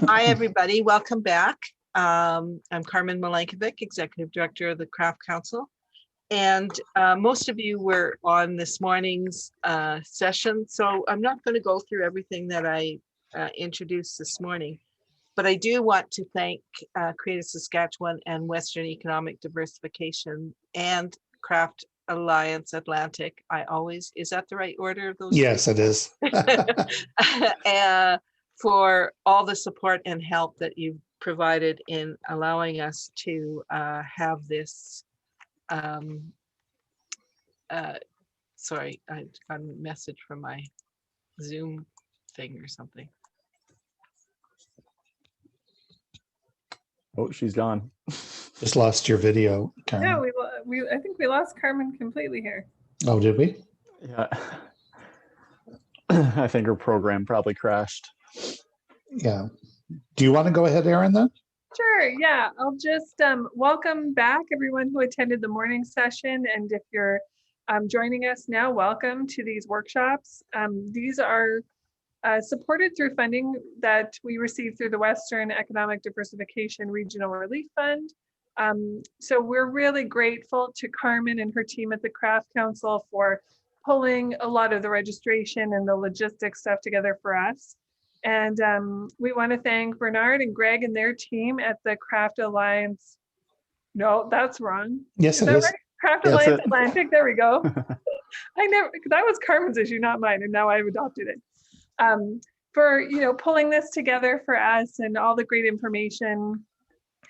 Hi, everybody. Welcome back. I'm Carmen Milankovic, Executive Director of the Craft Council. And most of you were on this morning's session, so I'm not going to go through everything that I introduced this morning. But I do want to thank Creative Saskatchewan and Western Economic Diversification and Craft Alliance Atlantic. Is that the right order of those? Yes, it is. For all the support and help that you've provided in allowing us to have this. Sorry, I got a message from my Zoom thing or something. Oh, she's gone. Just lost your video, Carmen. Yeah, I think we lost Carmen completely here. Oh, did we? Yeah. I think her program probably crashed. Yeah. Do you want to go ahead, Erin, then? Sure, yeah. I'll just welcome back everyone who attended the morning session. And if you're joining us now, welcome to these workshops. These are supported through funding that we received through the Western Economic Diversification Regional Relief Fund. So we're really grateful to Carmen and her team at the Craft Council for pulling a lot of the registration and the logistics stuff together for us. And we want to thank Bernard and Greg and their team at the Craft Alliance. No, that's wrong. Yes, it is. Right? Craft Alliance Atlantic. There we go. That was Carmen's issue, not mine, and now I've adopted it. For pulling this together for us and all the great information.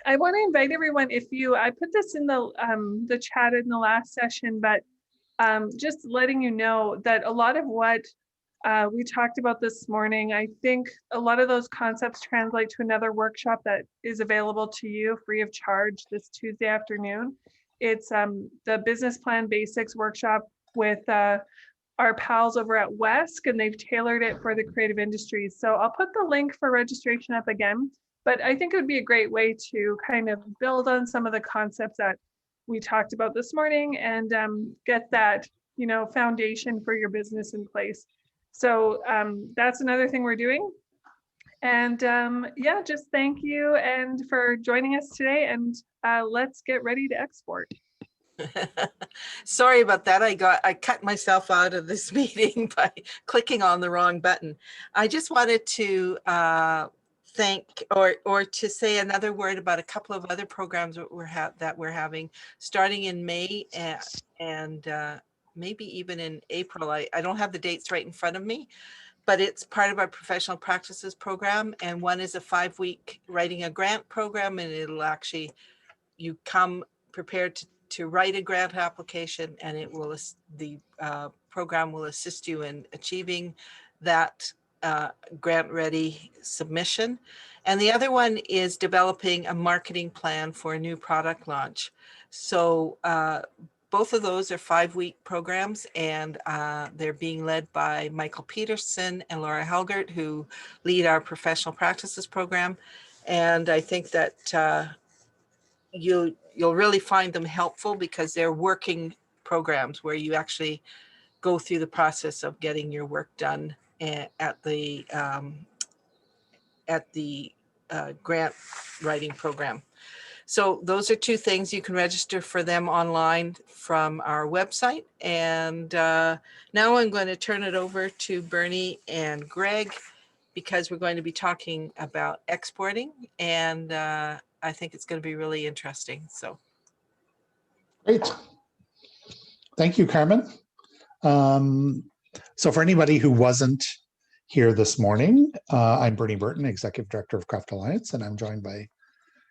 I want to invite everyone. I put this in the chat in the last session, but just letting you know that a lot of what we talked about this morning, I think a lot of those concepts translate to another workshop that is available to you free of charge this Tuesday afternoon. It's the Business Plan Basics workshop with our pals over at WESC, and they've tailored it for the creative industries. So I'll put the link for registration up again, but I think it would be a great way to kind of build on some of the concepts that we talked about this morning and get that foundation for your business in place. So that's another thing we're doing. And yeah, just thank you and for joining us today, and let's get ready to export. Sorry about that. I cut myself out of this meeting by clicking on the wrong button. I just wanted to thank or to say another word about a couple of other programs that we're having starting in May and maybe even in April. I don't have the dates right in front of me, but it's part of our professional practices program. And one is a 5-week writing a grant program, and it'll actually, you come prepared to write a grant application, and the program will assist you in achieving that grant ready submission. And the other one is developing a marketing plan for a new product launch. So both of those are 5-week programs, and they're being led by Michael Peterson and Laura Helgert, who lead our professional practices program. And I think that you'll really find them helpful because they're working programs where you actually go through the process of getting your work done at the grant writing program. So those are two things. You can register for them online from our website. And now I'm going to turn it over to Bernie and Greg, because we're going to be talking about exporting, and I think it's going to be really interesting. So great. Thank you, Carmen. So for anybody who wasn't here this morning, I'm Bernie Burton, Executive Director of Craft Alliance, and I'm joined by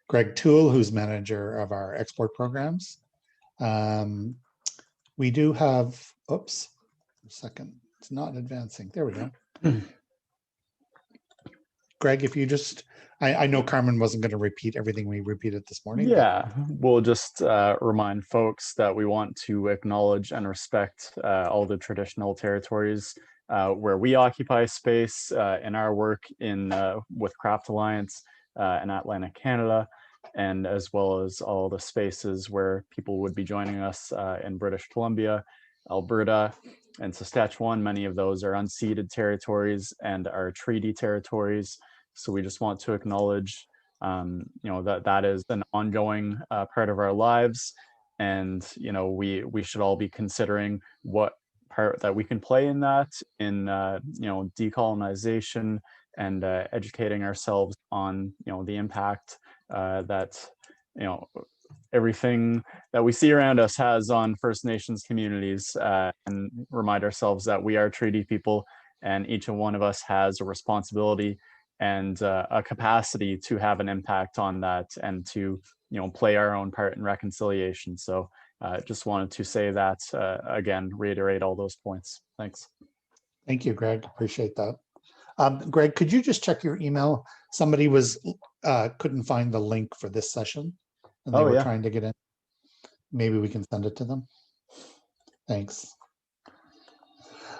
Greg Toole, who's manager of our export programs. We do have, oops, a second, it's not advancing. There we go. Greg, if you just, I know Carmen wasn't going to repeat everything we repeated this morning. Yeah, we'll just remind folks that we want to acknowledge and respect all the traditional territories where we occupy space in our work with Craft Alliance in Atlantic Canada, and as well as all the spaces where people would be joining us in British Columbia, Alberta, and Saskatchewan. Many of those are unceded territories and are treaty territories. So we just want to acknowledge, you know, that is an ongoing part of our lives. And, you know, we should all be considering what part that we can play in that, in, you know, decolonization and educating ourselves on, you know, the impact that, you know, everything that we see around us has on First Nations communities, and remind ourselves that we are treaty people, and each one of us has a responsibility and a capacity to have an impact on that, and to, you know, play our own part in reconciliation. So just wanted to say that again, reiterate all those points. Thanks. Thank you, Greg. Appreciate that. Greg, could you just check your email? Somebody was couldn't find the link for this session, and they were trying to get in. Maybe we can send it to them. Thanks.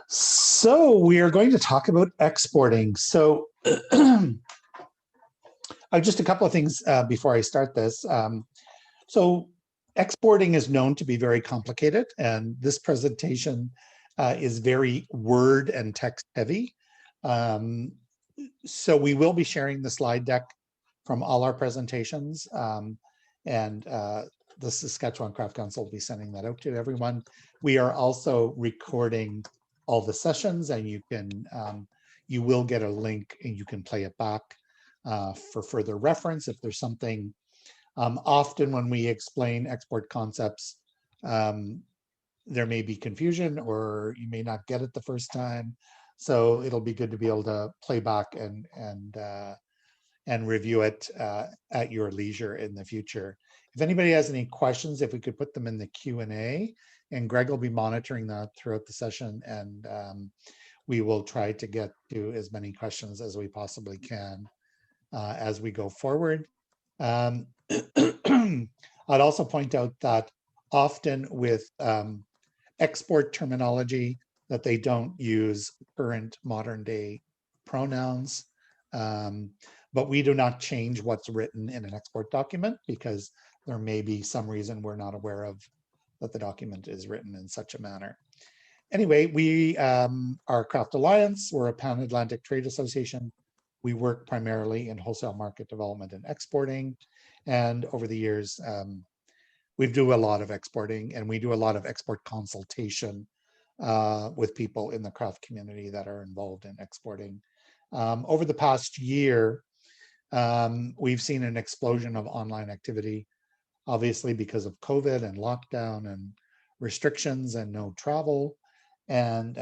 So we are going to talk about exporting. So just a couple of things before I start this. So exporting is known to be very complicated, and this presentation is very word and text heavy. So we will be sharing the slide deck from all our presentations, and the Saskatchewan Craft Council will be sending that out to everyone. We are also recording all the sessions, and you can you will get a link and you can play it back for further reference if there's something. Often when we explain export concepts, there may be confusion, or you may not get it the first time. So it'll be good to be able to play back and review it at your leisure in the future. If anybody has any questions, if we could put them in the Q&A, and Greg will be monitoring that throughout the session, and we will try to get to as many questions as we possibly can as we go forward. I'd also point out that often with export terminology, that they don't use current modern day pronouns, but we do not change what's written in an export document, because there may be some reason we're not aware of that the document is written in such a manner. Anyway, we are Craft Alliance. We're a Pan-Atlantic Trade Association. We work primarily in wholesale market development and exporting. And over the years, we do a lot of exporting, and we do a lot of export consultation with people in the craft community that are involved in exporting. Over the past year, we've seen an explosion of online activity, obviously because of COVID and lockdown and restrictions and no travel. And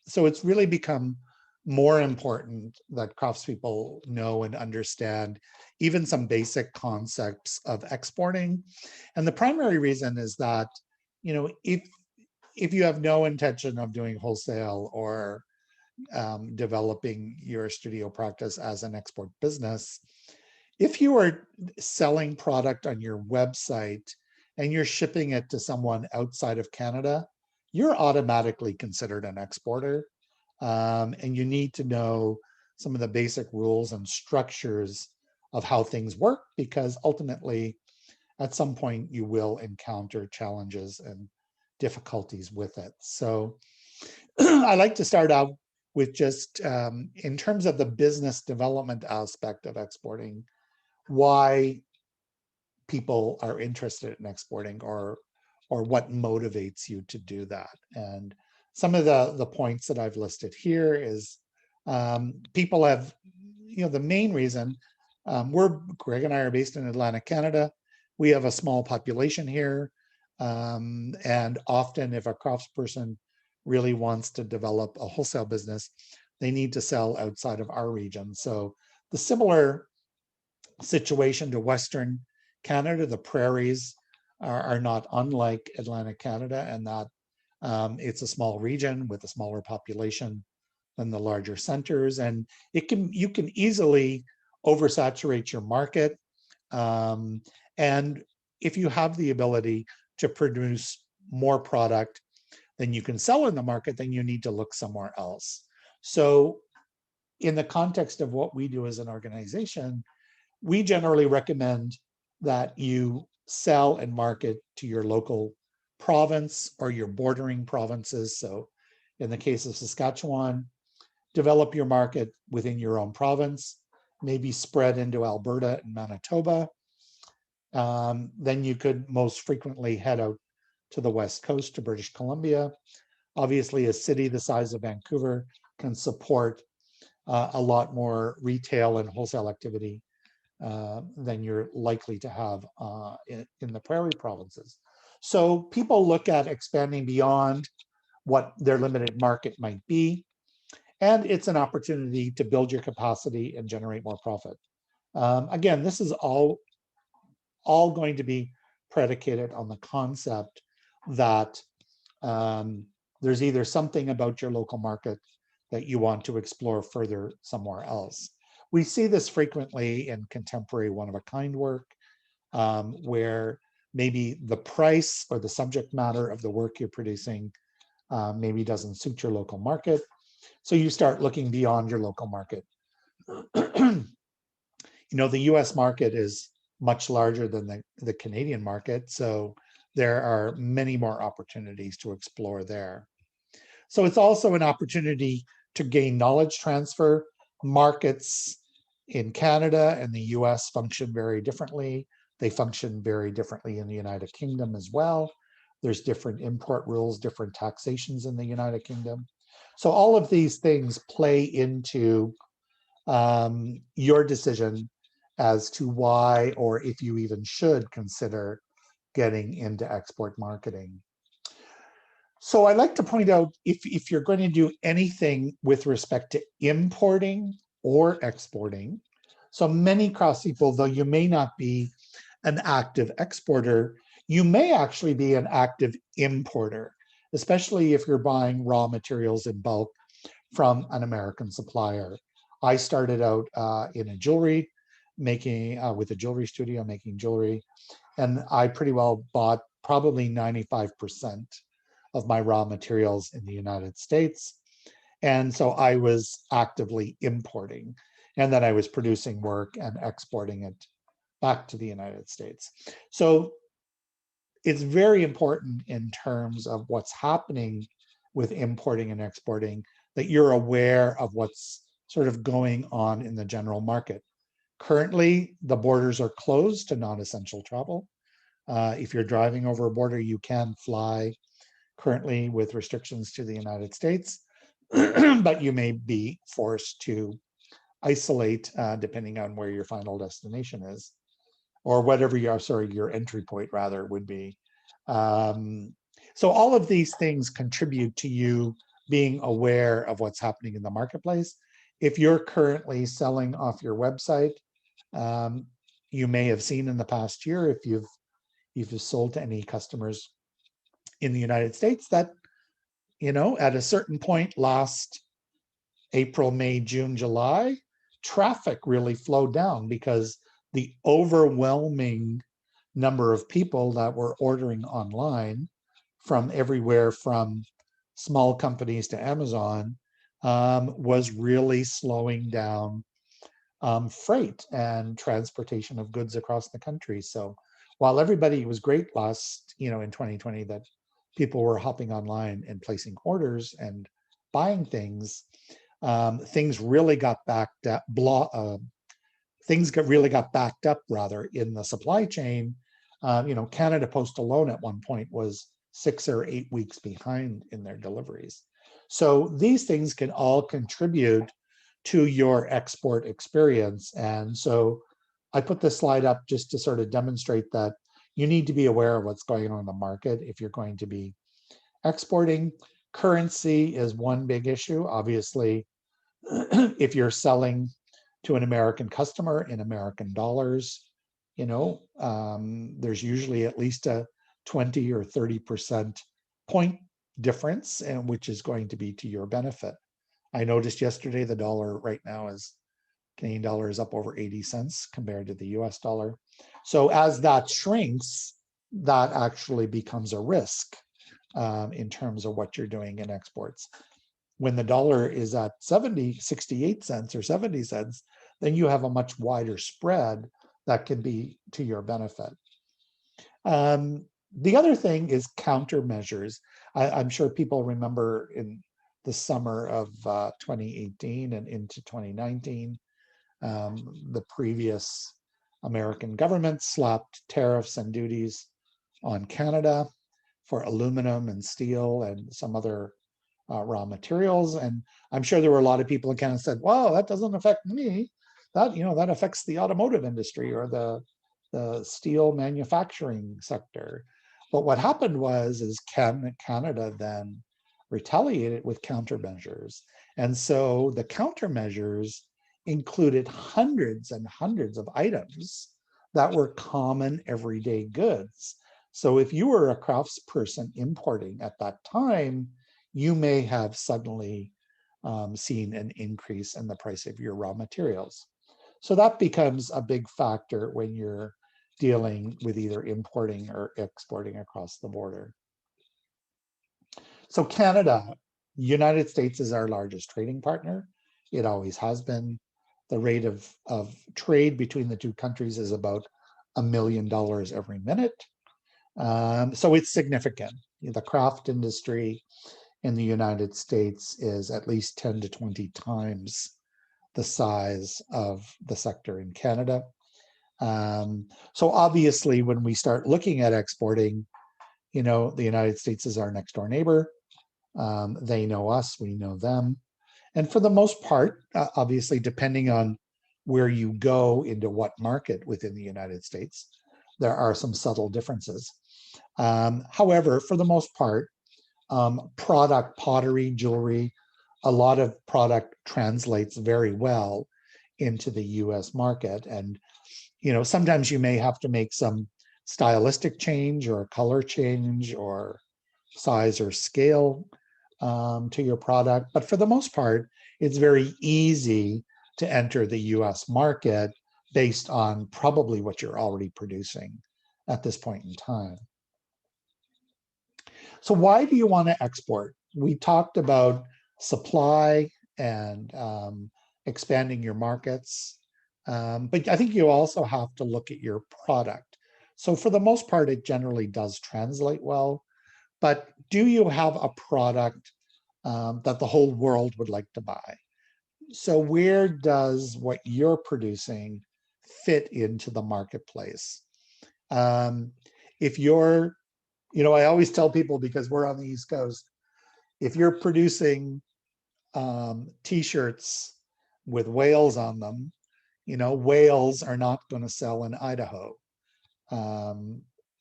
so it's really become more important that craftspeople know and understand even some basic concepts of exporting. And the primary reason is that, you know, if you have no intention of doing wholesale or developing your studio practice as an export business, if you are selling product on your website and you're shipping it to someone outside of Canada, you're automatically considered an exporter. And you need to know some of the basic rules and structures of how things work, because ultimately, at some point, you will encounter challenges and difficulties with it. So I like to start out with just, in terms of the business development aspect of exporting, why people are interested in exporting, or what motivates you to do that. And some of the points that I've listed here is people have, you know, the main reason, Greg and I are based in Atlantic Canada. We have a small population here. And often if a craftsperson really wants to develop a wholesale business, they need to sell outside of our region. So the similar situation to Western Canada, the prairies are not unlike Atlantic Canada, and that it's a small region with a smaller population than the larger centers, and you can easily oversaturate your market. And if you have the ability to produce more product than you can sell in the market, then you need to look somewhere else. So in the context of what we do as an organization, we generally recommend that you sell and market to your local province or your bordering provinces. So in the case of Saskatchewan, develop your market within your own province. maybe spread into Alberta and Manitoba. Then you could most frequently head out to the West Coast to British Columbia. Obviously, a city the size of Vancouver can support a lot more retail and wholesale activity than you're likely to have in the prairie provinces. So people look at expanding beyond what their limited market might be, and it's an opportunity to build your capacity and generate more profit. Again, this is all going to be predicated on the concept that there's either something about your local market that you want to explore further somewhere else. We see this frequently in contemporary one-of-a-kind work, where maybe the price or the subject matter of the work you're producing maybe doesn't suit your local market. So you start looking beyond your local market. You know, the US market is much larger than the Canadian market, so there are many more opportunities to explore there. So it's also an opportunity to gain knowledge transfer. Markets in Canada and the US function very differently. They function very differently in the United Kingdom as well. There's different import rules, different taxations in the United Kingdom. So all of these things play into your decision as to why, or if you even should consider getting into export marketing. So I like to point out, if you're going to do anything with respect to importing or exporting, so many craftspeople, though you may not be an active exporter, you may actually be an active importer, especially if you're buying raw materials in bulk from an American supplier. I started out in a jewelry making, with a jewelry studio making jewelry, and I pretty well bought probably 95% of my raw materials in the United States. And so I was actively importing, and then I was producing work and exporting it back to the United States. So it's very important in terms of what's happening with importing and exporting that you're aware of what's sort of going on in the general market. Currently, the borders are closed to non-essential travel. If you're driving over a border, you can fly currently with restrictions to the United States, but you may be forced to isolate depending on where your final destination is, or whatever your entry point rather would be. So all of these things contribute to you being aware of what's happening in the marketplace. If you're currently selling off your website, you may have seen in the past year, if you've sold to any customers in the United States, that, you know, at a certain point last April, May, June, July, traffic really flowed down because the overwhelming number of people that were ordering online from everywhere from small companies to Amazon was really slowing down freight and transportation of goods across the country. So while everybody was great last, you know, in 2020 that people were hopping online and placing orders and buying things, things really got backed up. Really got backed up rather in the supply chain. You know, Canada Post alone at one point was 6 or 8 weeks behind in their deliveries. So these things can all contribute to your export experience. And so I put this slide up just to sort of demonstrate that you need to be aware of what's going on in the market if you're going to be exporting. Currency is one big issue. Obviously, if you're selling to an American customer in American dollars, you know, there's usually at least a 20 or 30% point difference, and which is going to be to your benefit. I noticed yesterday the dollar right now is, Canadian dollar is up over 80 cents compared to the US dollar. So as that shrinks, that actually becomes a risk in terms of what you're doing in exports. When the dollar is at 68 cents or 70 cents, then you have a much wider spread that can be to your benefit. The other thing is countermeasures. I'm sure people remember in the summer of 2018 and into 2019, The previous American government slapped tariffs and duties on Canada for aluminum and steel and some other raw materials. And I'm sure there were a lot of people in Canada said, well, that doesn't affect me. That, that affects the automotive industry or the steel manufacturing sector. But what happened is Canada then retaliated with countermeasures. And so the countermeasures included hundreds and hundreds of items that were common everyday goods. So if you were a craftsperson importing at that time, you may have suddenly seen an increase in the price of your raw materials. So that becomes a big factor when you're dealing with either importing or exporting across the border. So Canada, United States is our largest trading partner. It always has been. The rate of trade between the two countries is about $1 million every minute. So it's significant. The craft industry in the United States is at least 10 to 20 times the size of the sector in Canada. So obviously, when we start looking at exporting, the United States is our next door neighbor. They know us, we know them. And for the most part, obviously, depending on where you go into what market within the United States, there are some subtle differences. However, for the most part, product, pottery, jewelry, a lot of product translates very well into the US market. And, sometimes you may have to make some stylistic change or a color change or size or scale to your product. But for the most part, it's very easy to enter the US market based on probably what you're already producing at this point in time. So why do you want to export? We talked about supply and expanding your markets, but I think you also have to look at your product. So for the most part, it generally does translate well, but do you have a product that the whole world would like to buy? So where does what you're producing fit into the marketplace? If you're, I always tell people, because we're on the East Coast, if you're producing t-shirts with whales on them, whales are not going to sell in Idaho.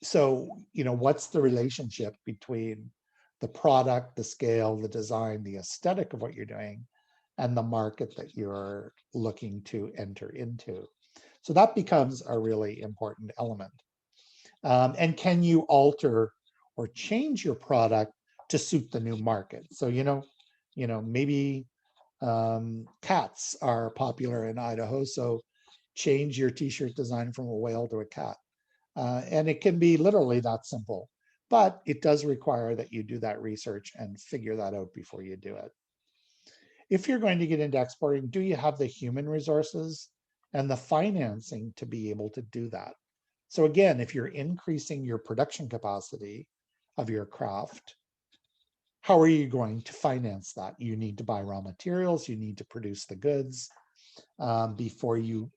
So, what's the relationship between the product, the scale, the design, the aesthetic of what you're doing, and the market that you're looking to enter into? So that becomes a really important element. And can you alter or change your product to suit the new market? So, maybe cats are popular in Idaho, so change your t-shirt design from a whale to a cat. And it can be literally that simple, but it does require that you do that research and figure that out before you do it. If you're going to get into exporting, do you have the human resources and the financing to be able to do that? So again, if you're increasing your production capacity of your craft, how are you going to finance that? You need to buy raw materials, you need to produce the goods before you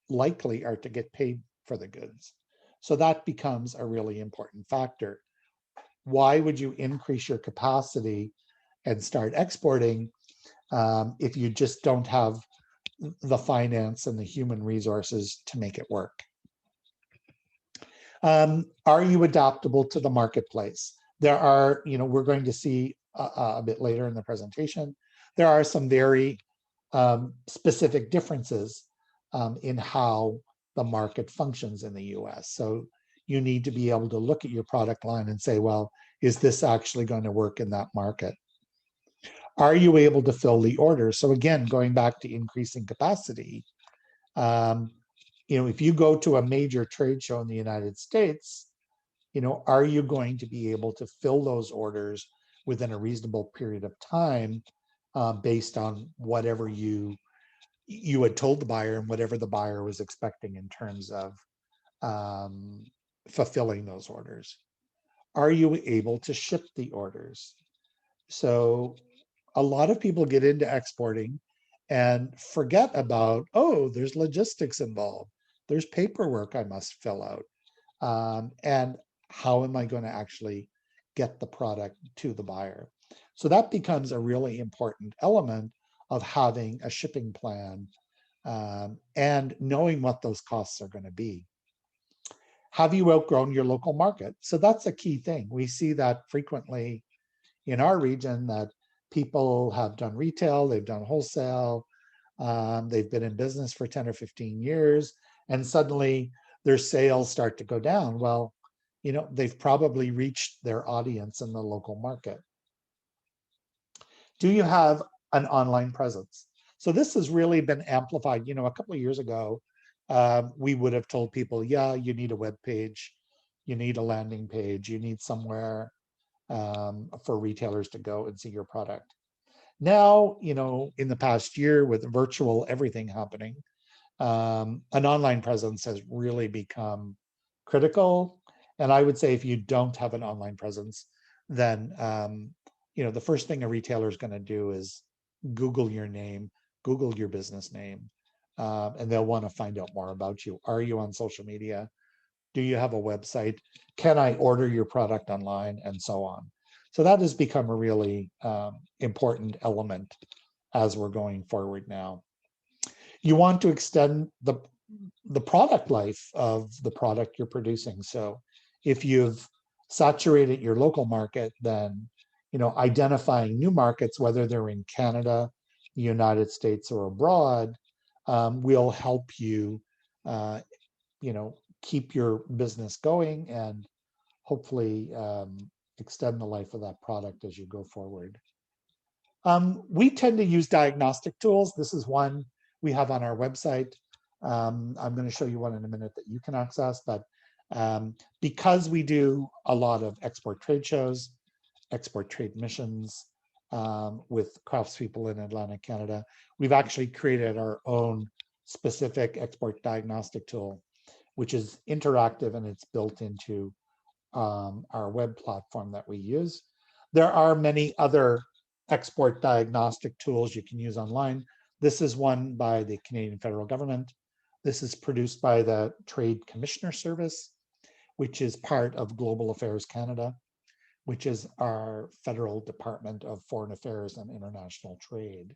likely are to get paid for the goods. So that becomes a really important factor. Why would you increase your capacity and start exporting if you just don't have the finance and the human resources to make it work? Are you adaptable to the marketplace? There are, we're going to see a bit later in the presentation, there are some very specific differences in how the market functions in the US. So you need to be able to look at your product line and say, well, is this actually going to work in that market? Are you able to fill the orders? So again, going back to increasing capacity, if you go to a major trade show in the United States, are you going to be able to fill those orders within a reasonable period of time based on whatever you had told the buyer and whatever the buyer was expecting in terms of fulfilling those orders? Are you able to ship the orders? So a lot of people get into exporting and forget about, oh, there's logistics involved. There's paperwork I must fill out. And how am I going to actually get the product to the buyer? So that becomes a really important element of having a shipping plan and knowing what those costs are going to be. Have you outgrown your local market? So that's a key thing. We see that frequently in our region, that people have done retail, they've done wholesale, they've been in business for 10 or 15 years, and suddenly their sales start to go down. Well, you know, they've probably reached their audience in the local market. Do you have an online presence? So this has really been amplified. You know, a couple of years ago, we would have told people, yeah, you need a web page, you need a landing page, you need somewhere for retailers to go and see your product. Now, you know, in the past year with virtual everything happening, an online presence has really become critical. And I would say if you don't have an online presence, then you know, the first thing a retailer is going to do is Google your name, Google your business name, and they'll want to find out more about you. Are you on social media? Do you have a website? Can I order your product online? And so on. So that has become a really important element as we're going forward now. You want to extend the product life of the product you're producing. So if you've saturated your local market, then, you know, identifying new markets, whether they're in Canada, the United States, or abroad, will help you, you know, keep your business going and hopefully extend the life of that product as you go forward. We tend to use diagnostic tools. This is one we have on our website. I'm going to show you one in a minute that you can access, but because we do a lot of export trade shows, export trade missions with craftspeople in Atlantic Canada, we've actually created our own specific export diagnostic tool, which is interactive and it's built into our web platform that we use. There are many other export diagnostic tools you can use online. This is one by the Canadian federal government. This is produced by the Trade Commissioner Service, which is part of Global Affairs Canada, which is our federal Department of Foreign Affairs and International Trade.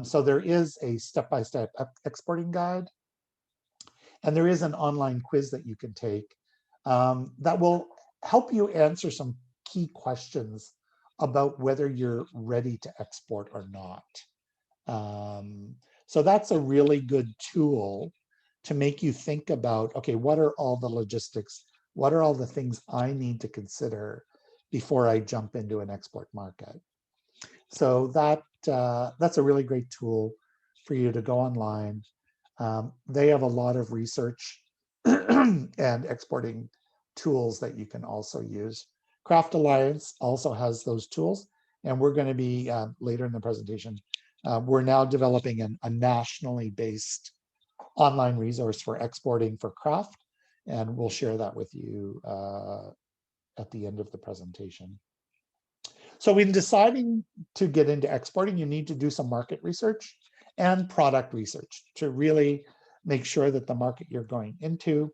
So there is a step-by-step exporting guide, and there is an online quiz that you can take that will help you answer some key questions about whether you're ready to export or not. So that's a really good tool to make you think about, okay, what are all the logistics? What are all the things I need to consider before I jump into an export market? So that's a really great tool for you to go online. They have a lot of research and exporting tools that you can also use. Craft Alliance also has those tools, and we're going to be later in the presentation. We're now developing a nationally based online resource for exporting for craft, and we'll share that with you at the end of the presentation. So in deciding to get into exporting, you need to do some market research and product research to really make sure that the market you're going into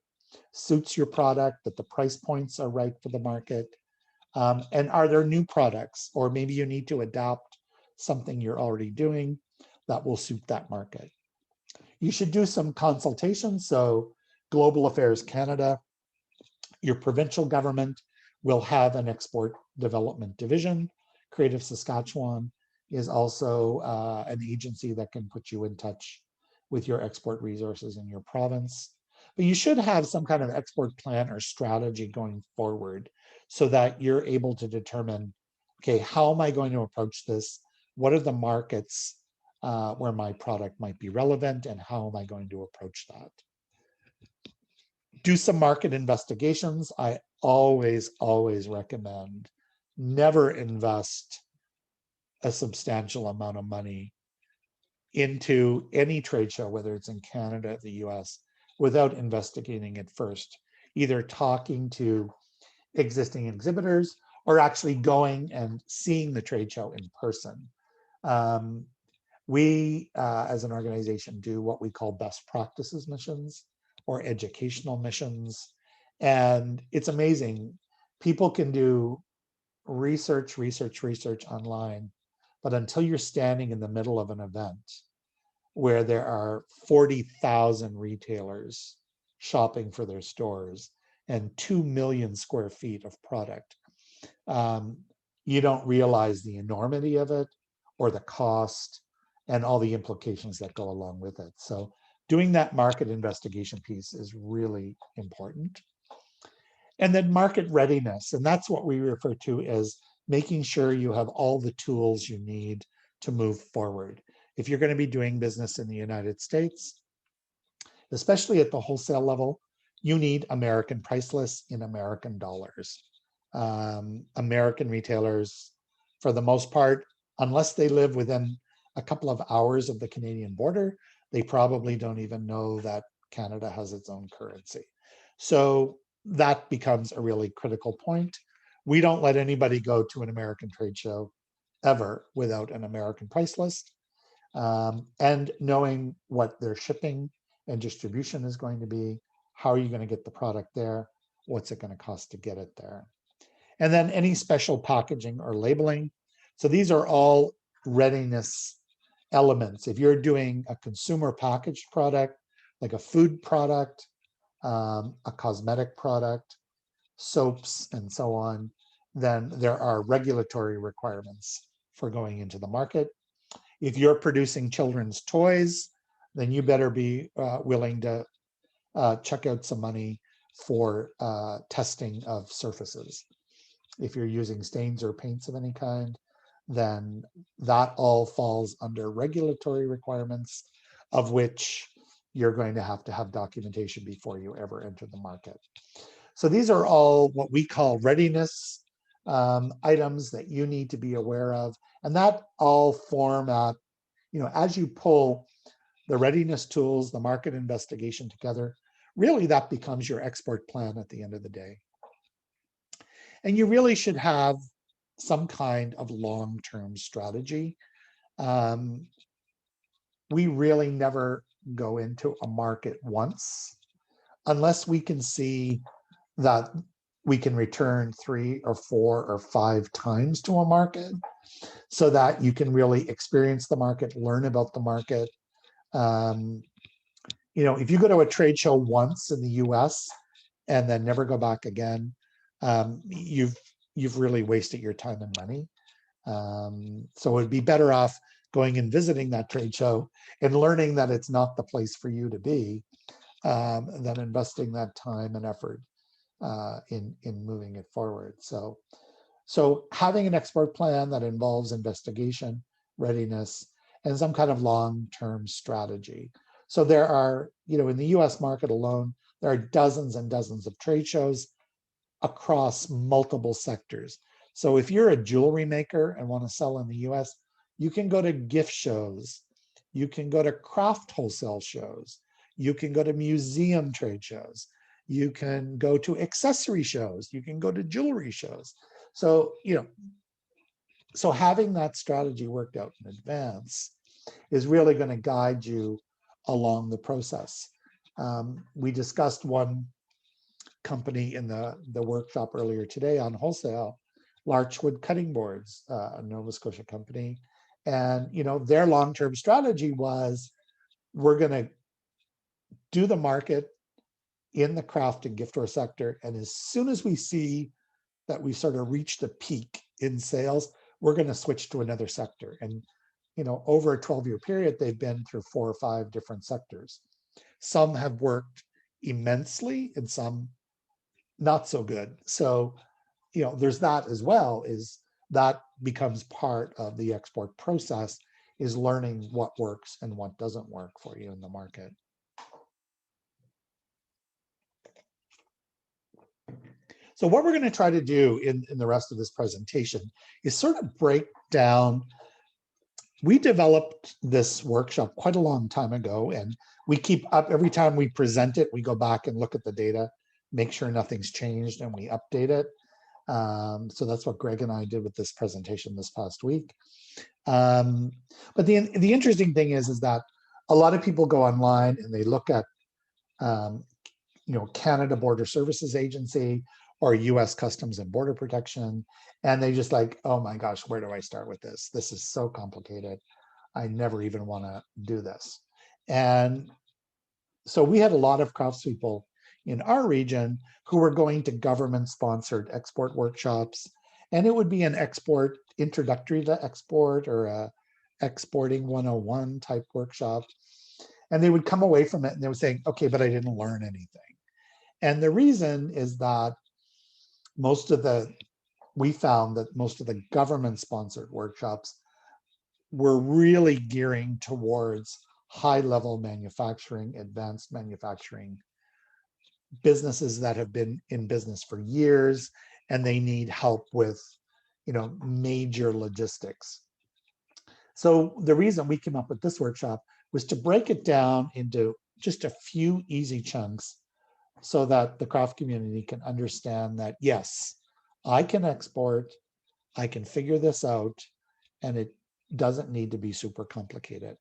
suits your product, that the price points are right for the market, and are there new products, or maybe you need to adapt something you're already doing that will suit that market. You should do some consultations. So Global Affairs Canada, your provincial government will have an export development division. Creative Saskatchewan is also an agency that can put you in touch with your export resources in your province. But you should have some kind of export plan or strategy going forward so that you're able to determine, okay, how am I going to approach this? What are the markets where my product might be relevant, and how am I going to approach that? Do some market investigations. I always recommend never invest a substantial amount of money into any trade show, whether it's in Canada, the US, without investigating it first, either talking to existing exhibitors or actually going and seeing the trade show in person. We, as an organization, do what we call best practices missions or educational missions. And it's amazing. People can do research online, but until you're standing in the middle of an event where there are 40,000 retailers shopping for their stores and 2 million square feet of product, you don't realize the enormity of it or the cost and all the implications that go along with it. So doing that market investigation piece is really important. And then market readiness, and that's what we refer to as making sure you have all the tools you need to move forward. If you're going to be doing business in the United States, especially at the wholesale level, you need American price lists in American dollars. American retailers, for the most part, unless they live within a couple of hours of the Canadian border, they probably don't even know that Canada has its own currency. So that becomes a really critical point. We don't let anybody go to an American trade show ever without an American price list, and knowing what their shipping and distribution is going to be. How are you going to get the product there? What's it going to cost to get it there? And then any special packaging or labeling. So these are all readiness elements. If you're doing a consumer packaged product, like a food product, a cosmetic product, soaps, and so on, then there are regulatory requirements for going into the market. If you're producing children's toys, then you better be willing to check out some money for testing of surfaces. If you're using stains or paints of any kind, then that all falls under regulatory requirements, of which you're going to have documentation before you ever enter the market. So these are all what we call readiness items that you need to be aware of. And that all form, as you pull the readiness tools, the market investigation together, really that becomes your export plan at the end of the day. And you really should have some kind of long-term strategy. We really never go into a market once unless we can see that we can return 3 or 4 or 5 times to a market, so that you can really experience the market, learn about the market. If you go to a trade show once in the US and then never go back again, you've really wasted your time and money. So it'd be better off going and visiting that trade show and learning that it's not the place for you to be, than investing that time and effort in moving it forward. So having an export plan that involves investigation, readiness, and some kind of long-term strategy. So there are, in the US market alone, there are dozens and dozens of trade shows across multiple sectors. So if you're a jewelry maker and want to sell in the US, you can go to gift shows, you can go to craft wholesale shows, you can go to museum trade shows, you can go to accessory shows, you can go to jewelry shows. So, so having that strategy worked out in advance is really going to guide you along the process. We discussed one company in the workshop earlier today on wholesale, Larchwood Cutting Boards, a Nova Scotia company. And, their long-term strategy was, we're going to do the market in the craft and giftware sector. And as soon as we see that we sort of reached a peak in sales, we're going to switch to another sector. And, over a 12-year period, they've been through 4 or 5 different sectors. Some have worked immensely and some not so good. So, there's that as well, is that becomes part of the export process, is learning what works and what doesn't work for you in the market. So what we're going to try to do in the rest of this presentation is sort of break down. We developed this workshop quite a long time ago, and we keep up every time we present it, we go back and look at the data, make sure nothing's changed, and we update it. So that's what Greg and I did with this presentation this past week. But the interesting thing is that a lot of people go online and they look at Canada Border Services Agency or US Customs and Border Protection, and they just like, oh my gosh, where do I start with this? This is so complicated. I never even want to do this. And so we had a lot of craftspeople in our region who were going to government-sponsored export workshops, and it would be an export introductory to export or a exporting 101 type workshop. And they would come away from it and they would say, okay, but I didn't learn anything. And the reason is that we found that most of the government-sponsored workshops were really gearing towards high-level manufacturing, advanced manufacturing, businesses that have been in business for years, and they need help with, major logistics. So the reason we came up with this workshop was to break it down into just a few easy chunks so that the craft community can understand that, yes, I can export, I can figure this out, and it doesn't need to be super complicated.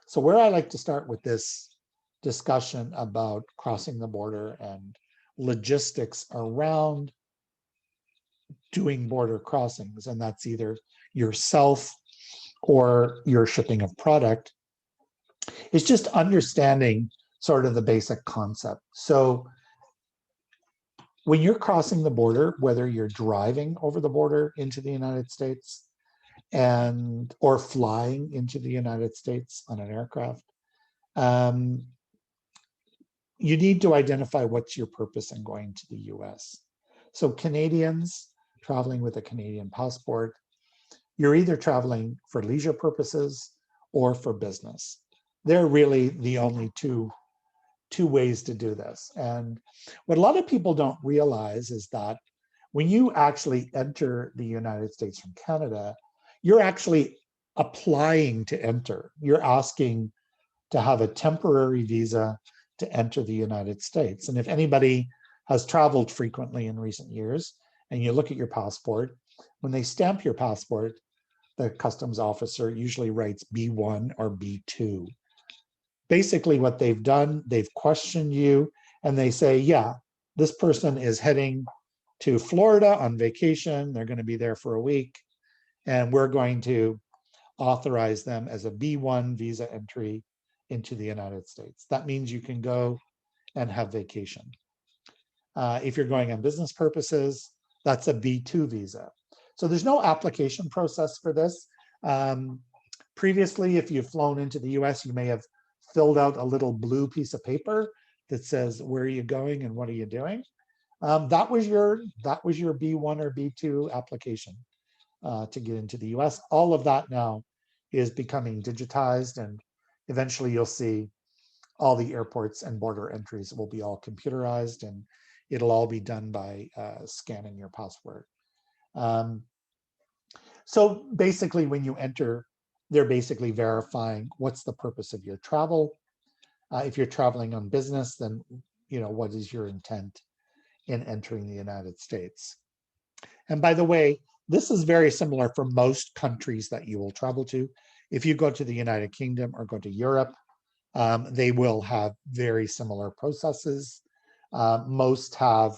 So where I like to start with this discussion about crossing the border and logistics around doing border crossings, and that's either yourself or your shipping of product, is just understanding sort of the basic concept. So when you're crossing the border, whether you're driving over the border into the United States or flying into the United States on an aircraft, you need to identify what's your purpose in going to the US. So Canadians traveling with a Canadian passport, you're either traveling for leisure purposes or for business. They're really the only two ways to do this. And what a lot of people don't realize is that when you actually enter the United States from Canada, you're actually applying to enter. You're asking to have a temporary visa to enter the United States. And if anybody has traveled frequently in recent years, and you look at your passport, when they stamp your passport, the customs officer usually writes B1 or B2. Basically what they've done, they've questioned you and they say, yeah, this person is heading to Florida on vacation. They're going to be there for a week, and we're going to authorize them as a B1 visa entry into the United States. That means you can go and have vacation. If you're going on business purposes, that's a B2 visa. So there's no application process for this. Previously, if you've flown into the US, you may have filled out a little blue piece of paper that says, where are you going and what are you doing? That was your B1 or B2 application to get into the US. All of that now is becoming digitized, and eventually you'll see all the airports and border entries will be all computerized, and it'll all be done by scanning your passport. So basically when you enter, they're basically verifying what's the purpose of your travel. If you're traveling on business, then what is your intent in entering the United States? And by the way, this is very similar for most countries that you will travel to. If you go to the United Kingdom or go to Europe, they will have very similar processes. Most have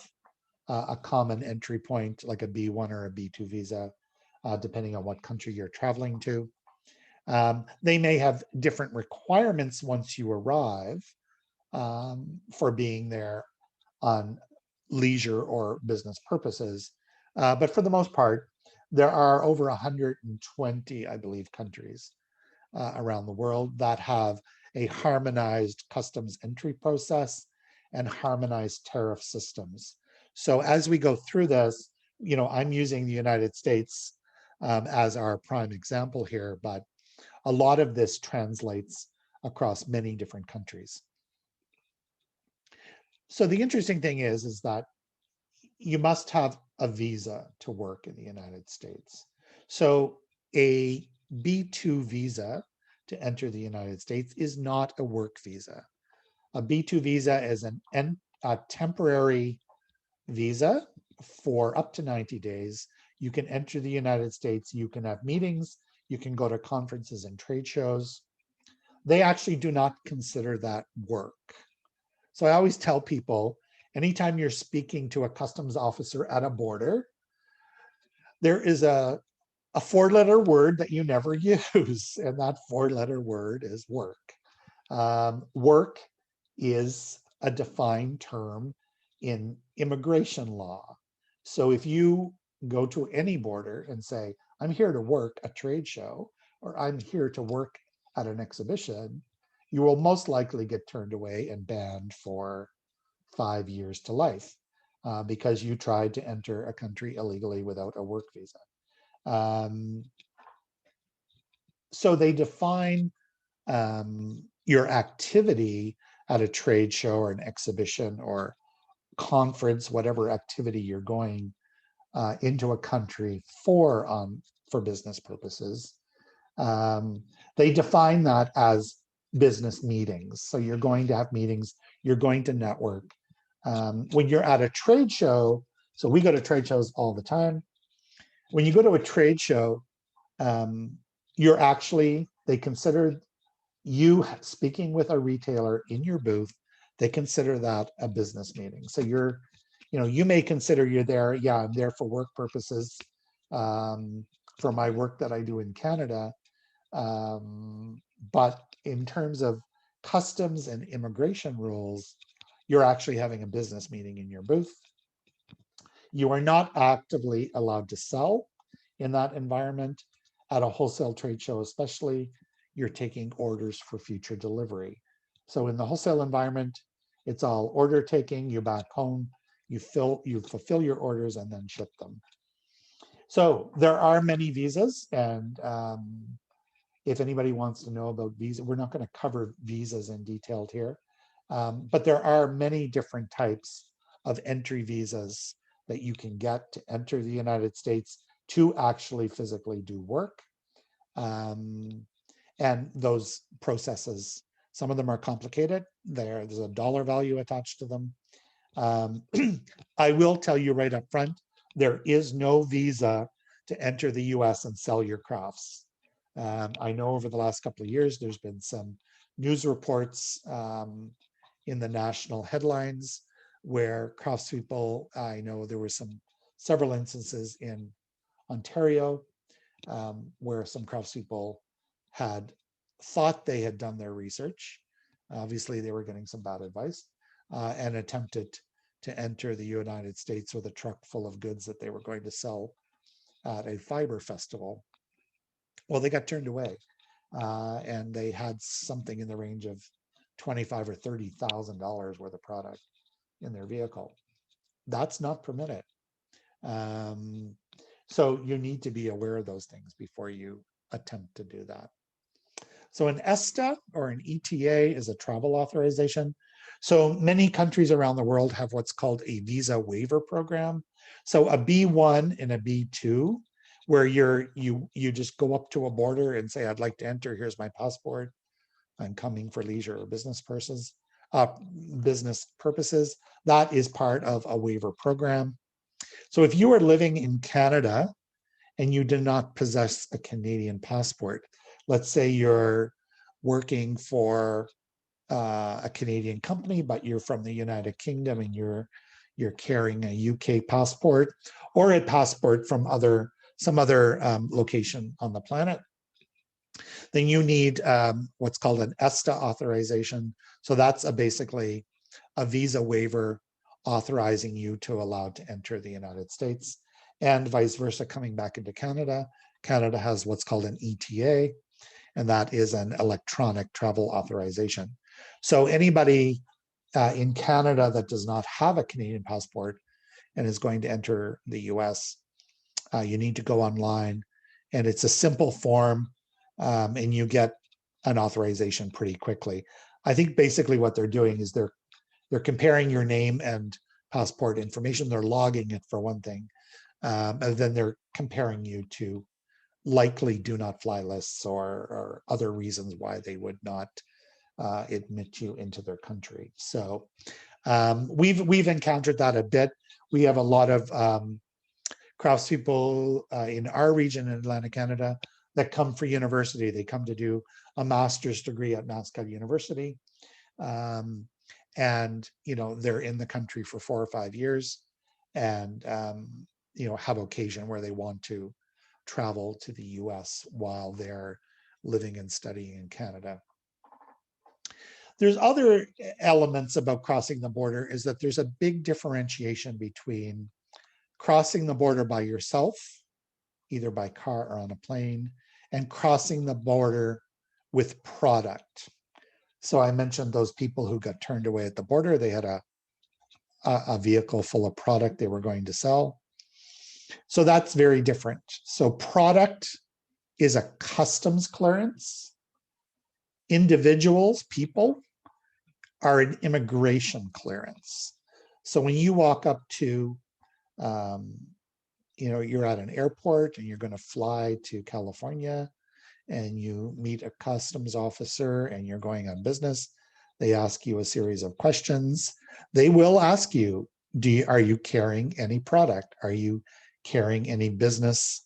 a common entry point, like a B1 or a B2 visa, depending on what country you're traveling to. They may have different requirements once you arrive for being there on leisure or business purposes. But for the most part, there are over 120, I believe, countries around the world that have a harmonized customs entry process and harmonized tariff systems. So as we go through this, I'm using the United States as our prime example here, but a lot of this translates across many different countries. So the interesting thing is that you must have a visa to work in the United States. So a B2 visa to enter the United States is not a work visa. A B2 visa is a temporary visa for up to 90 days. You can enter the United States, you can have meetings, you can go to conferences and trade shows. They actually do not consider that work. So I always tell people, anytime you're speaking to a customs officer at a border, there is a 4-letter word that you never use, and that 4-letter word is work. Work is a defined term in immigration law. So if you go to any border and say, I'm here to work a trade show, or I'm here to work at an exhibition, you will most likely get turned away and banned for 5 years to life because you tried to enter a country illegally without a work visa. So they define your activity at a trade show or an exhibition or conference, whatever activity you're going into a country for business purposes. They define that as business meetings. So you're going to have meetings, you're going to network. When you're at a trade show, so we go to trade shows all the time. When you go to a trade show, you're actually, they consider you speaking with a retailer in your booth, they consider that a business meeting. So you're, you may consider you're there, yeah, I'm there for work purposes, for my work that I do in Canada. But in terms of customs and immigration rules, you're actually having a business meeting in your booth. You are not actively allowed to sell in that environment. At a wholesale trade show especially, you're taking orders for future delivery. So in the wholesale environment, it's all order taking, you're back home, you fulfill your orders and then ship them. So there are many visas, and if anybody wants to know about visa, we're not going to cover visas in detail here, but there are many different types of entry visas that you can get to enter the United States to actually physically do work. And those processes, some of them are complicated. There's a dollar value attached to them. I will tell you right up front, there is no visa to enter the US and sell your crafts. I know over the last couple of years, there's been some news reports in the national headlines where craftspeople, I know there were several instances in Ontario where some craftspeople had thought they had done their research. Obviously, they were getting some bad advice and attempted to enter the United States with a truck full of goods that they were going to sell at a fiber festival. Well, they got turned away, and they had something in the range of $25,000 or $30,000 worth of product in their vehicle. That's not permitted. So you need to be aware of those things before you attempt to do that. So an ESTA or an ETA is a travel authorization. So many countries around the world have what's called a visa waiver program. So a B1 and a B2, where you just go up to a border and say, I'd like to enter, here's my passport, I'm coming for leisure or business purposes. That is part of a waiver program. So if you are living in Canada and you do not possess a Canadian passport, let's say you're working for a Canadian company, but you're from the United Kingdom and you're carrying a UK passport or a passport from some other location on the planet, then you need what's called an Esta authorization. So that's basically a visa waiver authorizing you to allow to enter the United States, and vice versa coming back into Canada. Canada has what's called an ETA, and that is an electronic travel authorization. So anybody in Canada that does not have a Canadian passport and is going to enter the US, you need to go online, and it's a simple form, and you get an authorization pretty quickly. I think basically what they're doing is they're comparing your name and passport information. They're logging it for one thing, and then they're comparing you to likely do not fly lists or other reasons why they would not admit you into their country. So we've encountered that a bit. We have a lot of craftspeople in our region in Atlantic Canada that come for university. They come to do a master's degree at Mascot University. And, you know, they're in the country for 4 or 5 years and, you know, have occasion where they want to travel to the US while they're living and studying in Canada. There's other elements about crossing the border is that there's a big differentiation between crossing the border by yourself, either by car or on a plane, and crossing the border with product. So I mentioned those people who got turned away at the border. They had a vehicle full of product they were going to sell. So that's very different. So product is a customs clearance. Individuals, people, are an immigration clearance. So when you walk up to, you know, you're at an airport and you're going to fly to California and you meet a customs officer and you're going on business, they ask you a series of questions. They will ask you, are you carrying any product? Are you carrying any business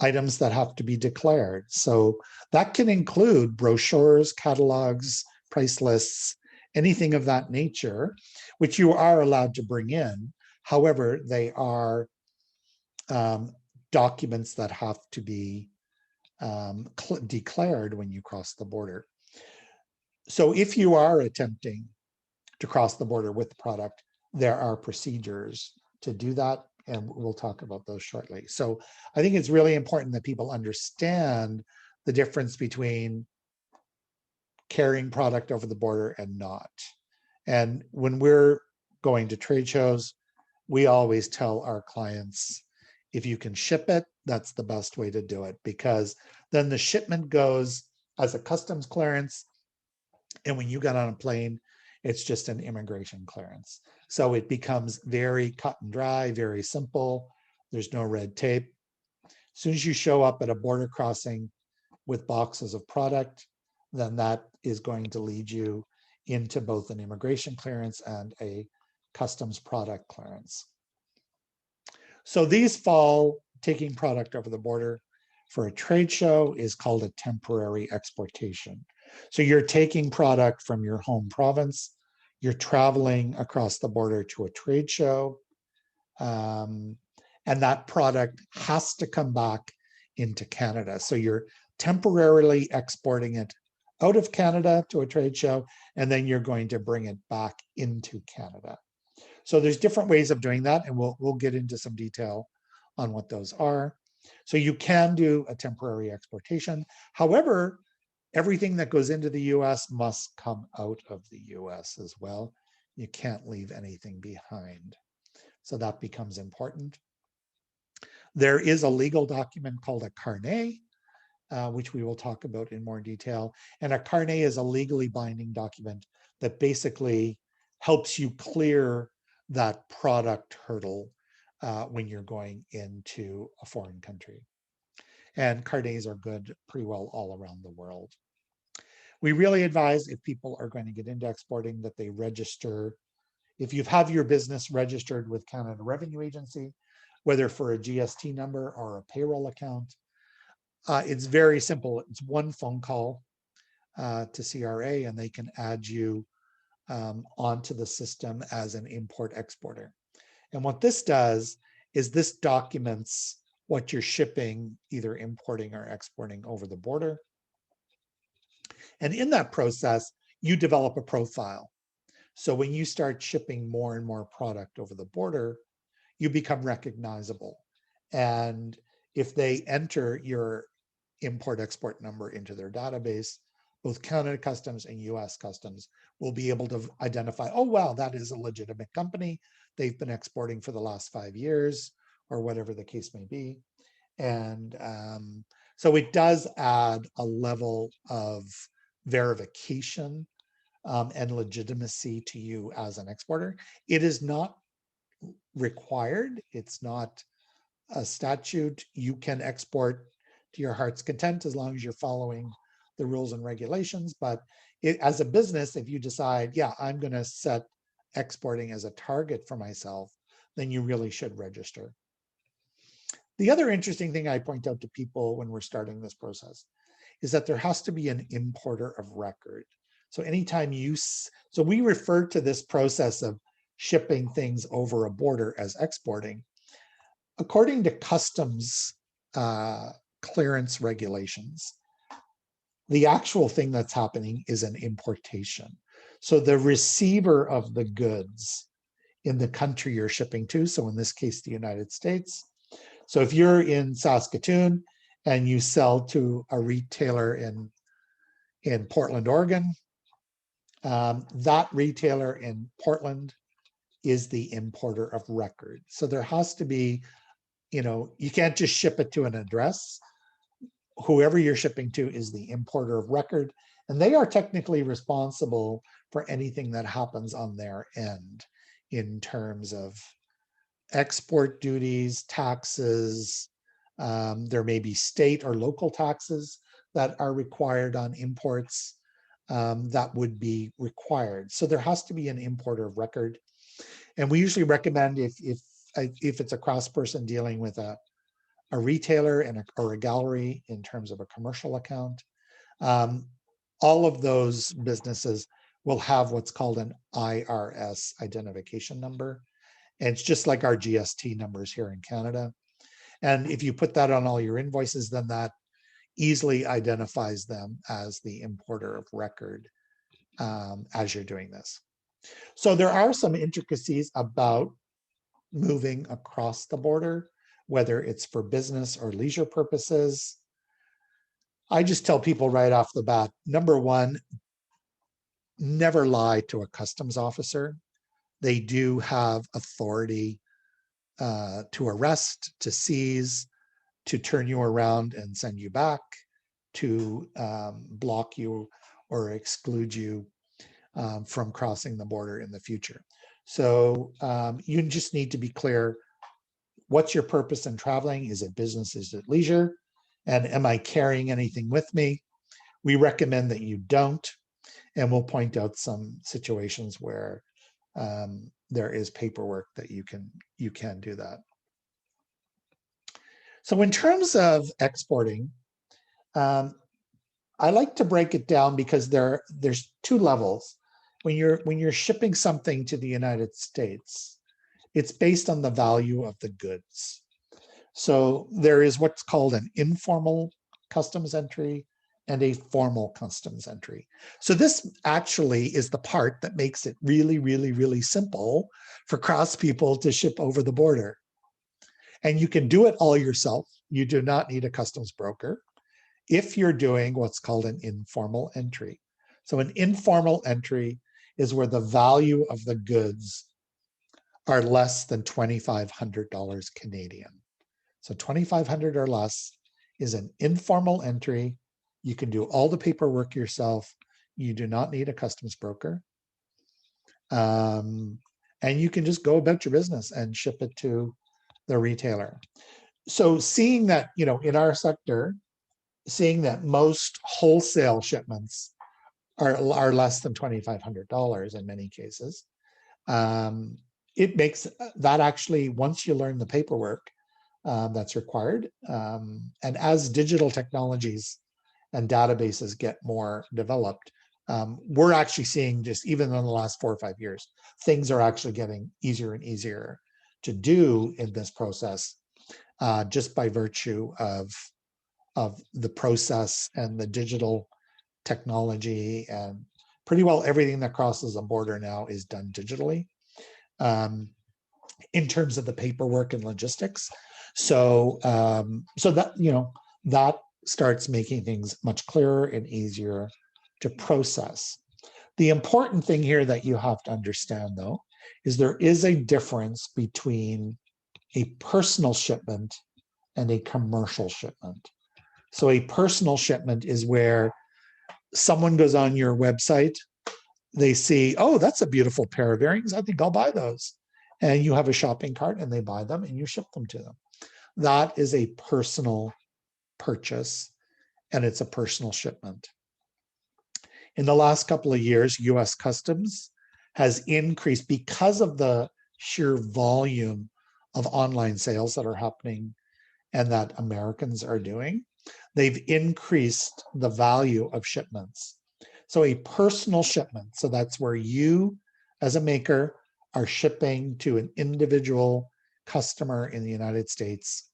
items that have to be declared? So that can include brochures, catalogs, price lists, anything of that nature, which you are allowed to bring in. However, they are documents that have to be declared when you cross the border. So if you are attempting to cross the border with the product, there are procedures to do that, and we'll talk about those shortly. So I think it's really important that people understand the difference between carrying product over the border and not. And when we're going to trade shows, we always tell our clients, if you can ship it, that's the best way to do it, because then the shipment goes as a customs clearance. And when you get on a plane, it's just an immigration clearance. So it becomes very cut and dry, very simple. There's no red tape. As soon as you show up at a border crossing with boxes of product, then that is going to lead you into both an immigration clearance and a customs product clearance. So these fall, taking product over the border for a trade show is called a temporary exportation. So you're taking product from your home province, you're traveling across the border to a trade show, and that product has to come back into Canada. So you're temporarily exporting it out of Canada to a trade show, and then you're going to bring it back into Canada. So there's different ways of doing that, and we'll get into some detail on what those are. So you can do a temporary exportation. However, everything that goes into the US must come out of the US as well. You can't leave anything behind. So that becomes important. There is a legal document called a carnet, which we will talk about in more detail. And a carnet is a legally binding document that basically helps you clear that product hurdle when you're going into a foreign country. And carnets are good pretty well all around the world. We really advise, if people are going to get into exporting, that they register. If you have your business registered with Canada Revenue Agency, whether for a GST number or a payroll account, it's very simple. It's one phone call to CRA, and they can add you onto the system as an import exporter. And what this does is this documents what you're shipping, either importing or exporting over the border. And in that process, you develop a profile. So when you start shipping more and more product over the border, you become recognizable. And if they enter your import-export number into their database, both Canada Customs and US Customs will be able to identify, oh, wow, that is a legitimate company. They've been exporting for the last 5 years, or whatever the case may be. And so it does add a level of verification and legitimacy to you as an exporter. It is not required. It's not a statute. You can export to your heart's content as long as you're following the rules and regulations. But as a business, if you decide, yeah, I'm going to set exporting as a target for myself, then you really should register. The other interesting thing I point out to people when we're starting this process is that there has to be an importer of record. So anytime so we refer to this process of shipping things over a border as exporting. According to customs clearance regulations, the actual thing that's happening is an importation. So the receiver of the goods in the country you're shipping to, so in this case, the United States. So if you're in Saskatoon and you sell to a retailer in Portland, Oregon, that retailer in Portland is the importer of record. So there has to be, you can't just ship it to an address. Whoever you're shipping to is the importer of record, and they are technically responsible for anything that happens on their end in terms of export duties, taxes. There may be state or local taxes that are required on imports that would be required. So there has to be an importer of record. And we usually recommend if it's a cross person dealing with a retailer or a gallery in terms of a commercial account, all of those businesses will have what's called an IRS identification number. And it's just like our GST numbers here in Canada. And if you put that on all your invoices, then that easily identifies them as the importer of record as you're doing this. So there are some intricacies about moving across the border, whether it's for business or leisure purposes. I just tell people right off the bat, number one, never lie to a customs officer. They do have authority to arrest, to seize, to turn you around and send you back, to block you or exclude you from crossing the border in the future. So you just need to be clear, what's your purpose in traveling? Is it business, is it leisure? And am I carrying anything with me? We recommend that you don't, and we'll point out some situations where there is paperwork that you can do that. So in terms of exporting, I like to break it down because there's two levels. When you're shipping something to the United States, it's based on the value of the goods. So there is what's called an informal customs entry and a formal customs entry. So this actually is the part that makes it really, really, really simple for cross people to ship over the border. And you can do it all yourself. You do not need a customs broker if you're doing what's called an informal entry. So an informal entry is where the value of the goods are less than $2,500 Canadian. So $2,500 or less is an informal entry. You can do all the paperwork yourself. You do not need a customs broker. And you can just go about your business and ship it to the retailer. So seeing that, in our sector, seeing that most wholesale shipments are less than $2,500 in many cases, it makes that actually, once you learn the paperwork that's required, and as digital technologies and databases get more developed, we're actually seeing, just even in the last 4 or 5 years, things are actually getting easier and easier to do in this process, just by virtue of the process and the digital technology, and pretty well everything that crosses a border now is done digitally in terms of the paperwork and logistics. So so that that starts making things much clearer and easier to process. The important thing here that you have to understand, though, is there is a difference between a personal shipment and a commercial shipment. So a personal shipment is where someone goes on your website, they see, oh, that's a beautiful pair of earrings, I think I'll buy those. And you have a shopping cart and they buy them and you ship them to them. That is a personal purchase and it's a personal shipment. In the last couple of years, US Customs has increased, because of the sheer volume of online sales that are happening and that Americans are doing, they've increased the value of shipments. So a personal shipment, so that's where you as a maker are shipping to an individual customer in the United States.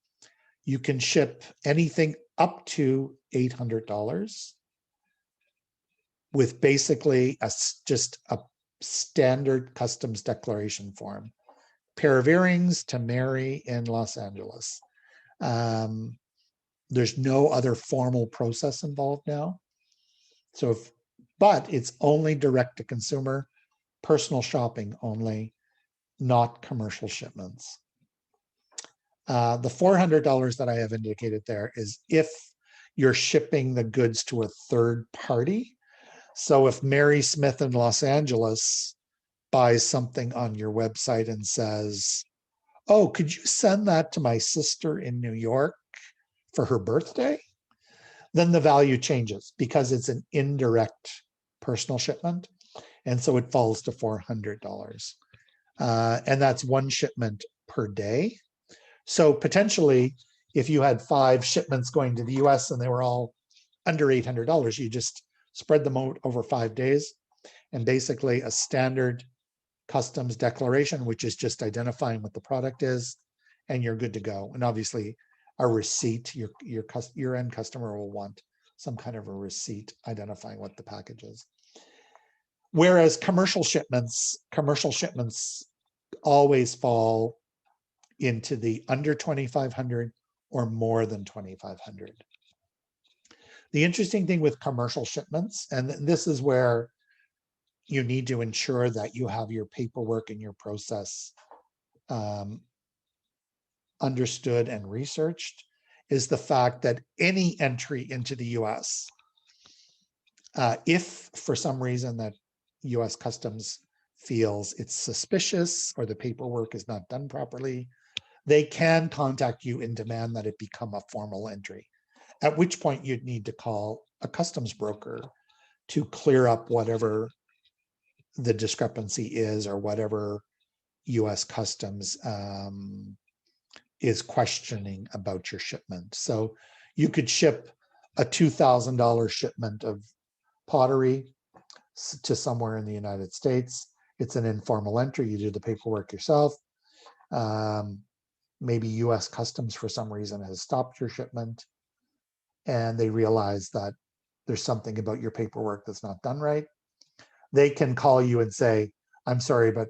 You can ship anything up to $800 with basically just a standard customs declaration form. Pair of earrings to Mary in Los Angeles. There's no other formal process involved now. So but it's only direct to consumer, personal shopping only, not commercial shipments. The $400 that I have indicated there is if you're shipping the goods to a third party. So if Mary Smith in Los Angeles buys something on your website and says, oh, could you send that to my sister in New York for her birthday? Then the value changes because it's an indirect personal shipment. And so it falls to $400. And that's one shipment per day. So potentially, if you had 5 shipments going to the US and they were all under $800, you just spread them out over 5 days. And basically a standard customs declaration, which is just identifying what the product is, and you're good to go. And obviously a receipt, your end customer will want some kind of a receipt identifying what the package is. Whereas commercial shipments always fall into the under 2,500 or more than 2,500. The interesting thing with commercial shipments, and this is where you need to ensure that you have your paperwork and your process understood and researched, is the fact that any entry into the US, if for some reason that US Customs feels it's suspicious or the paperwork is not done properly, they can contact you and demand that it become a formal entry, at which point you'd need to call a customs broker to clear up whatever the discrepancy is or whatever US Customs is questioning about your shipment. So you could ship a $2,000 shipment of pottery to somewhere in the United States. It's an informal entry. You do the paperwork yourself. Maybe US Customs for some reason has stopped your shipment and they realize that there's something about your paperwork that's not done right. They can call you and say, I'm sorry, but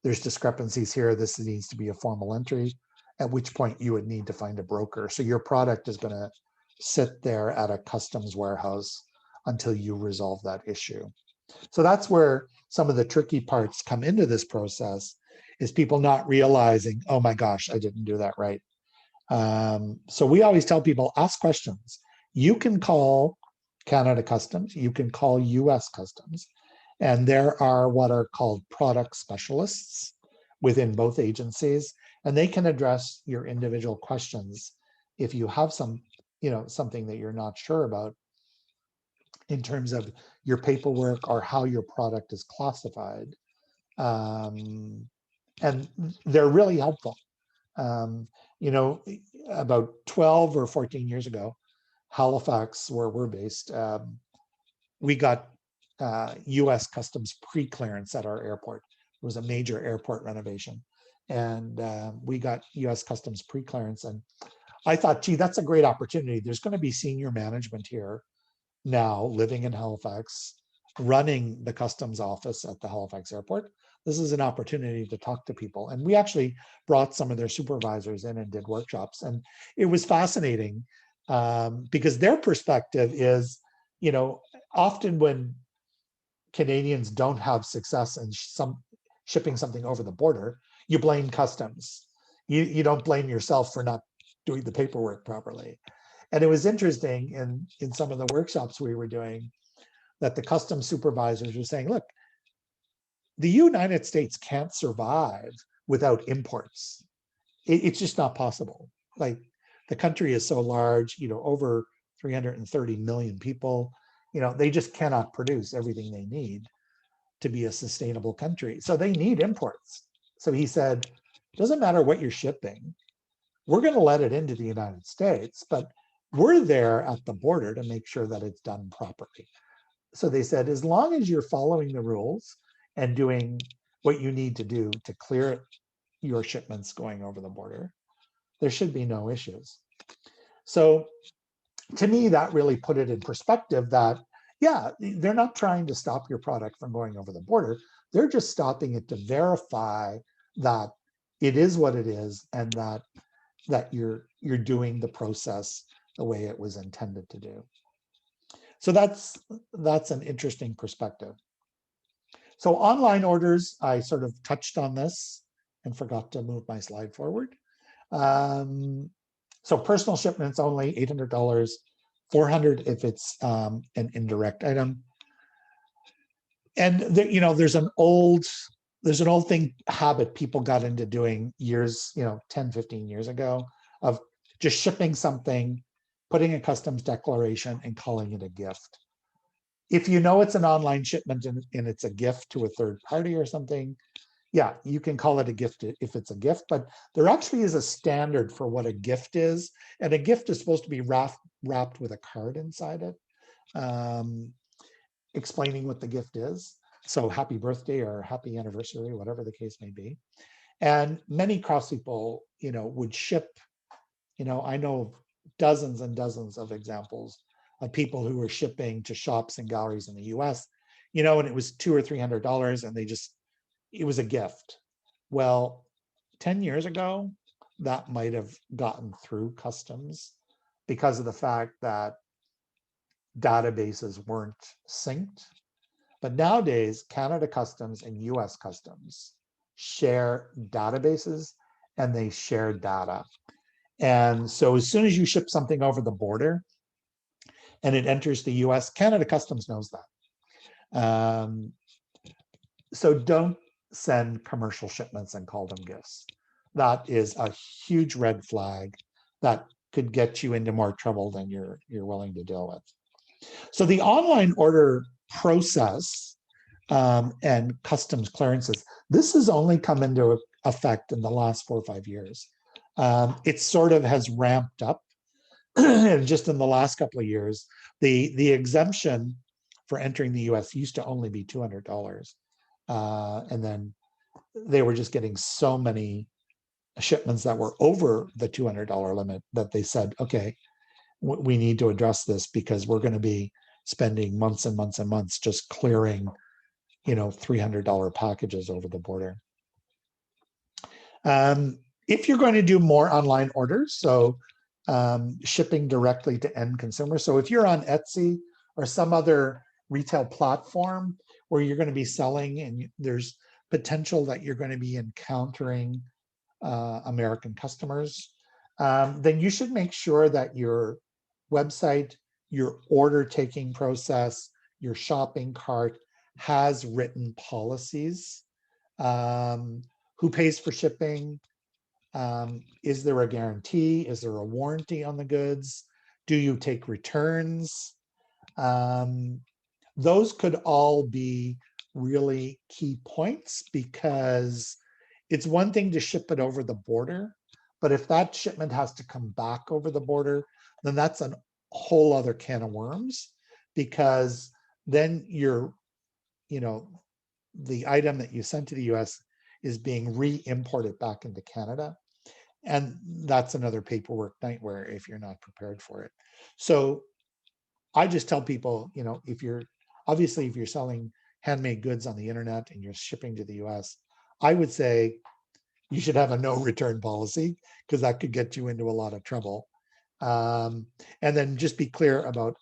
there's discrepancies here. This needs to be a formal entry, at which point you would need to find a broker. So your product is going to sit there at a customs warehouse until you resolve that issue. So that's where some of the tricky parts come into this process, is people not realizing, oh my gosh, I didn't do that right. So we always tell people, ask questions. You can call Canada Customs, you can call US Customs, and there are what are called product specialists within both agencies, and they can address your individual questions if you have something that you're not sure about in terms of your paperwork or how your product is classified. And they're really helpful. About 12 or 14 years ago, Halifax, where we're based, we got US Customs pre-clearance at our airport. It was a major airport renovation. And we got US Customs pre-clearance. And I thought, gee, that's a great opportunity. There's going to be senior management here now living in Halifax, running the customs office at the Halifax airport. This is an opportunity to talk to people. And we actually brought some of their supervisors in and did workshops. And it was fascinating because their perspective is, often when Canadians don't have success in shipping something over the border, you blame customs. You don't blame yourself for not doing the paperwork properly. And it was interesting in some of the workshops we were doing that the customs supervisors were saying, look, the United States can't survive without imports. It's just not possible. Like, the country is so large, over 330 million people, they just cannot produce everything they need to be a sustainable country. So they need imports. So he said, doesn't matter what you're shipping, we're going to let it into the United States, but we're there at the border to make sure that it's done properly. So they said, as long as you're following the rules and doing what you need to do to clear your shipments going over the border, there should be no issues. So to me, that really put it in perspective that, yeah, they're not trying to stop your product from going over the border. They're just stopping it to verify that it is what it is and that you're doing the process the way it was intended to do. So that's an interesting perspective. So online orders, I sort of touched on this and forgot to move my slide forward. So personal shipments only $800, $400 if it's an indirect item. And there's an old habit people got into doing years, 10, 15 years ago, of just shipping something, putting a customs declaration and calling it a gift. If you know it's an online shipment and it's a gift to a third party or something, yeah, you can call it a gift if it's a gift, but there actually is a standard for what a gift is. And a gift is supposed to be wrapped with a card inside it, explaining what the gift is. So happy birthday or happy anniversary, whatever the case may be. And many craftspeople, would ship, I know dozens and dozens of examples of people who were shipping to shops and galleries in the US, and it was $200 or $300 and it was a gift. Well, 10 years ago, that might have gotten through customs because of the fact that databases weren't synced. But nowadays, Canada Customs and US Customs share databases and they share data. And so as soon as you ship something over the border and it enters the US, Canada Customs knows that. So don't send commercial shipments and call them gifts. That is a huge red flag that could get you into more trouble than you're willing to deal with. So the online order process and customs clearances, this has only come into effect in the last 4 or 5 years. It sort of has ramped up. And just in the last couple of years, the exemption for entering the US used to only be $200. And then they were just getting so many shipments that were over the $200 limit that they said, okay, we need to address this because we're going to be spending months and months and months just clearing, $300 packages over the border. If you're going to do more online orders, so shipping directly to end consumers. So if you're on Etsy or some other retail platform where you're going to be selling and there's potential that you're going to be encountering American customers, then you should make sure that your website, your order taking process, your shopping cart has written policies. Who pays for shipping? Is there a guarantee? Is there a warranty on the goods? Do you take returns? Those could all be really key points because it's one thing to ship it over the border, but if that shipment has to come back over the border, then that's a whole other can of worms, because then the item that you sent to the US is being re-imported back into Canada. And that's another paperwork nightmare if you're not prepared for it. So I just tell people, if you're selling handmade goods on the internet and you're shipping to the US, I would say you should have a no return policy because that could get you into a lot of trouble. And then just be clear about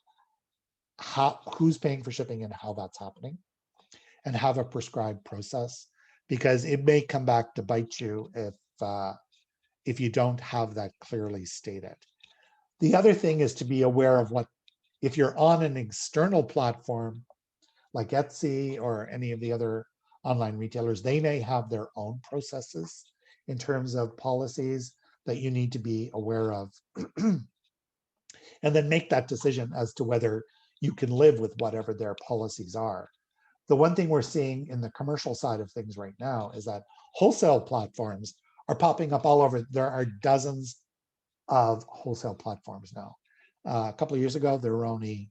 who's paying for shipping and how that's happening, and have a prescribed process, because it may come back to bite you if you don't have that clearly stated. The other thing is to be aware of if you're on an external platform like Etsy or any of the other online retailers, they may have their own processes in terms of policies that you need to be aware of. And then make that decision as to whether you can live with whatever their policies are. The one thing we're seeing in the commercial side of things right now is that wholesale platforms are popping up all over. There are dozens of wholesale platforms now. A couple of years ago, there were only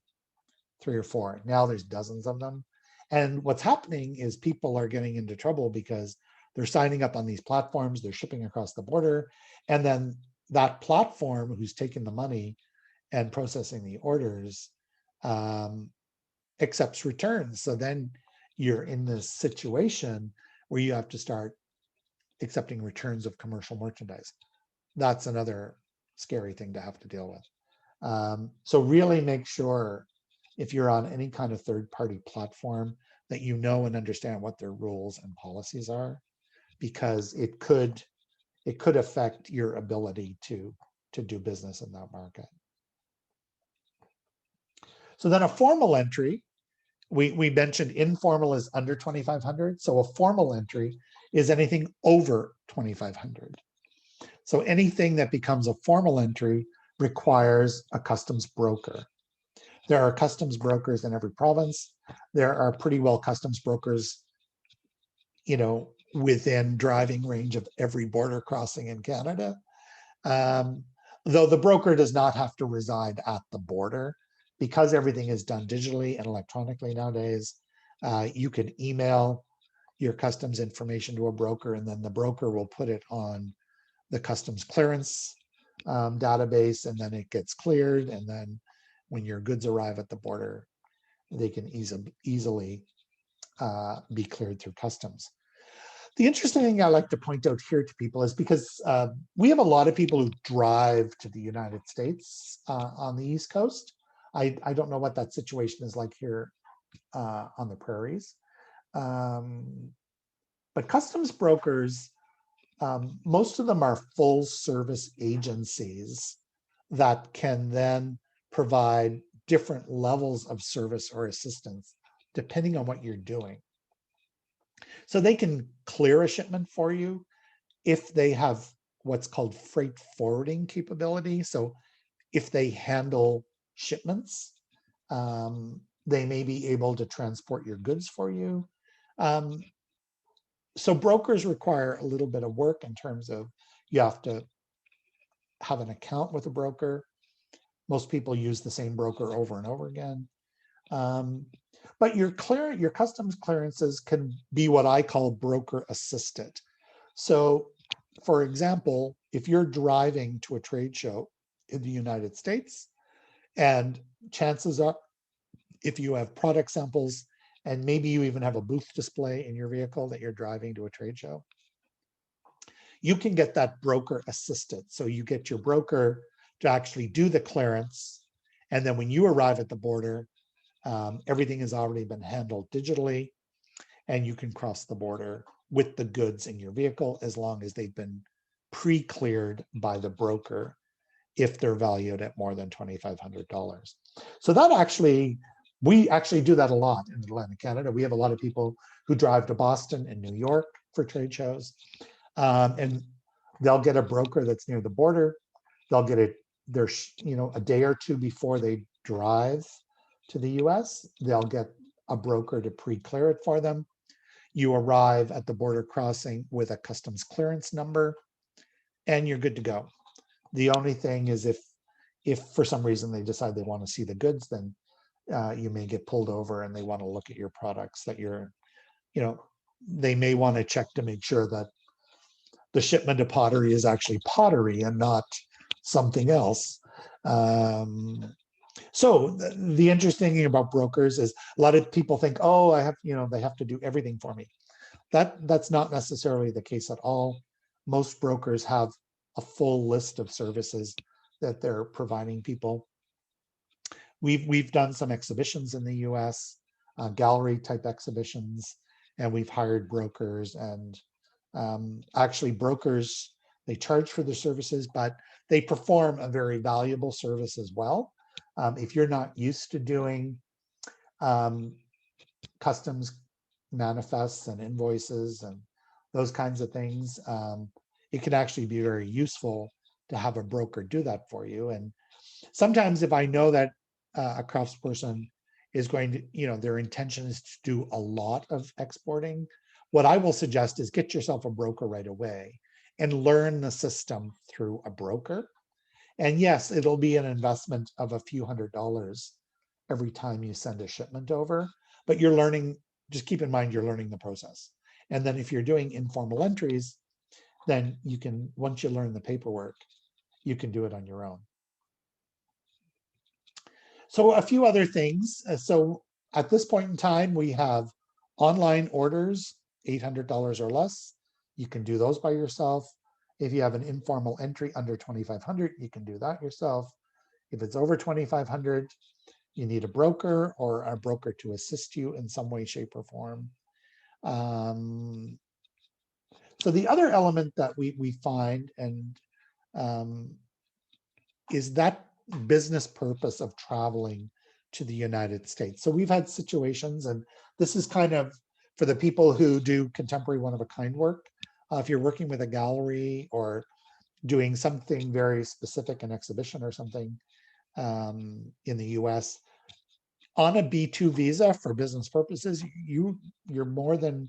3 or 4. Now there's dozens of them. And what's happening is people are getting into trouble because they're signing up on these platforms, they're shipping across the border, and then that platform who's taking the money and processing the orders accepts returns. So then you're in this situation where you have to start accepting returns of commercial merchandise. That's another scary thing to have to deal with. So really make sure if you're on any kind of third-party platform that you know and understand what their rules and policies are, because it could affect your ability to do business in that market. So then a formal entry, we mentioned informal is under 2,500. So a formal entry is anything over 2,500. So anything that becomes a formal entry requires a customs broker. There are customs brokers in every province. There are pretty well customs brokers, within driving range of every border crossing in Canada. Though the broker does not have to reside at the border, because everything is done digitally and electronically nowadays. You can email your customs information to a broker, and then the broker will put it on the customs clearance database, and then it gets cleared. And then when your goods arrive at the border, they can easily be cleared through customs. The interesting thing I like to point out here to people is because we have a lot of people who drive to the United States on the East Coast. I don't know what that situation is like here on the prairies. But customs brokers, most of them are full service agencies that can then provide different levels of service or assistance depending on what you're doing. So they can clear a shipment for you if they have what's called freight forwarding capability. So if they handle shipments, they may be able to transport your goods for you. So brokers require a little bit of work in terms of you have to have an account with a broker. Most people use the same broker over and over again. But your customs clearances can be what I call broker assisted. So for example, if you're driving to a trade show in the United States, and chances are, if you have product samples and maybe you even have a booth display in your vehicle that you're driving to a trade show, you can get that broker assisted. So you get your broker to actually do the clearance. And then when you arrive at the border, everything has already been handled digitally, and you can cross the border with the goods in your vehicle as long as they've been pre-cleared by the broker if they're valued at more than $2,500. So that we actually do that a lot in Atlantic Canada. We have a lot of people who drive to Boston and New York for trade shows, and they'll get a broker that's near the border. They'll get it there, a day or two before they drive to the US. They'll get a broker to pre-clear it for them. You arrive at the border crossing with a customs clearance number, and you're good to go. The only thing is if for some reason they decide they want to see the goods, then you may get pulled over and they want to look at your products that they may want to check to make sure that the shipment of pottery is actually pottery and not something else. So the interesting thing about brokers is a lot of people think, oh, they have to do everything for me. That's not necessarily the case at all. Most brokers have a full list of services that they're providing people. We've done some exhibitions in the US, gallery type exhibitions, and we've hired brokers, and actually brokers, they charge for their services, but they perform a very valuable service as well. If you're not used to doing customs manifests and invoices and those kinds of things, it can actually be very useful to have a broker do that for you. And sometimes if I know that a craftsperson is going to, their intention is to do a lot of exporting, what I will suggest is get yourself a broker right away and learn the system through a broker. And yes, it'll be an investment of a few $100s every time you send a shipment over, but you're learning, just keep in mind, you're learning the process. And then if you're doing informal entries, then you can, once you learn the paperwork, you can do it on your own. So a few other things. So at this point in time, we have online orders, $800 or less. You can do those by yourself. If you have an informal entry under 2,500, you can do that yourself. If it's over 2,500, you need a broker or a broker to assist you in some way, shape, or form. So the other element that we find and is that business purpose of traveling to the United States. So we've had situations, and this is kind of for the people who do contemporary one-of-a-kind work. If you're working with a gallery or doing something very specific, an exhibition or something in the US, on a B2 visa for business purposes, you're more than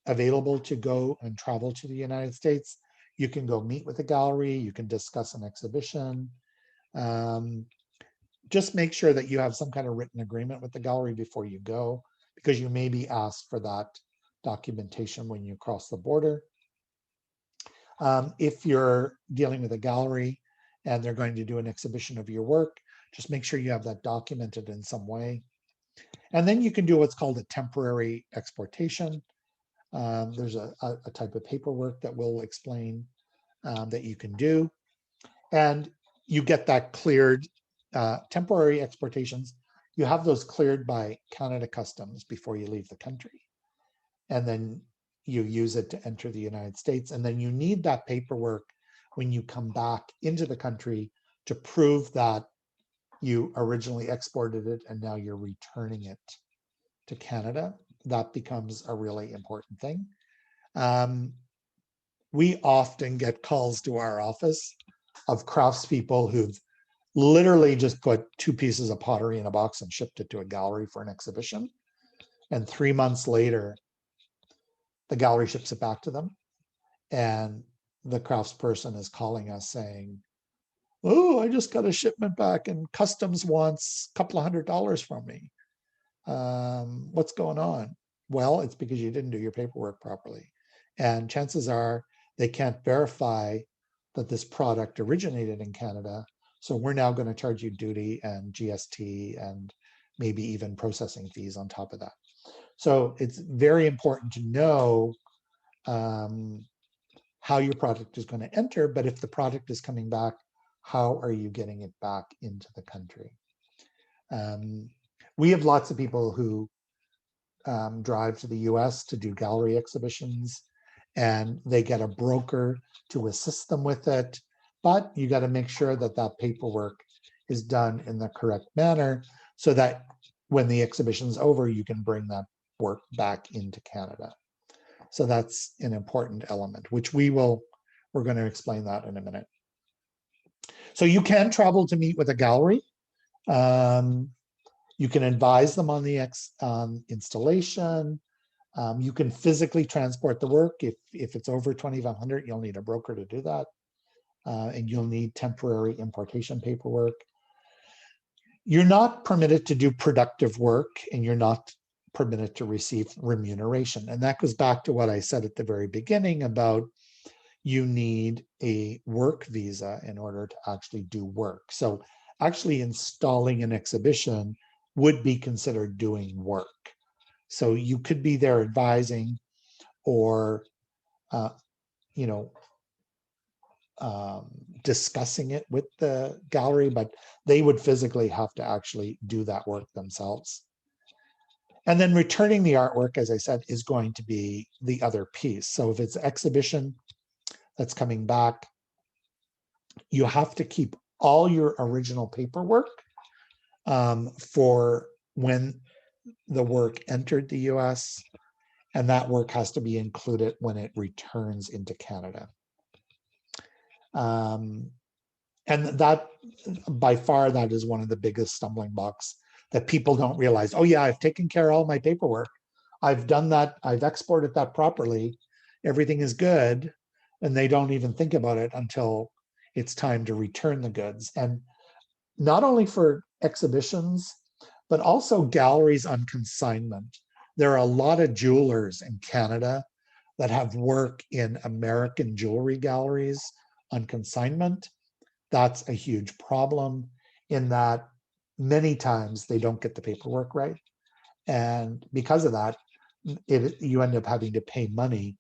available to go and travel to the United States. You can go meet with a gallery, you can discuss an exhibition. Just make sure that you have some kind of written agreement with the gallery before you go, because you may be asked for that documentation when you cross the border. If you're dealing with a gallery and they're going to do an exhibition of your work, just make sure you have that documented in some way. And then you can do what's called a temporary exportation. There's a type of paperwork that we'll explain that you can do. And you get that cleared. Temporary exportations, you have those cleared by Canada Customs before you leave the country. And then you use it to enter the United States. And then you need that paperwork when you come back into the country to prove that you originally exported it and now you're returning it to Canada. That becomes a really important thing. We often get calls to our office of craftspeople who've literally just put 2 pieces of pottery in a box and shipped it to a gallery for an exhibition. And 3 months later, the gallery ships it back to them. And the craftsperson is calling us saying, oh, I just got a shipment back and customs wants a couple of $100 from me. What's going on? Well, it's because you didn't do your paperwork properly. And chances are they can't verify that this product originated in Canada. So we're now going to charge you duty and GST and maybe even processing fees on top of that. So it's very important to know how your product is going to enter, but if the product is coming back, how are you getting it back into the country? We have lots of people who drive to the US to do gallery exhibitions, and they get a broker to assist them with it. But you got to make sure that that paperwork is done in the correct manner so that when the exhibition's over, you can bring that work back into Canada. So that's an important element, which we're going to explain that in a minute. So you can travel to meet with a gallery. You can advise them on the installation. You can physically transport the work. If it's over 2,500, you'll need a broker to do that. And you'll need temporary importation paperwork. You're not permitted to do productive work, and you're not permitted to receive remuneration. And that goes back to what I said at the very beginning about you need a work visa in order to actually do work. So actually installing an exhibition would be considered doing work. So you could be there advising or, discussing it with the gallery, but they would physically have to actually do that work themselves. And then returning the artwork, as I said, is going to be the other piece. So if it's an exhibition that's coming back, you have to keep all your original paperwork for when the work entered the US, and that work has to be included when it returns into Canada. And that, by far, that is one of the biggest stumbling blocks that people don't realize. Oh yeah, I've taken care of all my paperwork. I've done that, I've exported that properly, everything is good, and they don't even think about it until it's time to return the goods. And not only for exhibitions, but also galleries on consignment. There are a lot of jewelers in Canada that have work in American jewelry galleries on consignment. That's a huge problem in that many times they don't get the paperwork right. And because of that, you end up having to pay money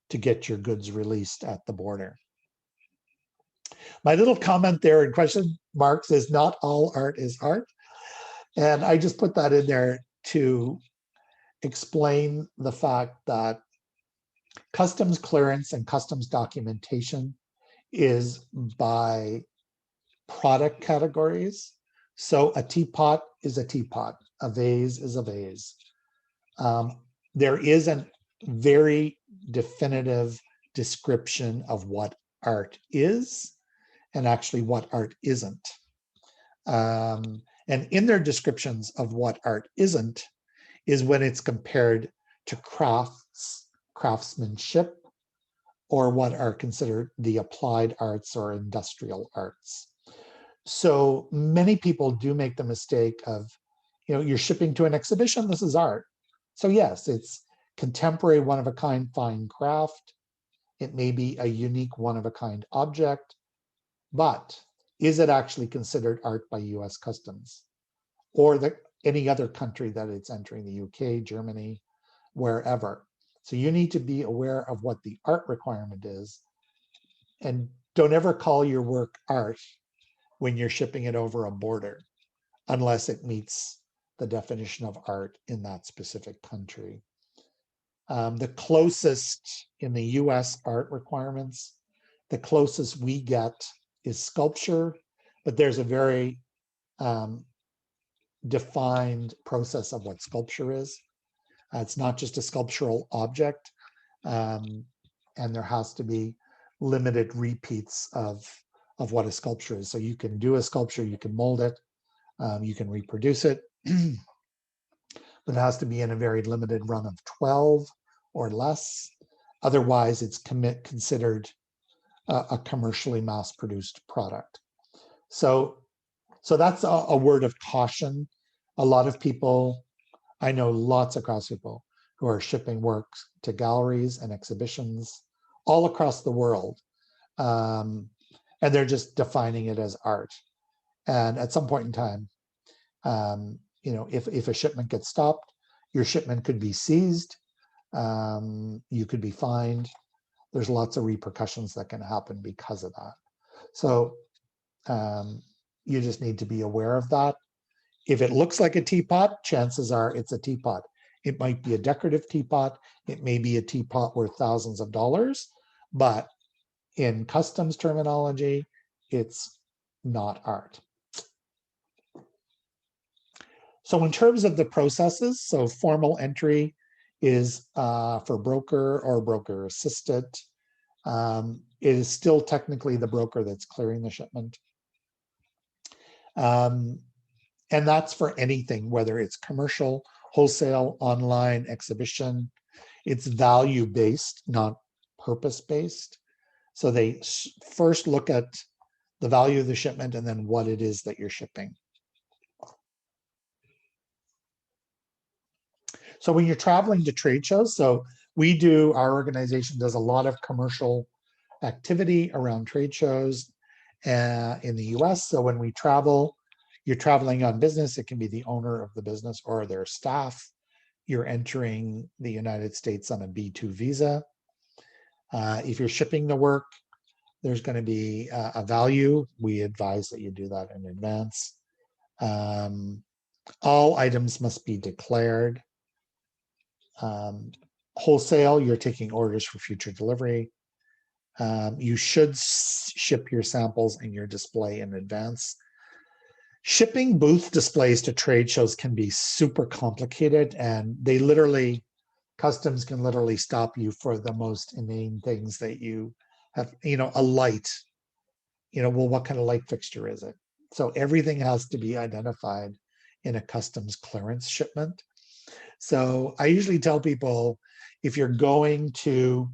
to get your goods released at the border. My little comment there in question marks is not all art is art. And I just put that in there to explain the fact that customs clearance and customs documentation is by product categories. So a teapot is a teapot, a vase is a vase. There is a very definitive description of what art is and actually what art isn't. And in their descriptions of what art isn't is when it's compared to craftsmanship, or what are considered the applied arts or industrial arts. So many people do make the mistake of, you're shipping to an exhibition, this is art. So yes, it's contemporary one-of-a-kind fine craft. It may be a unique one-of-a-kind object, but is it actually considered art by US Customs or any other country that it's entering, the UK, Germany, wherever? So you need to be aware of what the art requirement is, and don't ever call your work art when you're shipping it over a border, unless it meets the definition of art in that specific country. The closest in the US art requirements, the closest we get is sculpture, but there's a very defined process of what sculpture is. It's not just a sculptural object, and there has to be limited repeats of what a sculpture is. So you can do a sculpture, you can mold it, you can reproduce it, but it has to be in a very limited run of 12 or less. Otherwise, it's considered a commercially mass-produced product. So that's a word of caution. A lot of people, I know lots of craft people who are shipping works to galleries and exhibitions all across the world. And they're just defining it as art. And at some point in time, if a shipment gets stopped, your shipment could be seized, you could be fined. There's lots of repercussions that can happen because of that. So you just need to be aware of that. If it looks like a teapot, chances are it's a teapot. It might be a decorative teapot. It may be a teapot worth thousands of dollars, but in customs terminology, it's not art. So in terms of the processes, so formal entry is for broker or broker assisted. It is still technically the broker that's clearing the shipment. And that's for anything, whether it's commercial, wholesale, online, exhibition. It's value-based, not purpose-based. So they first look at the value of the shipment and then what it is that you're shipping. So when you're traveling to trade shows, so our organization does a lot of commercial activity around trade shows in the US. So when we travel, you're traveling on business. It can be the owner of the business or their staff. You're entering the United States on a B2 visa. If you're shipping the work, there's going to be a value. We advise that you do that in advance. All items must be declared. Wholesale, you're taking orders for future delivery. You should ship your samples and your display in advance. Shipping booth displays to trade shows can be super complicated, and customs can literally stop you for the most inane things that you have, a light, well, what kind of light fixture is it? So everything has to be identified in a customs clearance shipment. So I usually tell people, if you're going to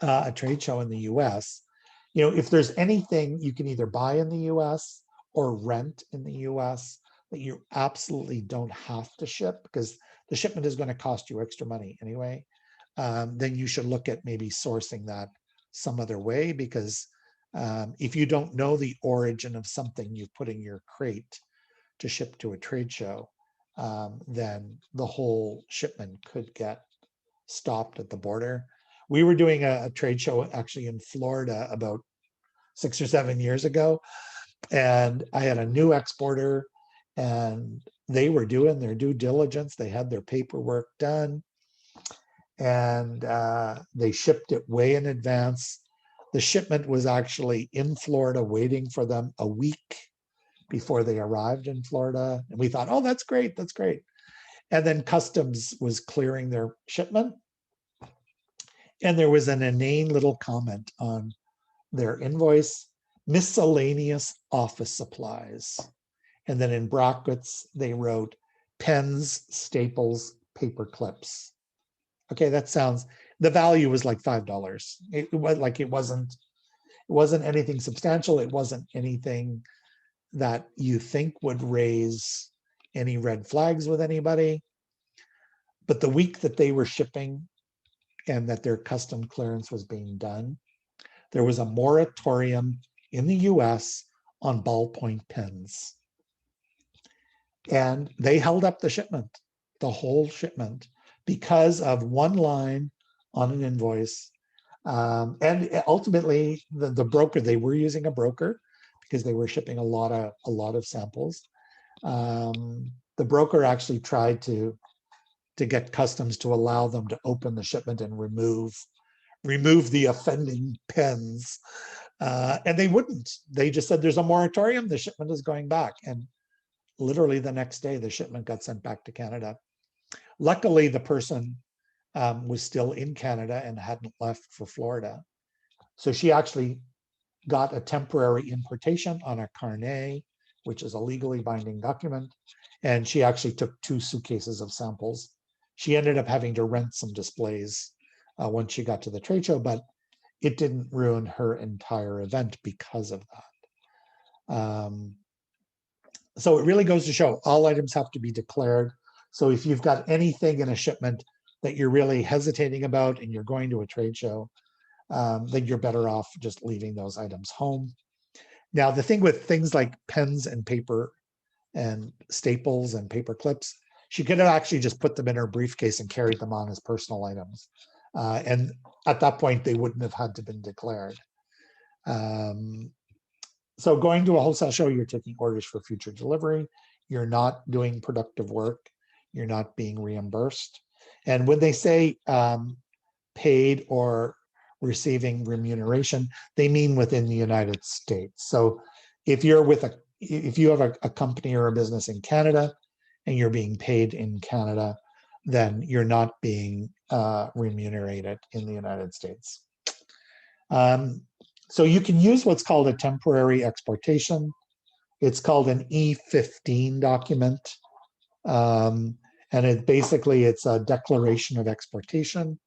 a trade show in the US, if there's anything you can either buy in the US or rent in the US that you absolutely don't have to ship, because the shipment is going to cost you extra money anyway, then you should look at maybe sourcing that some other way, because if you don't know the origin of something you put in your crate to ship to a trade show, then the whole shipment could get stopped at the border. We were doing a trade show actually in Florida about 6 or 7 years ago, and I had a new exporter, and they were doing their due diligence. They had their paperwork done, and they shipped it way in advance. The shipment was actually in Florida waiting for them a week before they arrived in Florida. And we thought, oh, that's great, that's great. And then customs was clearing their shipment. And there was an inane little comment on their invoice, miscellaneous office supplies. And then in brackets, they wrote pens, staples, paper clips. Okay, that sounds, the value was like $5. It was like, it wasn't anything substantial. It wasn't anything that you think would raise any red flags with anybody. But the week that they were shipping and that their custom clearance was being done, there was a moratorium in the US on ballpoint pens. And they held up the shipment, the whole shipment, because of one line on an invoice. And ultimately, the broker, they were using a broker because they were shipping a lot of samples. The broker actually tried to get customs to allow them to open the shipment and remove the offending pens. And they wouldn't. They just said, there's a moratorium, the shipment is going back. And literally the next day, the shipment got sent back to Canada. Luckily, the person was still in Canada and hadn't left for Florida. So she actually got a temporary importation on a carnet, which is a legally binding document. And she actually took 2 suitcases of samples. She ended up having to rent some displays once she got to the trade show, but it didn't ruin her entire event because of that. So it really goes to show all items have to be declared. So if you've got anything in a shipment that you're really hesitating about and you're going to a trade show, then you're better off just leaving those items home. Now, the thing with things like pens and paper and staples and paper clips, she could have actually just put them in her briefcase and carried them on as personal items. And at that point, they wouldn't have had to been declared. So going to a wholesale show, you're taking orders for future delivery. You're not doing productive work. You're not being reimbursed. And when they say paid or receiving remuneration, they mean within the United States. So if you have a company or a business in Canada and you're being paid in Canada, then you're not being remunerated in the United States. So you can use what's called a temporary exportation. It's called an E15 document. And it's a declaration of exportation.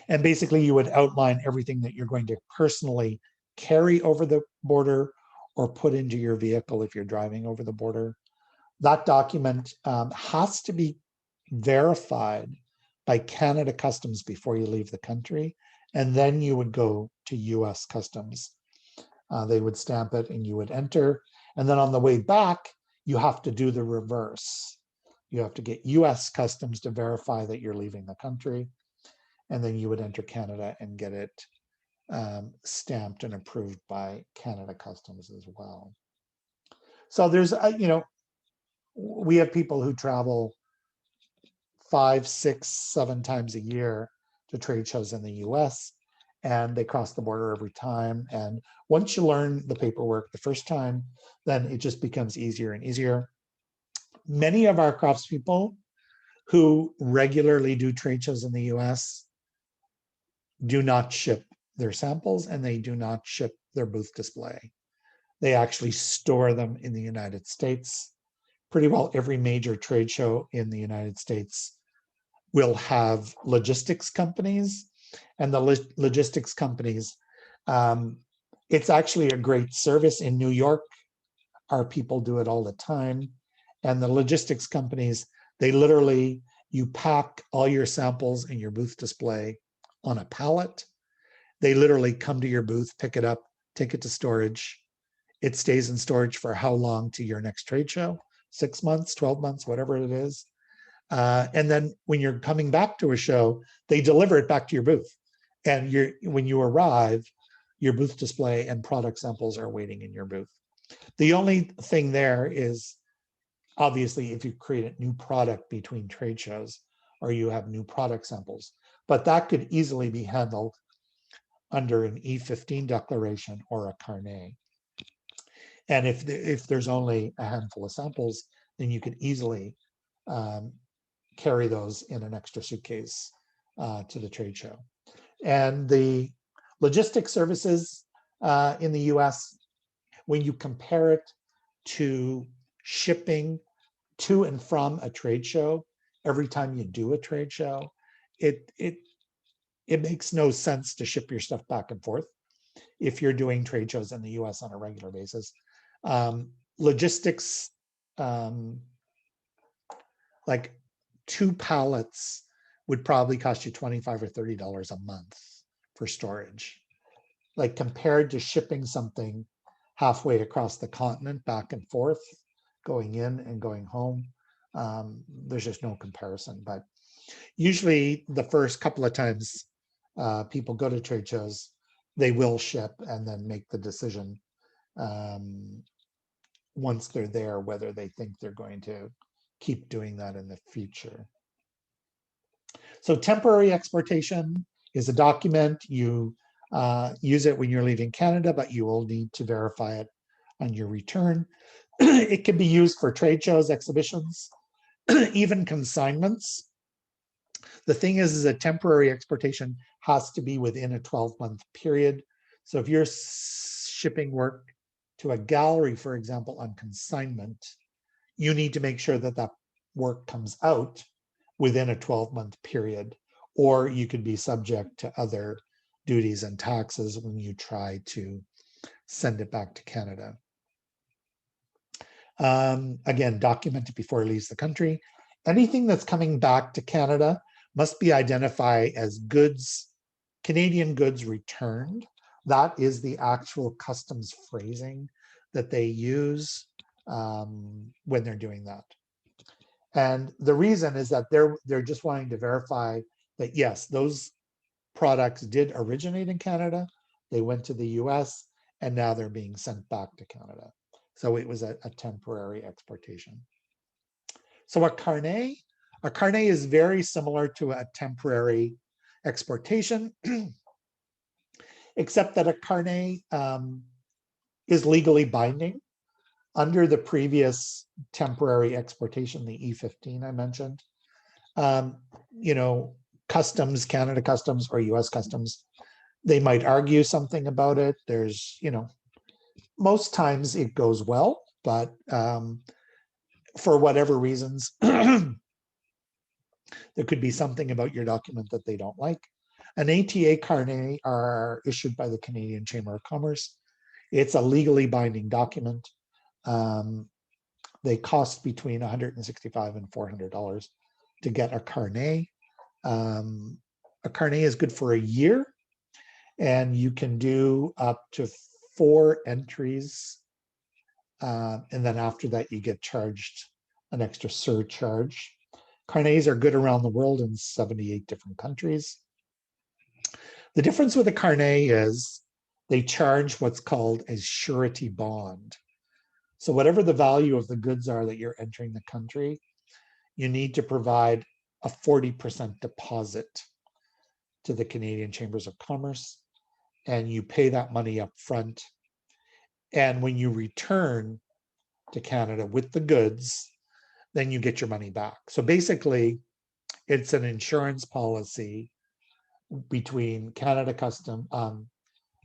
And basically you would outline everything that you're going to personally carry over the border or put into your vehicle if you're driving over the border. That document has to be verified by Canada Customs before you leave the country. And then you would go to US Customs. They would stamp it and you would enter. And then on the way back, you have to do the reverse. You have to get US Customs to verify that you're leaving the country. And then you would enter Canada and get it stamped and approved by Canada Customs as well. So there's, we have people who travel 5, 6, 7 times a year to trade shows in the US, and they cross the border every time. And once you learn the paperwork the first time, then it just becomes easier and easier. Many of our craftspeople who regularly do trade shows in the US do not ship their samples and they do not ship their booth display. They actually store them in the United States. pretty well every major trade show in the United States will have logistics companies, and the logistics companies, it's actually a great service. In New York, our people do it all the time. And the logistics companies, they literally, you pack all your samples in your booth display on a pallet. They literally come to your booth, pick it up, take it to storage. It stays in storage for how long to your next trade show? 6 months, 12 months, whatever it is. And then when you're coming back to a show, they deliver it back to your booth. And when you arrive, your booth display and product samples are waiting in your booth. The only thing there is, obviously, if you create a new product between trade shows or you have new product samples, but that could easily be handled under an E15 declaration or a carnet. And if there's only a handful of samples, then you could easily carry those in an extra suitcase to the trade show. And the logistics services in the US, when you compare it to shipping to and from a trade show, every time you do a trade show, it makes no sense to ship your stuff back and forth if you're doing trade shows in the US on a regular basis. Logistics, like 2 pallets would probably cost you $25 or $30 a month for storage. Like compared to shipping something halfway across the continent back and forth, going in and going home, there's just no comparison. But usually the first couple of times people go to trade shows, they will ship and then make the decision once they're there whether they think they're going to keep doing that in the future. So temporary exportation is a document. You use it when you're leaving Canada, but you will need to verify it on your return. It can be used for trade shows, exhibitions, even consignments. The thing is a temporary exportation has to be within a 12-month period. So if you're shipping work to a gallery, for example, on consignment, you need to make sure that that work comes out within a 12-month period, or you could be subject to other duties and taxes when you try to send it back to Canada. Again, document it before it leaves the country. Anything that's coming back to Canada must be identified as goods, Canadian goods returned. That is the actual customs phrasing that they use when they're doing that. And the reason is that they're just wanting to verify that, yes, those products did originate in Canada, they went to the US, and now they're being sent back to Canada. So it was a temporary exportation. So a carnet is very similar to a temporary exportation, except that a carnet is legally binding. Under the previous temporary exportation, the E15 I mentioned, you know, customs, Canada customs or US customs, they might argue something about it. There's, you know, most times it goes well, but for whatever reasons, there could be something about your document that they don't like. An ATA carnet are issued by the Canadian Chamber of Commerce. It's a legally binding document. They cost between $165 and $400 to get a carnet. A carnet is good for a year, and you can do up to 4 entries. And then after that, you get charged an extra surcharge. Carnets are good around the world in 78 different countries. The difference with a carnet is they charge what's called a surety bond. So whatever the value of the goods are that you're entering the country, you need to provide a 40% deposit to the Canadian Chambers of Commerce, and you pay that money up front. And when you return to Canada with the goods, then you get your money back. So basically, it's an insurance policy between Canada Customs,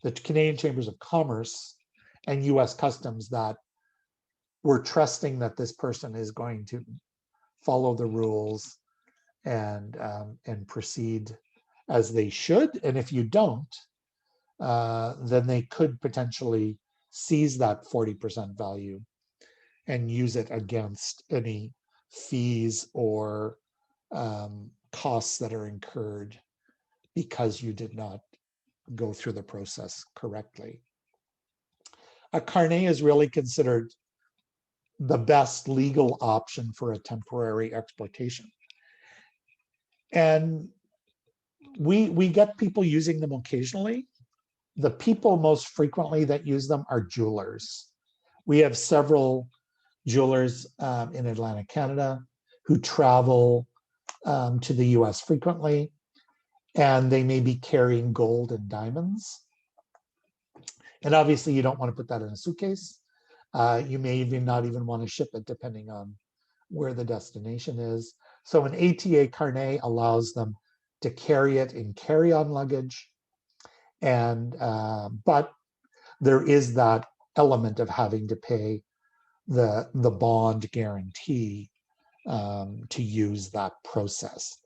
the Canadian Chambers of Commerce and US Customs, that we're trusting that this person is going to follow the rules and proceed as they should. And if you don't, then they could potentially seize that 40% value and use it against any fees or costs that are incurred because you did not go through the process correctly. A carnet is really considered the best legal option for a temporary exploitation. And we get people using them occasionally. The people most frequently that use them are jewelers. We have several jewelers in Atlantic Canada who travel to the US frequently, and they may be carrying gold and diamonds. And obviously you don't want to put that in a suitcase. You may even not even want to ship it depending on where the destination is. So an ATA carnet allows them to carry it in carry-on luggage. And but there is that element of having to pay the bond guarantee to use that process.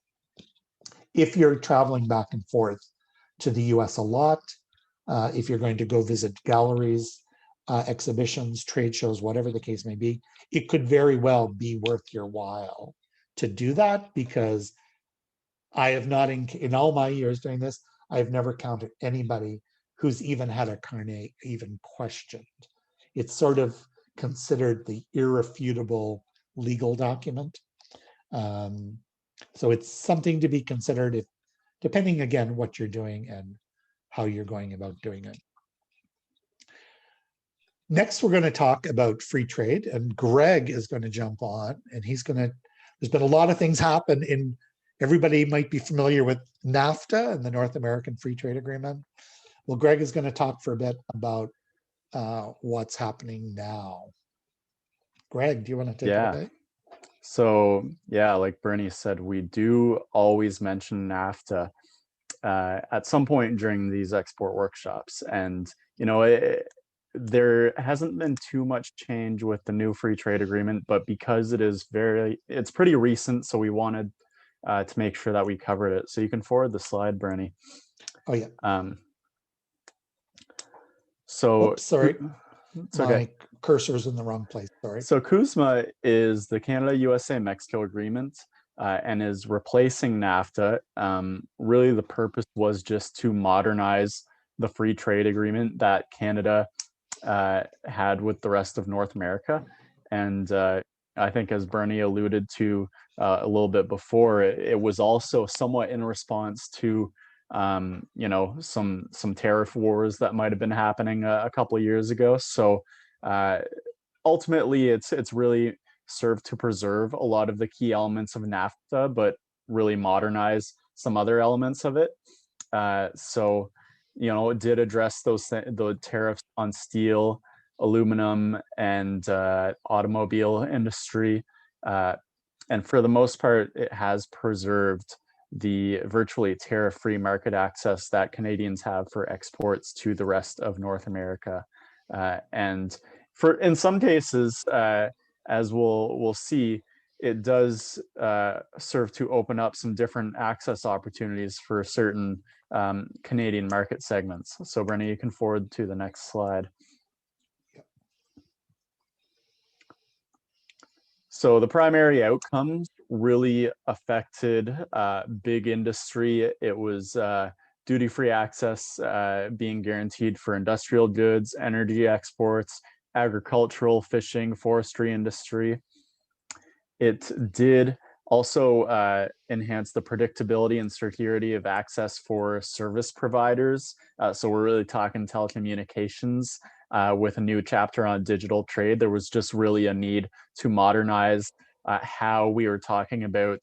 If you're traveling back and forth to the US a lot, if you're going to go visit galleries, exhibitions, trade shows, whatever the case may be, it could very well be worth your while to do that, because I have not, in all my years doing this, I have never counted anybody who's even had a carnet even questioned. It's sort of considered the irrefutable legal document. So it's something to be considered, if, depending again what you're doing and how you're going about doing it. Next, we're going to talk about free trade, and Greg is going to jump on, and he's going to, there's been a lot of things happen in, everybody might be familiar with NAFTA and the North American Free Trade Agreement. Well, Greg is going to talk for a bit about what's happening now. Greg, do you want to take it away? So yeah, like Bernie said, we do always mention NAFTA at some point during these export workshops. And, you know, there hasn't been too much change with the new free trade agreement, but because it is it's pretty recent, so we wanted to make sure that we covered it. So you can forward the slide, Bernie. Oh yeah. So oops, sorry, it's okay. My cursor's in the wrong place, sorry. So CUSMA is the Canada-USA-Mexico agreement and is replacing NAFTA. Really the purpose was just to modernize the free trade agreement that Canada had with the rest of North America. And I think, as Bernie alluded to a little bit before, it was also somewhat in response to you know, some tariff wars that might have been happening a couple of years ago. So ultimately, it's really served to preserve a lot of the key elements of NAFTA, but really modernize some other elements of it. So, you know, it did address the tariffs on steel, aluminum, and automobile industry. And for the most part, it has preserved the virtually tariff-free market access that Canadians have for exports to the rest of North America. And in some cases, as we'll see, it does serve to open up some different access opportunities for certain Canadian market segments. So Bernie, you can forward to the next slide. So the primary outcomes really affected big industry. It was duty-free access being guaranteed for industrial goods, energy exports, agricultural, fishing, forestry industry. It did also enhance the predictability and security of access for service providers. So we're really talking telecommunications. With a new chapter on digital trade, there was just really a need to modernize how we were talking about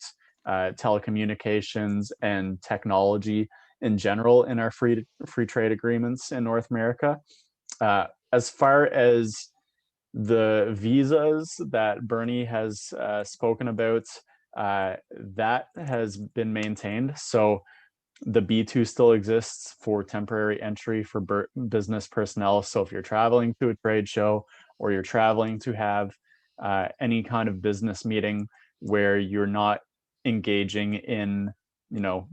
telecommunications and technology in general in our free trade agreements in North America. As far as the visas that Bernie has spoken about, that has been maintained. So the B2 still exists for temporary entry for business personnel. So if you're traveling to a trade show or you're traveling to have any kind of business meeting where you're not engaging in, you know,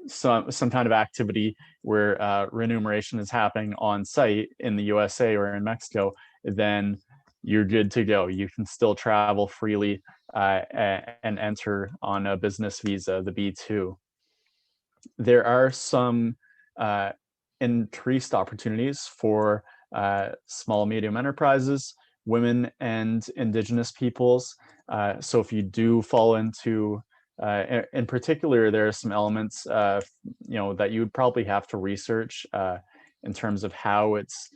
some kind of activity where remuneration is happening on site in the USA or in Mexico, then you're good to go. You can still travel freely and enter on a business visa, the B2. There are some increased opportunities for small, medium enterprises, women and Indigenous peoples. So if you do fall into, in particular, there are some elements, you know, that you would probably have to research in terms of how it's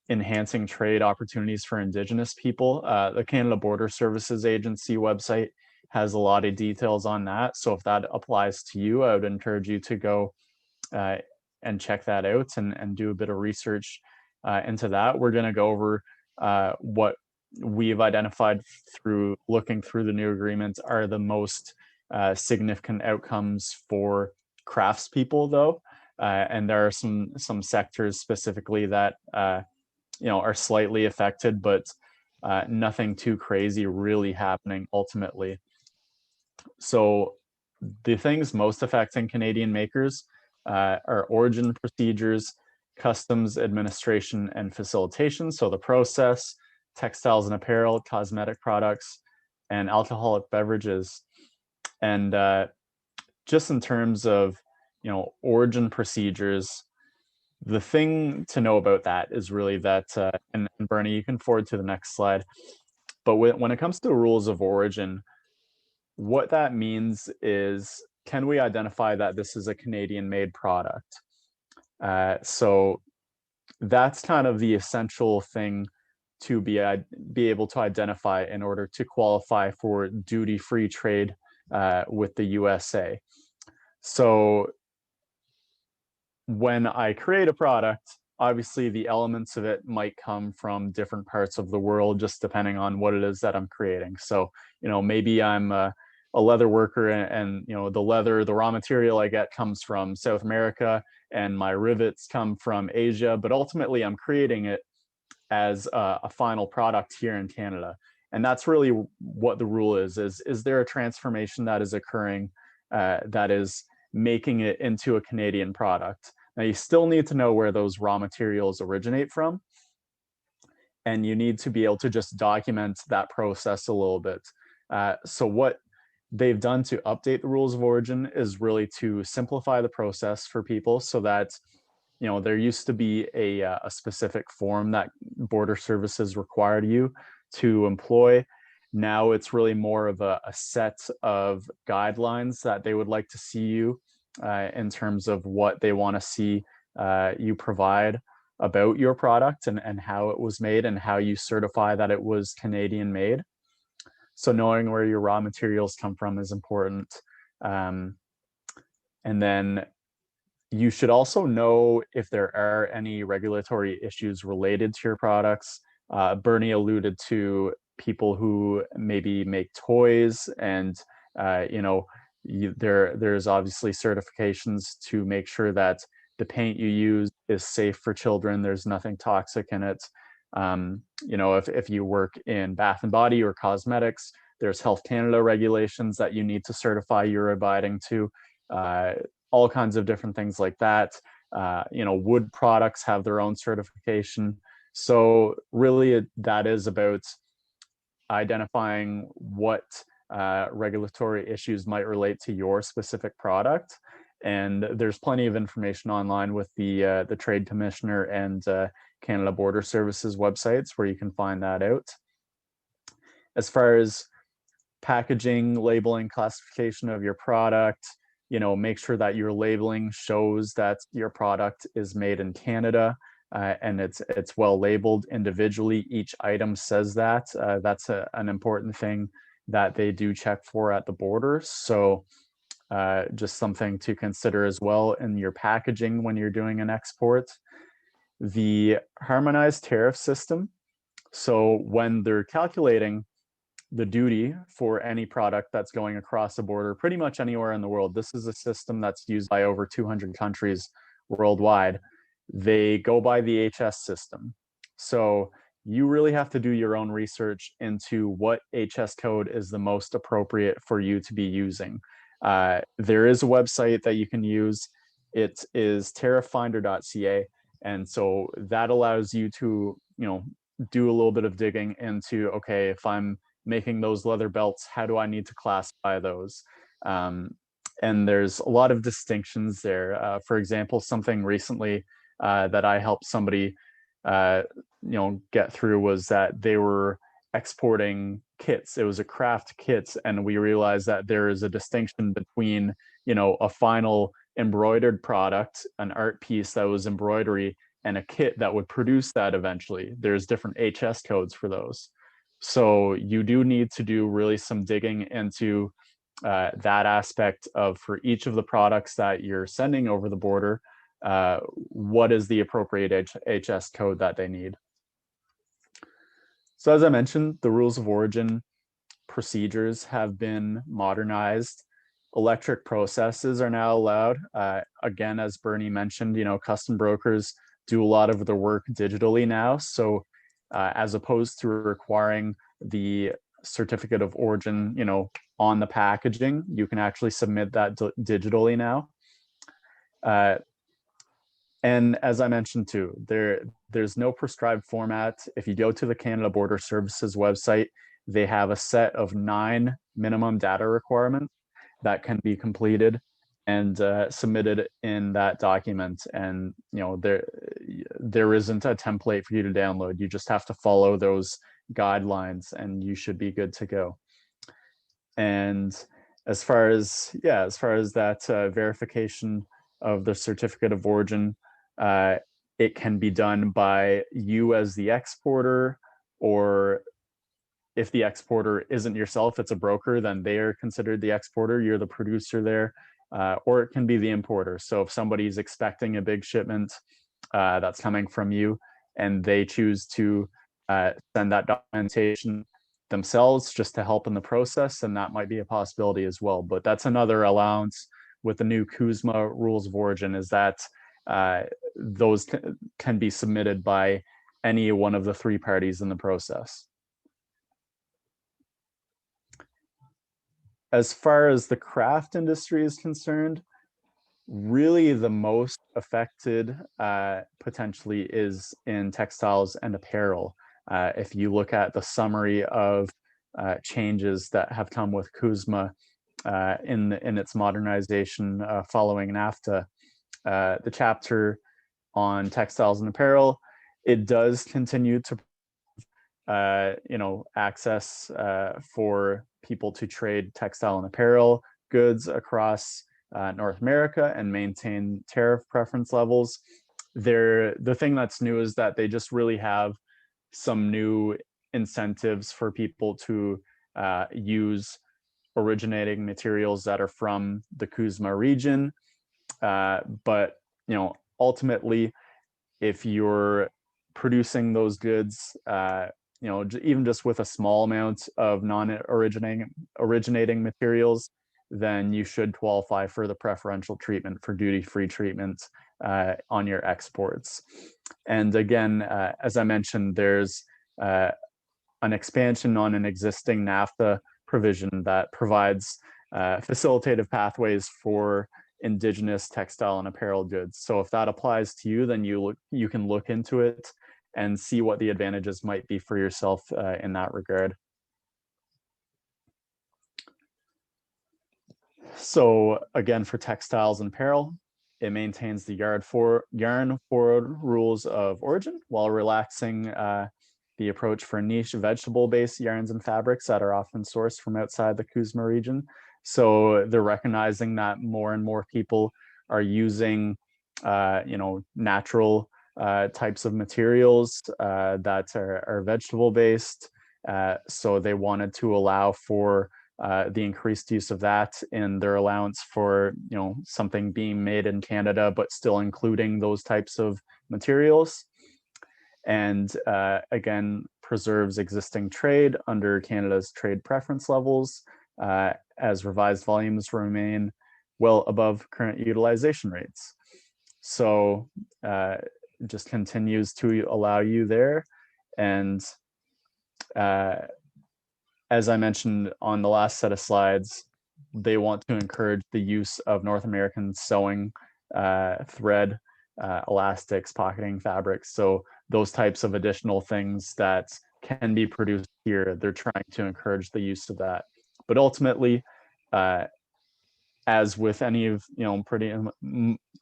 enhancing trade opportunities for Indigenous people. The Canada Border Services Agency website has a lot of details on that. So if that applies to you, I would encourage you to go and check that out and do a bit of research into that. We're going to go over what we've identified through looking through the new agreement are the most significant outcomes for craftspeople, though. And there are some sectors specifically that you know, are slightly affected, but nothing too crazy really happening ultimately. So the things most affecting Canadian makers are origin procedures, customs administration and facilitation, so the process, textiles and apparel, cosmetic products, and alcoholic beverages. And just in terms of, you know, origin procedures, the thing to know about that is really that, and Bernie, you can forward to the next slide, but when it comes to rules of origin, what that means is, can we identify that this is a Canadian-made product? So that's kind of the essential thing to be able to identify in order to qualify for duty-free trade with the USA. So when I create a product, obviously the elements of it might come from different parts of the world, just depending on what it is that I'm creating. So, you know, maybe I'm a leather worker and, you know, the leather, the raw material I get comes from South America and my rivets come from Asia, but ultimately I'm creating it as a final product here in Canada. And that's really what the rule is there a transformation that is occurring that is making it into a Canadian product? Now, you still need to know where those raw materials originate from, and you need to be able to just document that process a little bit. So what they've done to update the rules of origin is really to simplify the process for people so that, you know, there used to be a specific form that border services required you to employ. Now it's really more of a set of guidelines that they would like to see you in terms of what they want to see you provide about your product and how it was made and how you certify that it was Canadian made. So knowing where your raw materials come from is important. And then you should also know if there are any regulatory issues related to your products. Bernie alluded to people who maybe make toys and, you know, there's obviously certifications to make sure that the paint you use is safe for children. There's nothing toxic in it. You know, if you work in bath and body or cosmetics, there's Health Canada regulations that you need to certify you're abiding to. All kinds of different things like that. You know, wood products have their own certification. So really that is about identifying what regulatory issues might relate to your specific product. And there's plenty of information online with the Trade Commissioner and Canada Border Services websites where you can find that out. As far as packaging, labeling, classification of your product, you know, make sure that your labeling shows that your product is made in Canada and it's well labeled individually. Each item says that. That's an important thing that they do check for at the border. So just something to consider as well in your packaging when you're doing an export. The harmonized tariff system. So when they're calculating the duty for any product that's going across the border, pretty much anywhere in the world, this is a system that's used by over 200 countries worldwide. They go by the HS system. So you really have to do your own research into what HS code is the most appropriate for you to be using. There is a website that you can use. It is tarifffinder.ca. And so that allows you to, do a little bit of digging into, okay, if I'm making those leather belts, how do I need to classify those? And there's a lot of distinctions there. For example, something recently that I helped somebody, get through was that they were exporting kits. It was a craft kit, and we realized that there is a distinction between, a final embroidered product, an art piece that was embroidery, and a kit that would produce that eventually. There's different HS codes for those. So you do need to do really some digging into that aspect of, for each of the products that you're sending over the border, what is the appropriate HS code that they need. So as I mentioned, the rules of origin procedures have been modernized. Electric processes are now allowed. Again, as Bernie mentioned, custom brokers do a lot of the work digitally now. So as opposed to requiring the certificate of origin, on the packaging, you can actually submit that digitally now. And as I mentioned too, there's no prescribed format. If you go to the Canada Border Services website, they have a set of 9 minimum data requirements that can be completed and submitted in that document. And there isn't a template for you to download. You just have to follow those guidelines, and you should be good to go. And as far as that verification of the certificate of origin, it can be done by you as the exporter, or if the exporter isn't yourself, it's a broker, then they are considered the exporter. You're the producer there, or it can be the importer. So if somebody's expecting a big shipment that's coming from you, and they choose to send that documentation themselves just to help in the process, and that might be a possibility as well. But that's another allowance with the new CUSMA rules of origin, is that those can be submitted by any one of the 3 parties in the process. As far as the craft industry is concerned, really the most affected potentially is in textiles and apparel. If you look at the summary of changes that have come with CUSMA in its modernization following Nafta, the chapter on textiles and apparel, it does continue to access for people to trade textile and apparel goods across North America and maintain tariff preference levels. The thing that's new is that they just really have some new incentives for people to use originating materials that are from the CUSMA region. But ultimately, if you're producing those goods, even just with a small amount of non-originating materials, then you should qualify for the preferential treatment for duty-free treatment on your exports. And again, as I mentioned, there's an expansion on an existing Nafta provision that provides facilitative pathways for Indigenous textile and apparel goods. So if that applies to you, then you can look into it and see what the advantages might be for yourself in that regard. So again, for textiles and apparel, it maintains the yarn forward rules of origin while relaxing the approach for niche vegetable-based yarns and fabrics that are often sourced from outside the CUSMA region. So they're recognizing that more and more people are using, natural types of materials that are vegetable-based. So they wanted to allow for the increased use of that in their allowance for, something being made in Canada, but still including those types of materials. And again, preserves existing trade under Canada's trade preference levels, as revised volumes remain well above current utilization rates. So just continues to allow you there. And as I mentioned on the last set of slides, they want to encourage the use of North American sewing, thread, elastics, pocketing fabrics. So those types of additional things that can be produced here, they're trying to encourage the use of that. But ultimately, as with any of,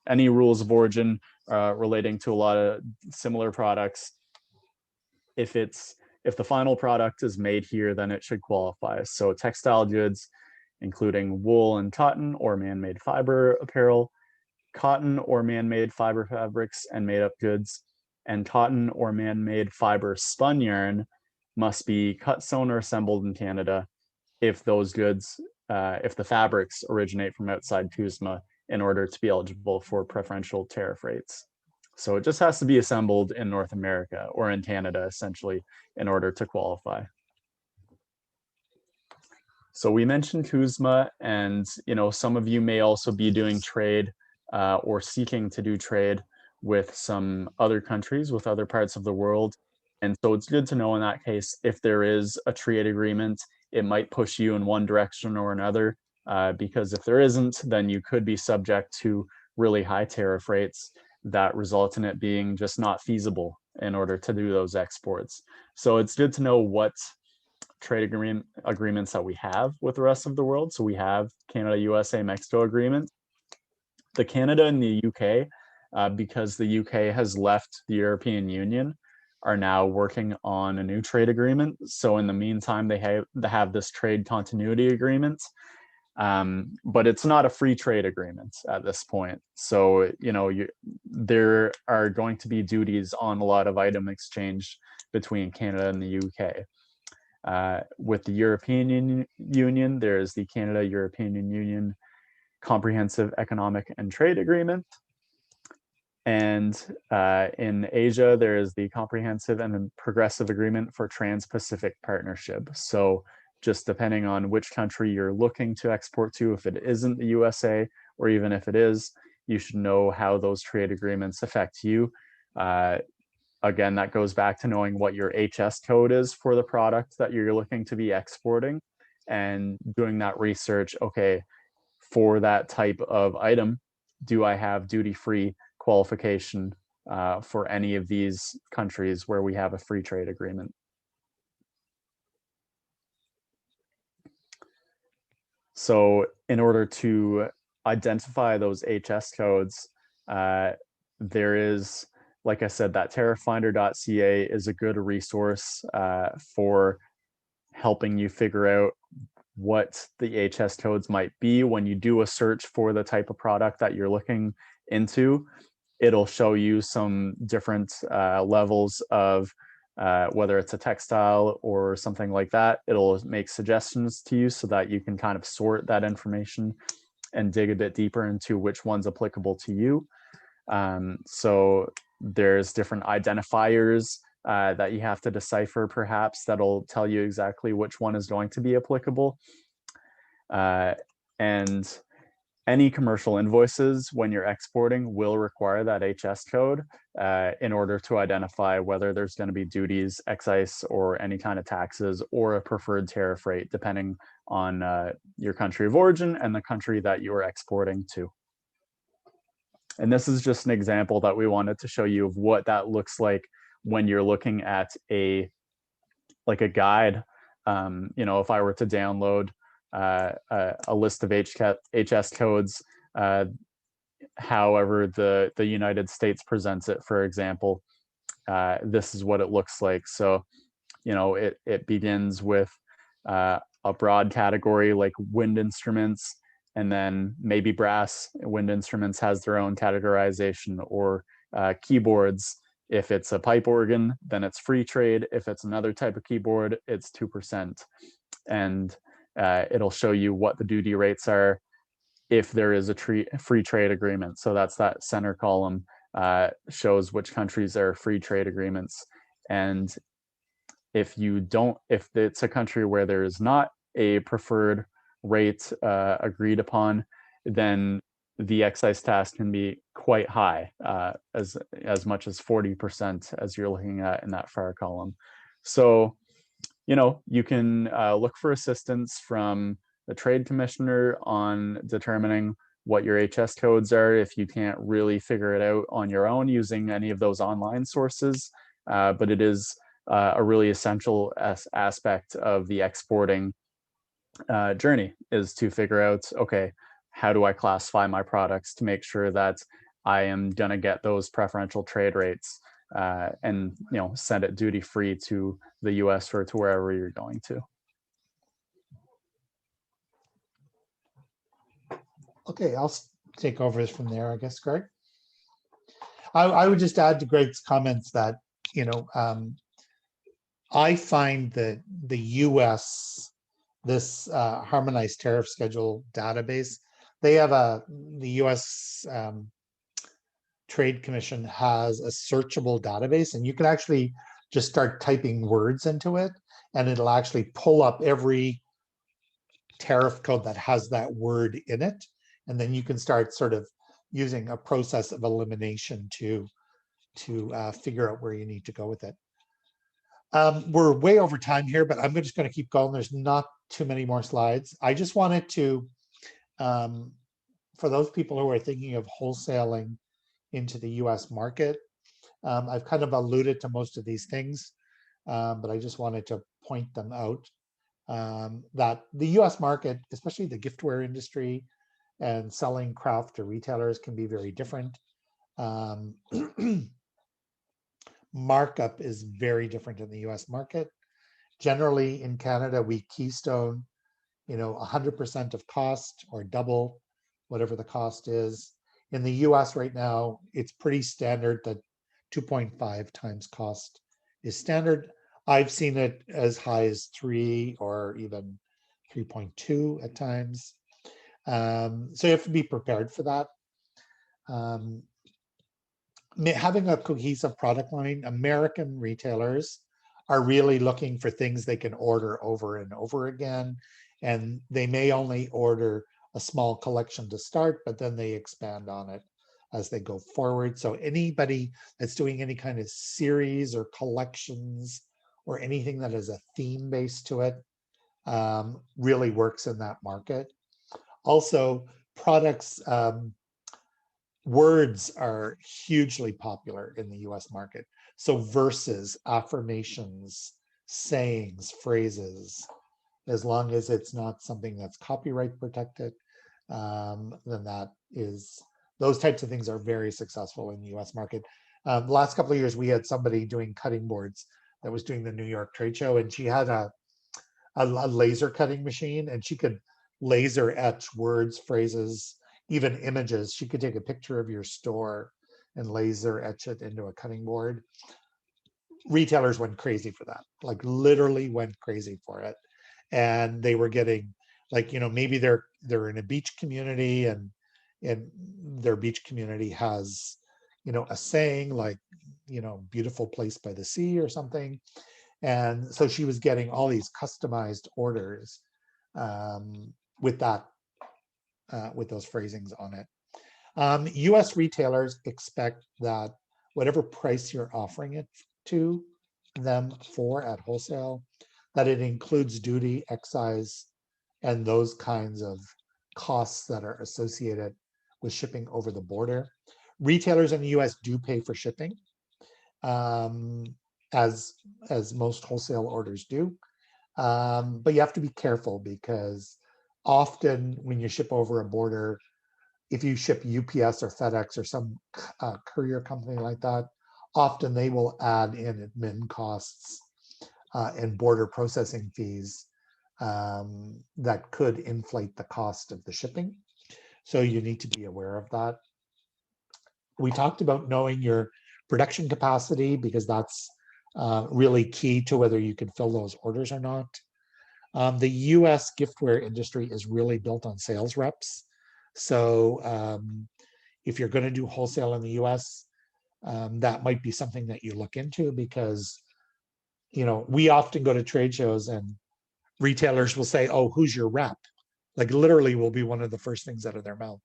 any rules of origin relating to a lot of similar products, if the final product is made here, then it should qualify. So textile goods, including wool and cotton or man-made fiber apparel, cotton or man-made fiber fabrics and made-up goods, and cotton or man-made fiber spun yarn must be cut, sewn, or assembled in Canada if those goods, if the fabrics originate from outside CUSMA in order to be eligible for preferential tariff rates. So it just has to be assembled in North America or in Canada, essentially, in order to qualify. So we mentioned CUSMA, and some of you may also be doing trade or seeking to do trade with some other countries, with other parts of the world. And so it's good to know in that case, if there is a trade agreement, it might push you in one direction or another, because if there isn't, then you could be subject to really high tariff rates that result in it being just not feasible in order to do those exports. So it's good to know what trade agreements that we have with the rest of the world. So we have Canada, USA, Mexico agreement. The Canada and the UK, because the UK has left the European Union, are now working on a new trade agreement. So in the meantime, they have this trade continuity agreement, but it's not a free trade agreement at this point. So there are going to be duties on a lot of item exchange between Canada and the UK. With the European Union, there's the Canada-European Union Comprehensive Economic and Trade Agreement. And in Asia, there is the Comprehensive and Progressive Agreement for Trans-Pacific Partnership. So just depending on which country you're looking to export to, if it isn't the USA, or even if it is, you should know how those trade agreements affect you. Again, that goes back to knowing what your HS code is for the product that you're looking to be exporting and doing that research. Okay, for that type of item, do I have duty-free qualification for any of these countries where we have a free trade agreement? So in order to identify those HS codes, there is, like I said, that tarifffinder.ca is a good resource for helping you figure out what the HS codes might be. When you do a search for the type of product that you're looking into, it'll show you some different levels of whether it's a textile or something like that. It'll make suggestions to you so that you can kind of sort that information and dig a bit deeper into which one's applicable to you. So there's different identifiers that you have to decipher, perhaps, that'll tell you exactly which one is going to be applicable. And any commercial invoices when you're exporting will require that HS code in order to identify whether there's going to be duties, excise, or any kind of taxes, or a preferred tariff rate, depending on your country of origin and the country that you're exporting to. And this is just an example that we wanted to show you of what that looks like when you're looking at a guide. If I were to download a list of HS codes, however the United States presents it, for example, this is what it looks like. So, it begins with a broad category like wind instruments, and then maybe brass. Wind instruments has their own categorization, or keyboards. If it's a pipe organ, then it's free trade. If it's another type of keyboard, it's 2%. And it'll show you what the duty rates are if there is a free trade agreement. So that's that center column, shows which countries are free trade agreements. And if it's a country where there is not a preferred rate agreed upon, then the excise tax can be quite high, as much as 40% as you're looking at in that far column. So, you know, you can look for assistance from the trade commissioner on determining what your HS codes are if you can't really figure it out on your own using any of those online sources. But it is a really essential aspect of the exporting journey, is to figure out, okay, how do I classify my products to make sure that I am gonna get those preferential trade rates and, you know, send it duty free to the US or to wherever you're going to. Okay, I'll take over from there, I guess, Greg. I would just add to Greg's comments that, you know, I find that the US, this harmonized tariff schedule database, they have the US Trade Commission has a searchable database, and you can actually just start typing words into it, and it'll actually pull up every tariff code that has that word in it. And then you can start sort of using a process of elimination to figure out where you need to go with it. We're way over time here, but I'm just going to keep going. There's not too many more slides. I just wanted to, for those people who are thinking of wholesaling into the US market, I've kind of alluded to most of these things, but I just wanted to point them out. That the US market, especially the giftware industry and selling craft to retailers, can be very different. Markup is very different in the US market. Generally in Canada, we keystone, you know, 100% of cost or double whatever the cost is. In the US right now, it's pretty standard that 2.5 times cost is standard. I've seen it as high as 3 or even 3.2 at times. So you have to be prepared for that. Having a cohesive product line, American retailers are really looking for things they can order over and over again. And they may only order a small collection to start, but then they expand on it as they go forward. So anybody that's doing any kind of series or collections or anything that has a theme base to it really works in that market. Also, products, words are hugely popular in the US market. So verses, affirmations, sayings, phrases, as long as it's not something that's copyright protected, then those types of things are very successful in the US market. The last couple of years, we had somebody doing cutting boards that was doing the New York trade show, and she had a laser cutting machine, and she could laser etch words, phrases, even images. She could take a picture of your store and laser etch it into a cutting board. Retailers went crazy for that, like literally went crazy for it. And they were getting, like, you know, maybe they're in a beach community, and their beach community has, you know, a saying like, you know, beautiful place by the sea or something. And so she was getting all these customized orders with that, with those phrasings on it. US retailers expect that whatever price you're offering it to them for at wholesale, that it includes duty, excise, and those kinds of costs that are associated with shipping over the border. Retailers in the US do pay for shipping, as most wholesale orders do. But you have to be careful, because often when you ship over a border, if you ship UPS or FedEx or some courier company like that, often they will add in admin costs and border processing fees that could inflate the cost of the shipping. So you need to be aware of that. We talked about knowing your production capacity, because that's really key to whether you can fill those orders or not. The US giftware industry is really built on sales reps. So if you're going to do wholesale in the US, that might be something that you look into, because, you know, we often go to trade shows and retailers will say, oh, who's your rep? Like literally will be one of the first things out of their mouth.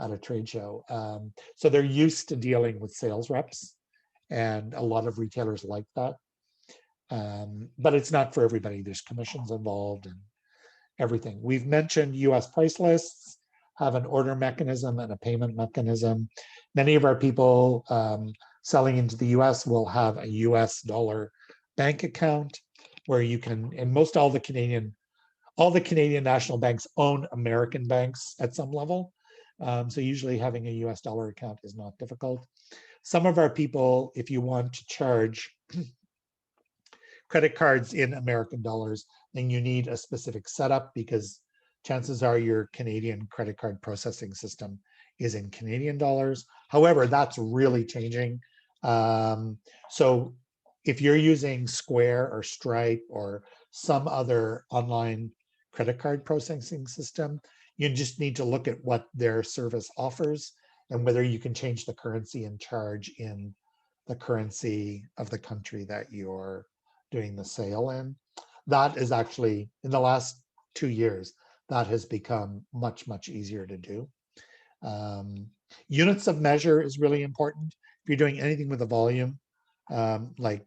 at a trade show. So they're used to dealing with sales reps, and a lot of retailers like that. But it's not for everybody. There's commissions involved and everything. We've mentioned US price lists, have an order mechanism and a payment mechanism. Many of our people selling into the US will have a US dollar bank account where you can, and all the Canadian national banks own American banks at some level. So usually having a US dollar account is not difficult. Some of our people, if you want to charge credit cards in American dollars, then you need a specific setup, because chances are your Canadian credit card processing system is in Canadian dollars. However, that's really changing. So if you're using Square or Stripe or some other online credit card processing system, you just need to look at what their service offers and whether you can change the currency and charge in the currency of the country that you're doing the sale in. That is actually, in the last 2 years, that has become much, much easier to do. Units of measure is really important. If you're doing anything with a volume, like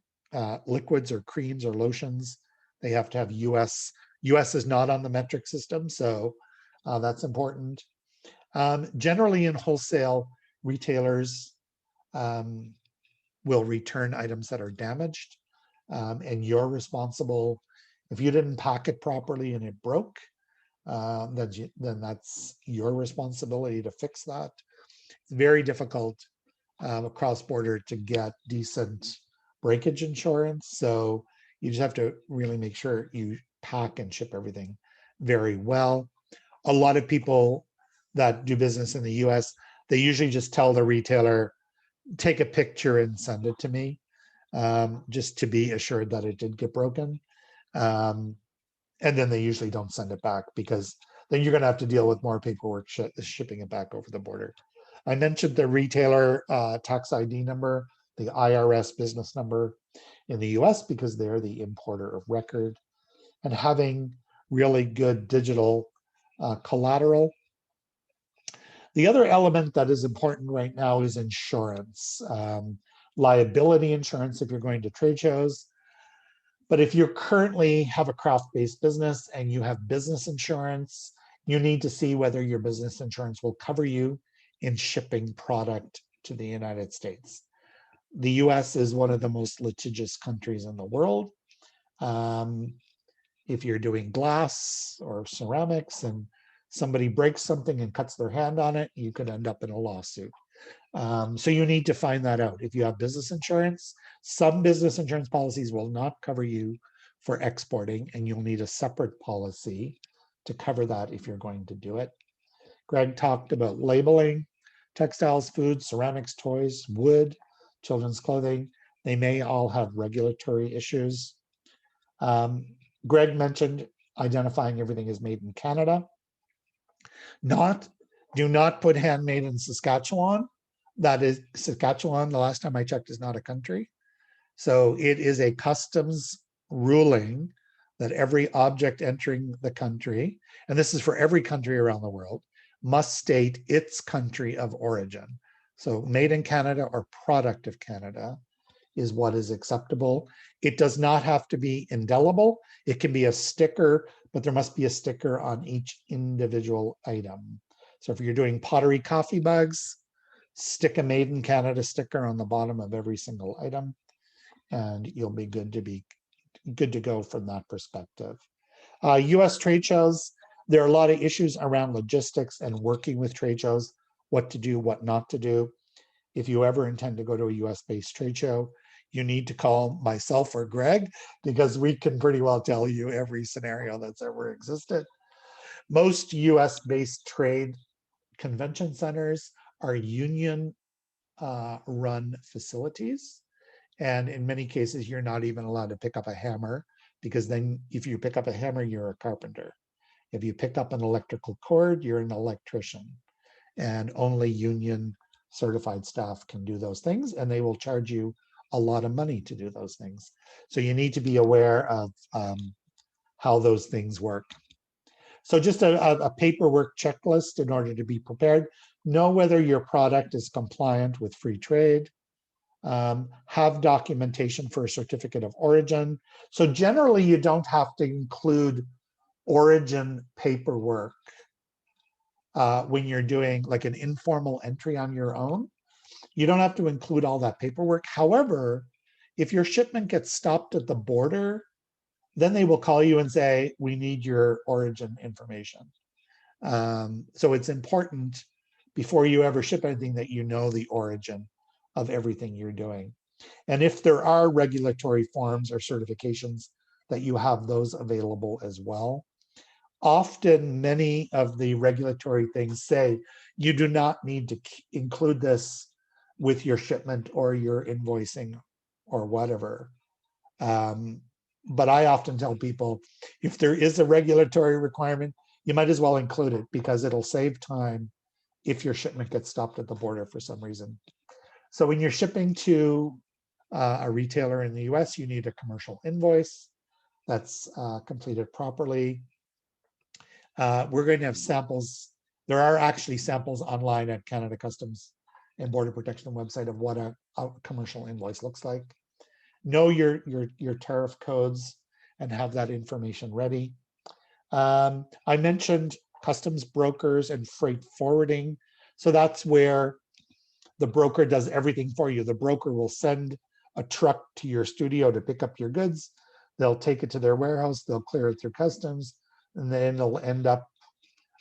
liquids or creams or lotions, they have to have US. US is not on the metric system, so that's important. Generally in wholesale, retailers will return items that are damaged, and you're responsible. If you didn't pack it properly and it broke, then that's your responsibility to fix that. It's very difficult across border to get decent breakage insurance, so you just have to really make sure you pack and ship everything very well. A lot of people that do business in the US, they usually just tell the retailer, take a picture and send it to me, just to be assured that it did get broken. And then they usually don't send it back, because then you're going to have to deal with more paperwork shipping it back over the border. I mentioned the retailer tax ID number, the IRS business number in the US, because they're the importer of record, and having really good digital collateral. The other element that is important right now is insurance, liability insurance if you're going to trade shows. But if you currently have a craft-based business and you have business insurance, you need to see whether your business insurance will cover you in shipping product to the United States. The US is one of the most litigious countries in the world. If you're doing glass or ceramics and somebody breaks something and cuts their hand on it, you could end up in a lawsuit. So you need to find that out. If you have business insurance, some business insurance policies will not cover you for exporting, and you'll need a separate policy to cover that if you're going to do it. Greg talked about labeling, textiles, food, ceramics, toys, wood, children's clothing. They may all have regulatory issues. Greg mentioned identifying everything as made in Canada. Do not put handmade in Saskatchewan. That is, Saskatchewan, the last time I checked, is not a country. So it is a customs ruling that every object entering the country, and this is for every country around the world, must state its country of origin. So made in Canada or product of Canada is what is acceptable. It does not have to be indelible. It can be a sticker, but there must be a sticker on each individual item. So if you're doing pottery coffee mugs, stick a Made in Canada sticker on the bottom of every single item, and you'll be good to go from that perspective. US trade shows, there are a lot of issues around logistics and working with trade shows, what to do, what not to do. If you ever intend to go to a US-based trade show, you need to call myself or Greg, because we can pretty well tell you every scenario that's ever existed. Most US-based trade convention centers are union run facilities. And in many cases, you're not even allowed to pick up a hammer, because then if you pick up a hammer, you're a carpenter. If you pick up an electrical cord, you're an electrician. And only union certified staff can do those things, and they will charge you a lot of money to do those things. So you need to be aware of how those things work. So just a paperwork checklist in order to be prepared. know whether your product is compliant with free trade, have documentation for a certificate of origin. So generally you don't have to include origin paperwork when you're doing like an informal entry on your own. You don't have to include all that paperwork. However, if your shipment gets stopped at the border, then they will call you and say, we need your origin information. So it's important before you ever ship anything that you know the origin of everything you're doing. And if there are regulatory forms or certifications, that you have those available as well. Often many of the regulatory things say you do not need to include this with your shipment or your invoicing or whatever. But I often tell people, if there is a regulatory requirement, you might as well include it because it'll save time if your shipment gets stopped at the border for some reason. So when you're shipping to a retailer in the US, you need a commercial invoice that's completed properly. We're going to have samples. There are actually samples online at Canada Customs and Border Protection website of what a commercial invoice looks like. Know your tariff codes and have that information ready. I mentioned customs brokers and freight forwarding. So that's where the broker does everything for you. The broker will send a truck to your studio to pick up your goods. They'll take it to their warehouse, they'll clear it through customs, and then it'll end up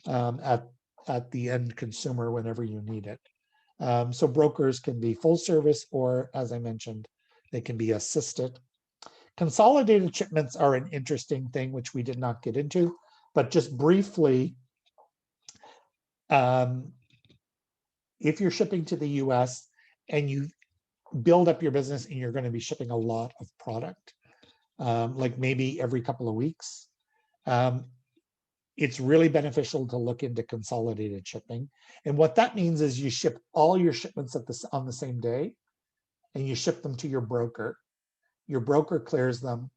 at the end consumer whenever you need it. So brokers can be full service, or as I mentioned, they can be assisted. Consolidated shipments are an interesting thing, which we did not get into, but just briefly, if you're shipping to the US and you build up your business and you're going to be shipping a lot of product, like maybe every couple of weeks, it's really beneficial to look into consolidated shipping. And what that means is you ship all your shipments on the same day and you ship them to your broker. Your broker clears them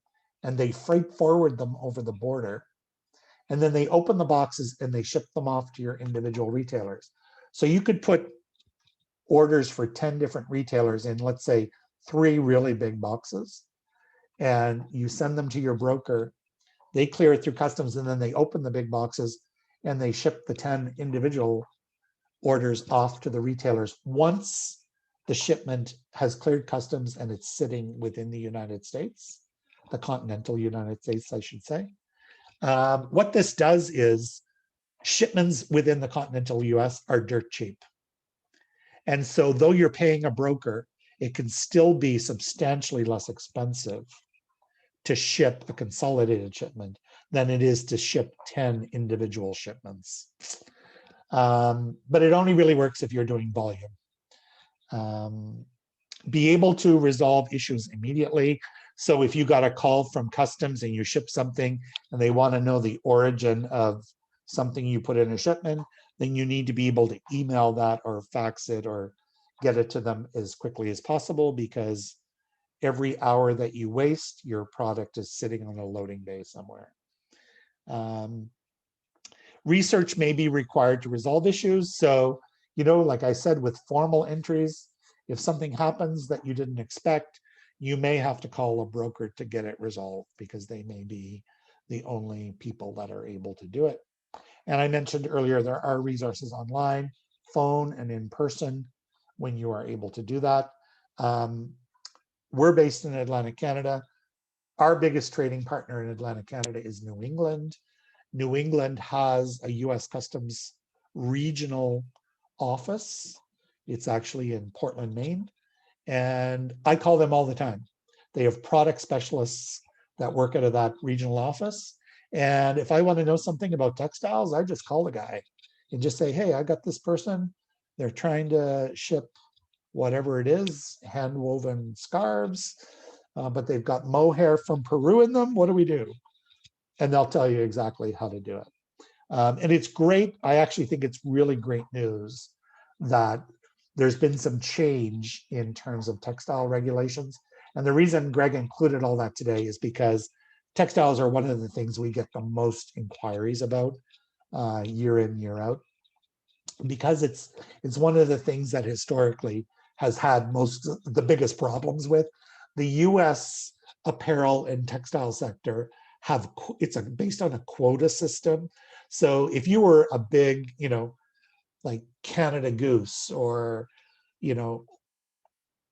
and they freight forward them over the border. And then they open the boxes and they ship them off to your individual retailers. So you could put orders for 10 different retailers in, let's say, 3 really big boxes, and you send them to your broker. They clear it through customs, and then they open the big boxes and they ship the 10 individual orders off to the retailers once the shipment has cleared customs and it's sitting within the United States, the continental United States, I should say. What this does is shipments within the continental US are dirt cheap. And so though you're paying a broker, it can still be substantially less expensive to ship a consolidated shipment than it is to ship 10 individual shipments. But it only really works if you're doing volume. Be able to resolve issues immediately. So if you got a call from customs and you ship something and they want to know the origin of something you put in a shipment, then you need to be able to email that or fax it or get it to them as quickly as possible, because every hour that you waste, your product is sitting on a loading bay somewhere. Research may be required to resolve issues. So, you know, like I said, with formal entries, if something happens that you didn't expect, you may have to call a broker to get it resolved because they may be the only people that are able to do it. And I mentioned earlier, there are resources online, phone and in person when you are able to do that. We're based in Atlantic Canada. Our biggest trading partner in Atlantic Canada is New England. New England has a US Customs regional office. It's actually in Portland, Maine. And I call them all the time. They have product specialists that work out of that regional office. And if I want to know something about textiles, I just call the guy and just say, hey, I got this person. They're trying to ship whatever it is, hand woven scarves, but they've got mohair from Peru in them. What do we do? And they'll tell you exactly how to do it. And it's great. I actually think it's really great news that there's been some change in terms of textile regulations. And the reason Greg included all that today is because textiles are one of the things we get the most inquiries about year in, year out. because it's one of the things that historically has had the biggest problems with. The US apparel and textile sector it's based on a quota system. So if you were a big, like Canada Goose, or,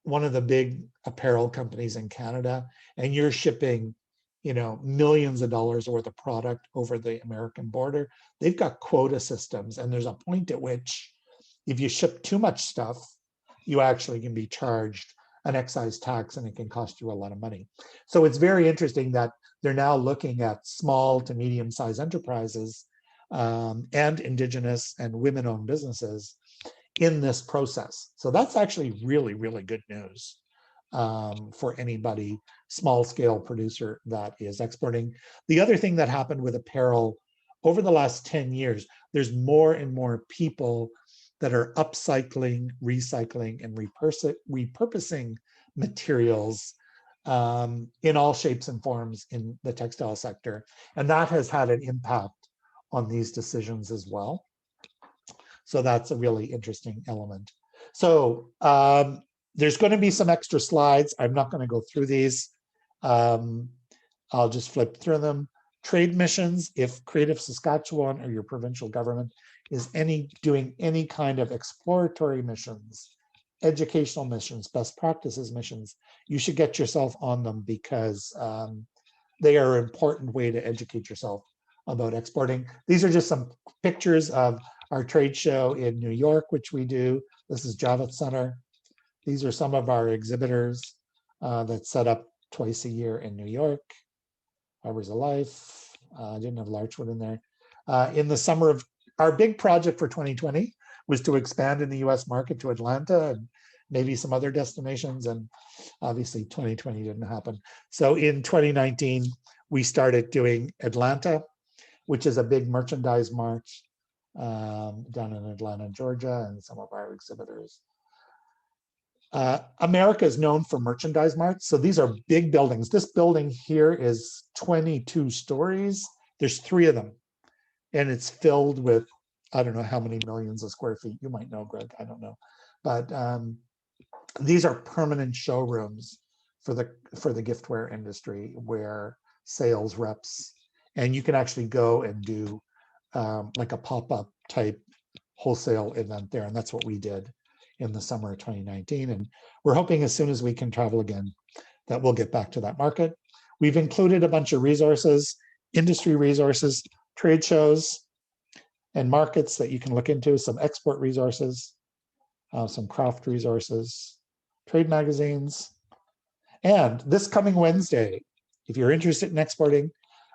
one of the big apparel companies in Canada, and you're shipping, millions of dollars worth of product over the American border, they've got quota systems. And there's a point at which if you ship too much stuff, you actually can be charged an excise tax, and it can cost you a lot of money. So it's very interesting that they're now looking at small to medium-sized enterprises and Indigenous and women-owned businesses in this process. So that's actually really, really good news for anybody, small-scale producer that is exporting. The other thing that happened with apparel over the last 10 years, there's more and more people that are upcycling, recycling, and repurposing materials in all shapes and forms in the textile sector. And that has had an impact on these decisions as well. So that's a really interesting element. So there's going to be some extra slides. I'm not going to go through these. I'll just flip through them. Trade missions, if Creative Saskatchewan or your provincial government is doing any kind of exploratory missions, educational missions, best practices missions, you should get yourself on them, because they are an important way to educate yourself about exporting. These are just some pictures of our trade show in New York, which we do. This is Javits Center. These are some of our exhibitors that set up twice a year in New York. Hours of Life. I didn't have Larchwood in there. In the summer of our big project for 2020 was to expand in the US market to Atlanta and maybe some other destinations. And obviously 2020 didn't happen. So in 2019, we started doing Atlanta, which is a big merchandise mart down in Atlanta, Georgia, and some of our exhibitors. America is known for merchandise marts. So these are big buildings. This building here is 22 stories. There's 3 of them. And it's filled with, I don't know how many millions of square feet. You might know, Greg, I don't know. But these are permanent showrooms for the giftware industry, where sales reps, and you can actually go and do like a pop-up type wholesale event there. And that's what we did in the summer of 2019. And we're hoping as soon as we can travel again, that we'll get back to that market. We've included a bunch of resources, industry resources, trade shows, and markets that you can look into, some export resources, some craft resources, trade magazines. And this coming Wednesday, if you're interested in exporting,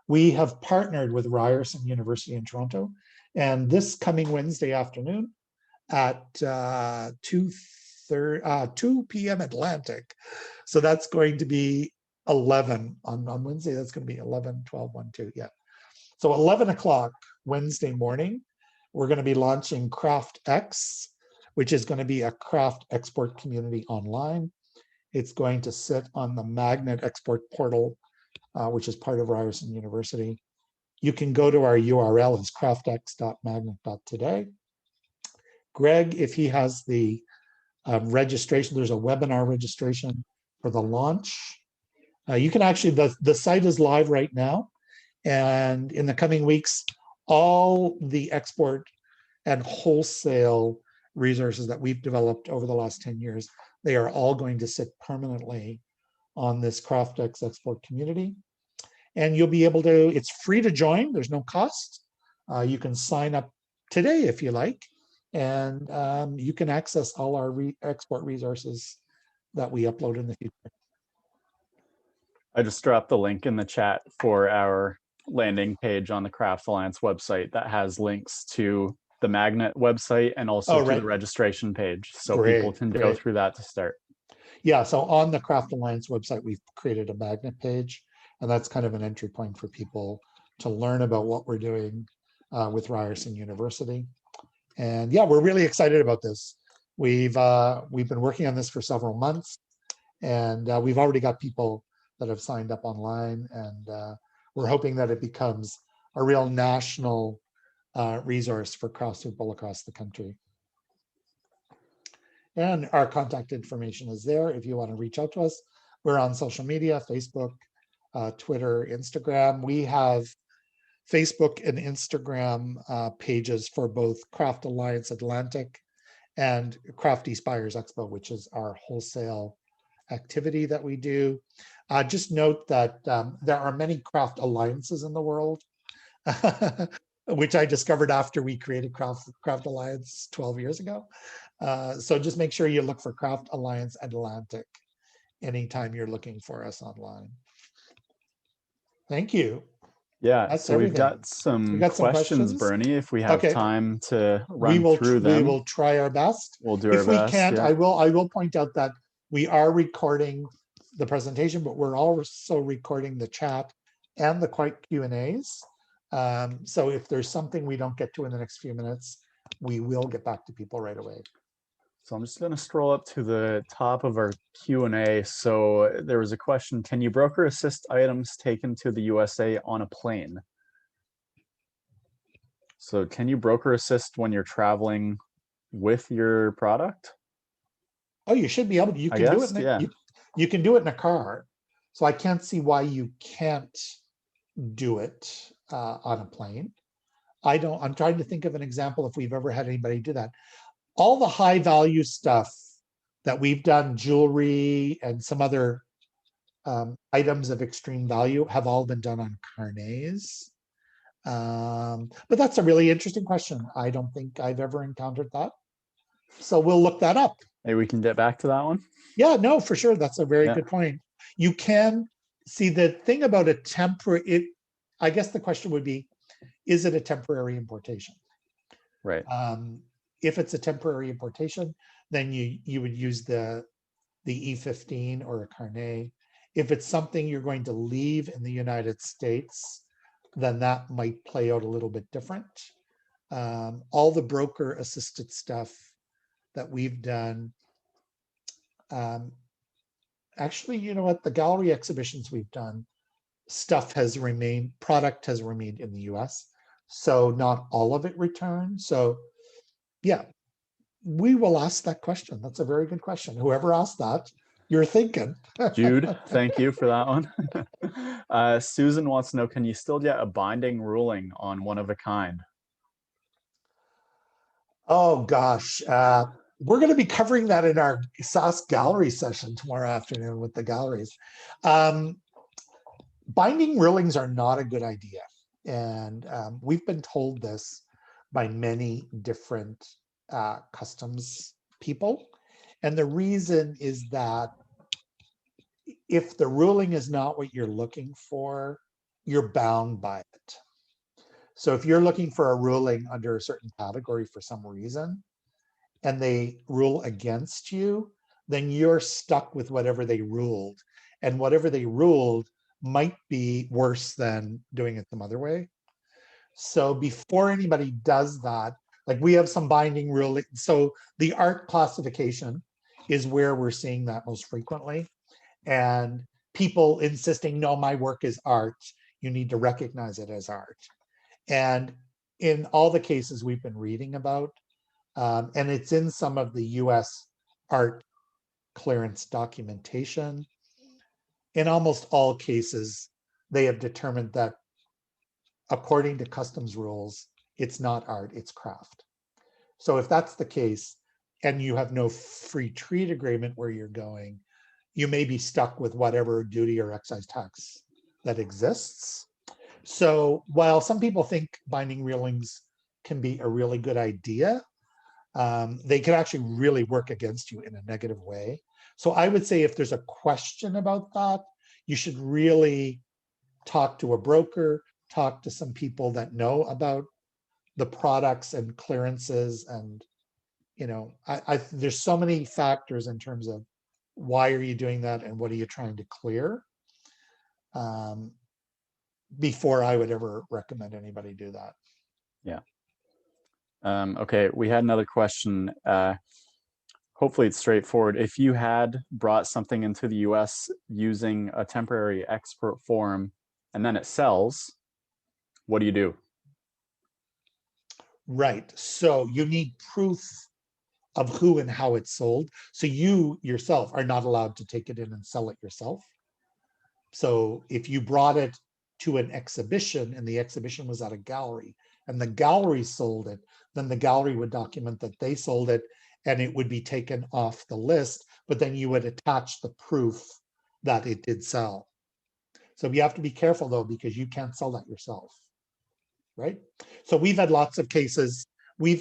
we have partnered with Ryerson University in Toronto. And this coming Wednesday afternoon at 2 p.m. Atlantic. So that's going to be 11 on Wednesday. That's going to be 11, 12, 1, 2. Yeah. So 11 o'clock Wednesday morning, we're going to be launching Craft X, which is going to be a craft export community online. It's going to sit on the Magnet Export Portal, which is part of Ryerson University. You can go to our URL, it's craftx.magnet.today. Greg, if he has the registration, there's a webinar registration for the launch. You can actually, the site is live right now. And in the coming weeks, all the export and wholesale resources that we've developed over the last 10 years, they are all going to sit permanently on this CraftX export community. And you'll be able to, it's free to join, there's no cost. You can sign up today if you like, and you can access all our export resources that we upload in the future. I just dropped the link in the chat for our landing page on the Craft Alliance website that has links to the Magnet website and also to the registration page. So people can go through that to start. Yeah, so on the Craft Alliance website, we've created a Magnet page, and that's kind of an entry point for people to learn about what we're doing with Ryerson University. And yeah, we're really excited about this. We've been working on this for several months, and we've already got people that have signed up online, and we're hoping that it becomes a real national resource for craftspeople across the country. And our contact information is there if you want to reach out to us. We're on social media, Facebook, Twitter, Instagram. We have Facebook and Instagram pages for both Craft Alliance Atlantic and Craft East Buyers Expo, which is our wholesale activity that we do. Just note that there are many craft alliances in the world, which I discovered after we created Craft Alliance 12 years ago. So just make sure you look for Craft Alliance Atlantic anytime you're looking for us online. Thank you. Yeah, That's so everything. we've got some got some questions, questions? Bernie, if we have Okay. time to We run will through them. we will try our best. We'll do If our we best. can't, Yeah. I will point out that we are recording the presentation, but we're also recording the chat and the Q&As. So if there's something we don't get to in the next few minutes, we will get back to people right away. So I'm just going to scroll up to the top of our Q&A. So there was a question, can you broker assist items taken to the USA on a plane? So can you broker assist when you're traveling with your product? Oh, you should be able to. You I can do guess, it. yeah. You can do it in a car. So I can't see why you can't do it on a plane. I'm trying to think of an example if we've ever had anybody do that. All the high value stuff that we've done, jewelry and some other items of extreme value, have all been done on carnets. But that's a really interesting question. I don't think I've ever encountered that. So we'll look that up. Maybe we can get back to that one. Yeah, no, for sure. That's a very good point. You can see the thing about a temporary, I guess the question would be, is it a temporary importation? Right. If it's a temporary importation, then you would use the E15 or a carnet. If it's something you're going to leave in the United States, then that might play out a little bit different. All the broker assisted stuff that we've done, actually, you know what, the gallery exhibitions we've done, product has remained in the US. So not all of it returned. So yeah, we will ask that question. That's a very good question. Whoever asked that, you're thinking. Jude, thank you for that one. Susan wants to know, can you still get a binding ruling on one of a kind? Oh gosh, we're going to be covering that in our SAS gallery session tomorrow afternoon with the galleries. Binding rulings are not a good idea. And we've been told this by many different customs people. And the reason is that if the ruling is not what you're looking for, you're bound by it. So if you're looking for a ruling under a certain category for some reason, and they rule against you, then you're stuck with whatever they ruled. And whatever they ruled might be worse than doing it some other way. So before anybody does that, like we have some binding ruling. So the art classification is where we're seeing that most frequently. And people insisting, no, my work is art. You need to recognize it as art. And in all the cases we've been reading about, and it's in some of the US art clearance documentation, in almost all cases, they have determined that according to customs rules, it's not art, it's craft. So if that's the case, and you have no free trade agreement where you're going, you may be stuck with whatever duty or excise tax that exists. So while some people think binding rulings can be a really good idea, they can actually really work against you in a negative way. So I would say if there's a question about that, you should really talk to a broker, talk to some people that know about the products and clearances. And, you know, there's so many factors in terms of why are you doing that and what are you trying to clear, before I would ever recommend anybody do that. Yeah. Okay, we had another question. Hopefully it's straightforward. If you had brought something into the US using a temporary export form and then it sells, what do you do? Right. So you need proof of who and how it's sold. So you yourself are not allowed to take it in and sell it yourself. So if you brought it to an exhibition and the exhibition was at a gallery and the gallery sold it, then the gallery would document that they sold it and it would be taken off the list, but then you would attach the proof that it did sell. So you have to be careful though, because you can't sell that yourself, right? So we've had lots of cases.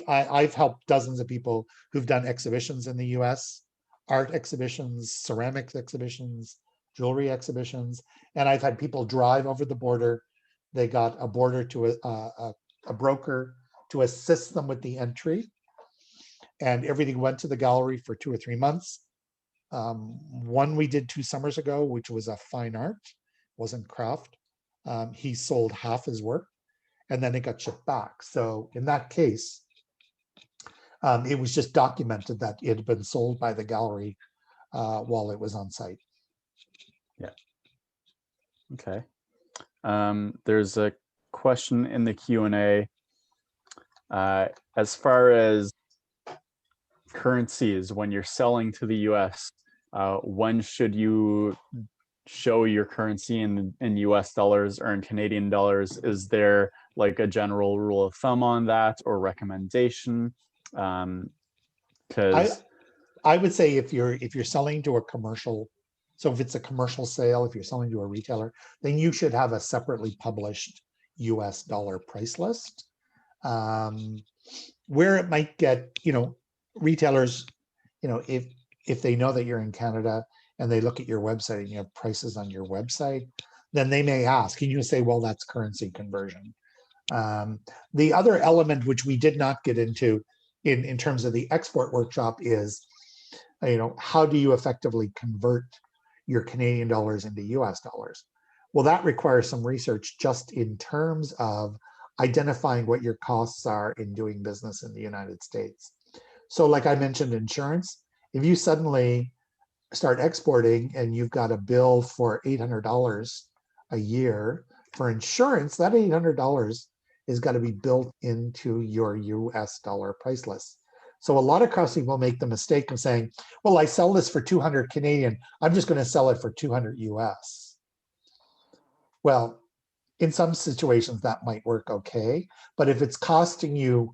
I've helped dozens of people who've done exhibitions in the US, art exhibitions, ceramics exhibitions, jewelry exhibitions, and I've had people drive over the border. They got a border to a broker to assist them with the entry, and everything went to the gallery for 2 or 3 months. One we did 2 summers ago, which was a fine art, wasn't craft. He sold half his work, and then it got shipped back. So in that case, it was just documented that it had been sold by the gallery while it was on site. Yeah. Okay. There's a question in the Q&A. As far as currencies, when you're selling to the US, when should you show your currency in US dollars or in Canadian dollars? Is there like a general rule of thumb on that or recommendation? Because I would say if you're selling to a commercial, so if it's a commercial sale, if you're selling to a retailer, then you should have a separately published US dollar price list. Where it might get, retailers, if they know that you're in Canada and they look at your website and you have prices on your website, then they may ask, and you say, well, that's currency conversion. The other element which we did not get into in terms of the export workshop is, how do you effectively convert your Canadian dollars into US dollars? Well, that requires some research just in terms of identifying what your costs are in doing business in the United States. So like I mentioned, insurance, if you suddenly start exporting and you've got a bill for $800 a year for insurance, that $800 is got to be built into your US dollar price list. So a lot of customers will make the mistake of saying, well, I sell this for 200 Canadian, I'm just going to sell it for 200 US. Well, in some situations that might work okay, but if it's costing you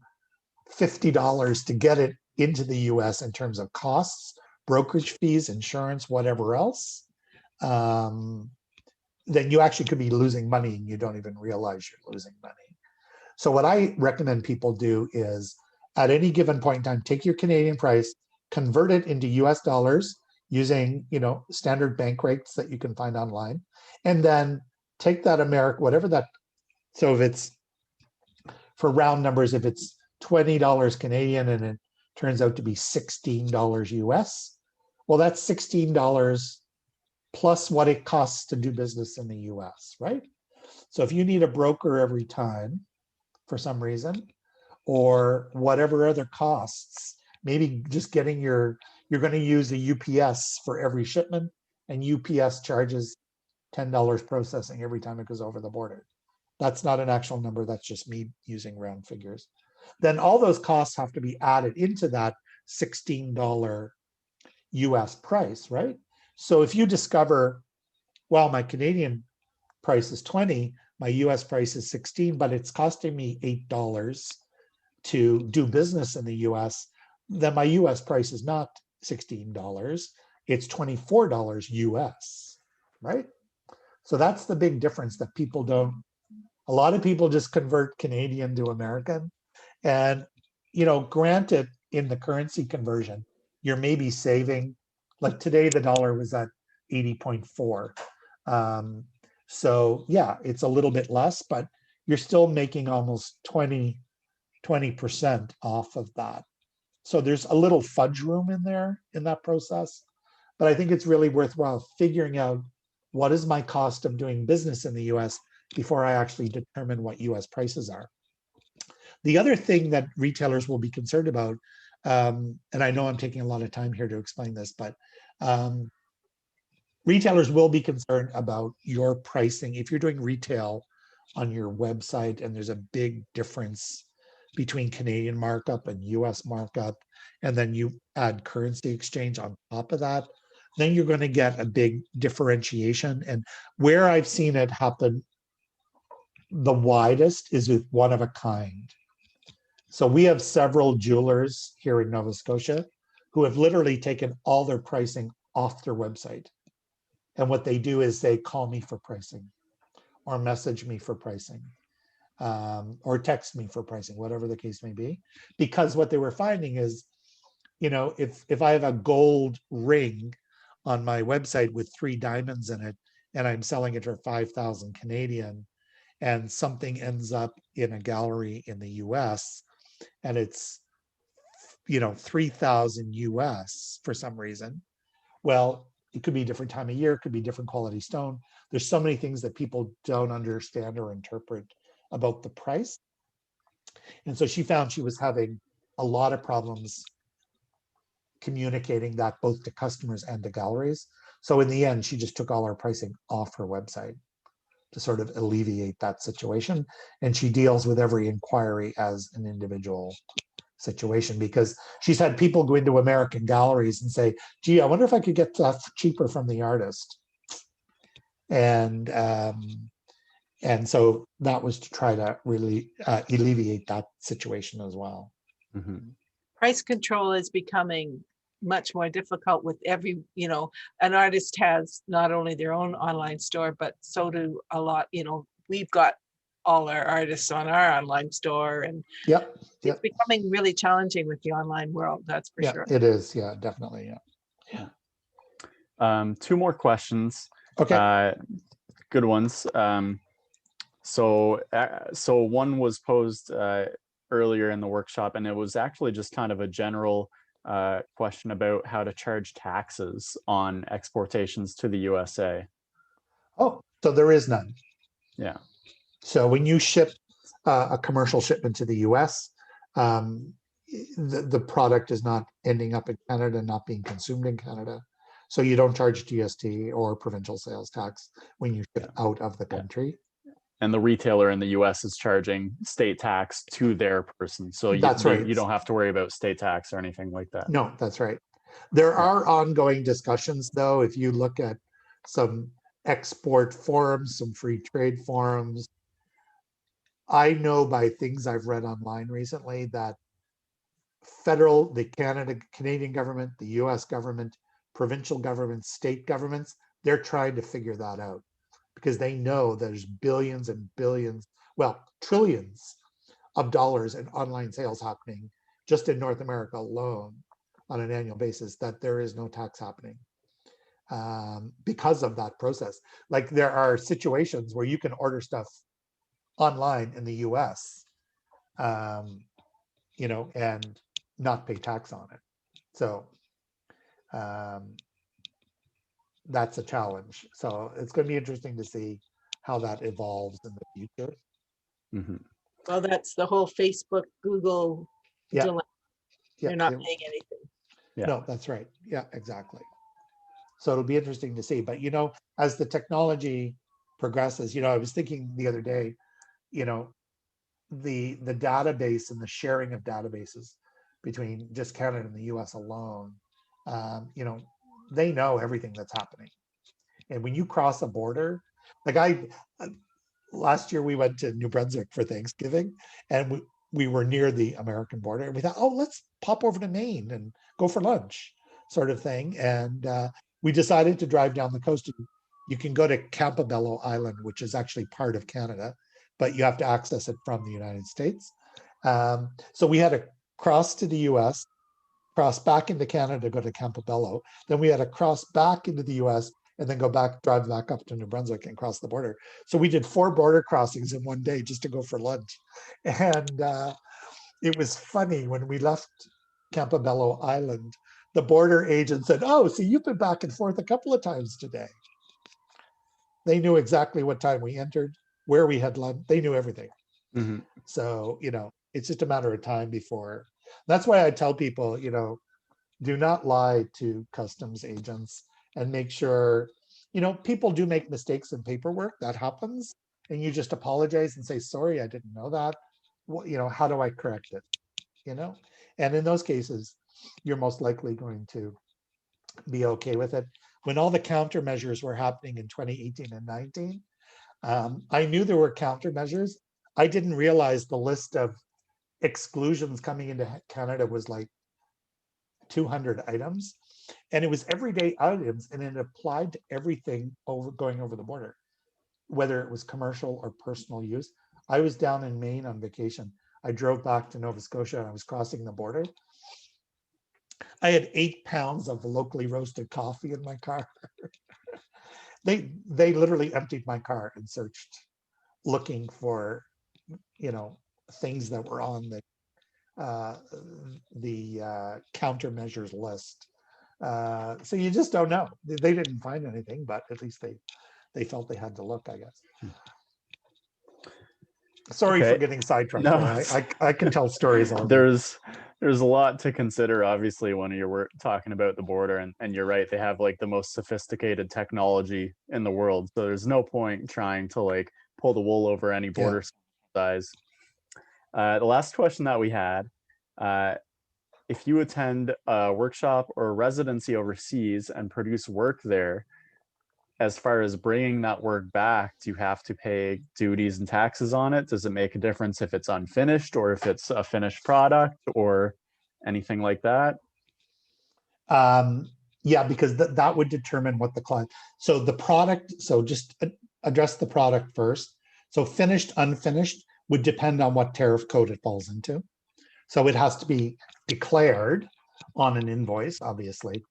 $50 to get it into the US in terms of costs, brokerage fees, insurance, whatever else, then you actually could be losing money and you don't even realize you're losing money. So what I recommend people do is at any given point in time, take your Canadian price, convert it into US dollars using, standard bank rates that you can find online, and then take that whatever that, so if it's, for round numbers, if it's $20 Canadian and it turns out to be $16 US, well, that's $16 plus what it costs to do business in the US, right? So if you need a broker every time for some reason, or whatever other costs, maybe just getting you're going to use a UPS for every shipment, and UPS charges $10 processing every time it goes over the border. That's not an actual number, that's just me using round figures. Then all those costs have to be added into that $16 US price, right? So if you discover, well, my Canadian price is 20, my US price is 16, but it's costing me $8 to do business in the US, then my US price is not $16, it's $24 US, right? So that's the big difference that people don't, a lot of people just convert Canadian to American. And, granted, in the currency conversion, you're maybe saving, like today, the dollar was at 80.4. So yeah, it's a little bit less, but you're still making almost 20% off of that. So there's a little fudge room in there in that process. But I think it's really worthwhile figuring out what is my cost of doing business in the US before I actually determine what US prices are. The other thing that retailers will be concerned about, and I know I'm taking a lot of time here to explain this, but retailers will be concerned about your pricing. If you're doing retail on your website and there's a big difference between Canadian markup and US markup, and then you add currency exchange on top of that, then you're going to get a big differentiation. And where I've seen it happen the widest is with one of a kind. So we have several jewelers here in Nova Scotia who have literally taken all their pricing off their website. And what they do is they call me for pricing or message me for pricing or text me for pricing, whatever the case may be. Because what they were finding is, you know, if I have a gold ring on my website with 3 diamonds in it and I'm selling it for 5,000 Canadian, and something ends up in a gallery in the US and it's, you know, 3,000 US for some reason, well, it could be a different time of year, it could be different quality stone. There's so many things that people don't understand or interpret about the price. And so she found she was having a lot of problems communicating that both to customers and to galleries. So in the end, she just took all her pricing off her website to sort of alleviate that situation. And she deals with every inquiry as an individual situation, because she's had people go into American galleries and say, gee, I wonder if I could get that cheaper from the artist. And so that was to try to really alleviate that situation as well. Mm-hmm. Price control is becoming much more difficult with every, you know, an artist has not only their own online store, but so do a lot, you know, we've got all our artists on our online store, and it's becoming really challenging with the online world, that's for sure. It is, definitely, Two more questions. Okay. Good ones. So one was posed earlier in the workshop, and it was actually just kind of a general question about how to charge taxes on exportations to the USA. Oh, so there is none. Yeah. So when you ship a commercial shipment to the US, the product is not ending up in Canada, not being consumed in Canada. So you don't charge GST or provincial sales tax when you ship out of the country. And the retailer in the US is charging state tax to their person. So you don't have to worry about state tax or anything like that. No, that's right. There are ongoing discussions, though. If you look at some export forums, some free trade forums, I know by things I've read online recently that the Canadian government, the US government, provincial governments, state governments, they're trying to figure that out, because they know there's billions and billions, well, trillions of dollars in online sales happening just in North America alone on an annual basis, that there is no tax happening because of that process. Like there are situations where you can order stuff online in the US, you know, and not pay tax on it. So that's a challenge. So it's going to be interesting to see how that evolves in the future. Mm-hmm. Well, that's the whole Facebook, Google dilemma. They're not paying anything. No, that's right. Yeah, exactly. So it'll be interesting to see. But, you know, as the technology progresses, you know, I was thinking the other day, you know, the database and the sharing of databases between just Canada and the US alone, you know, they know everything that's happening. And when you cross a border, like last year we went to New Brunswick for Thanksgiving, and we were near the American border, and we thought, oh, let's pop over to Maine and go for lunch, sort of thing. And we decided to drive down the coast. You can go to Campobello Island, which is actually part of Canada, but you have to access it from the United States. So we had to cross to the US, cross back into Canada, go to Campobello. Then we had to cross back into the US and then drive back up to New Brunswick and cross the border. So we did 4 border crossings in one day just to go for lunch. And it was funny when we left Campobello Island, the border agent said, oh, so you've been back and forth a couple of times today. They knew exactly what time we entered, where we had lunch. They knew everything. Mm-hmm. So, you know, it's just a matter of time before. That's why I tell people, you know, do not lie to customs agents, and make sure, you know, people do make mistakes in paperwork. That happens. And you just apologize and say, sorry, I didn't know that. how do I correct it? And in those cases, you're most likely going to be okay with it. When all the countermeasures were happening in 2018 and 19, I knew there were countermeasures. I didn't realize the list of exclusions coming into Canada was like 200 items, and it was everyday items, and it applied to everything going over the border, whether it was commercial or personal use. I was down in Maine on vacation. I drove back to Nova Scotia and I was crossing the border. I had 8 pounds of locally roasted coffee in my car. They literally emptied my car and searched, looking for, things that were on the countermeasures list. So you just don't know. They didn't find anything, but at least they felt they had to look, I guess. Sorry for getting sidetracked. No, I can tell stories all day. There's a lot to consider, obviously, when you're talking about the border, and you're right, they have like the most sophisticated technology in the world, so there's no point trying to like pull the wool over any border size. The last question that we had, if you attend a workshop or a residency overseas and produce work there, as far as bringing that work back, do you have to pay duties and taxes on it? Does it make a difference if it's unfinished or if it's a finished product or anything like that? Yeah, because that would determine what the client, so the product, so just address the product first. So finished, unfinished would depend on what tariff code it falls into. So it has to be declared on an invoice, obviously.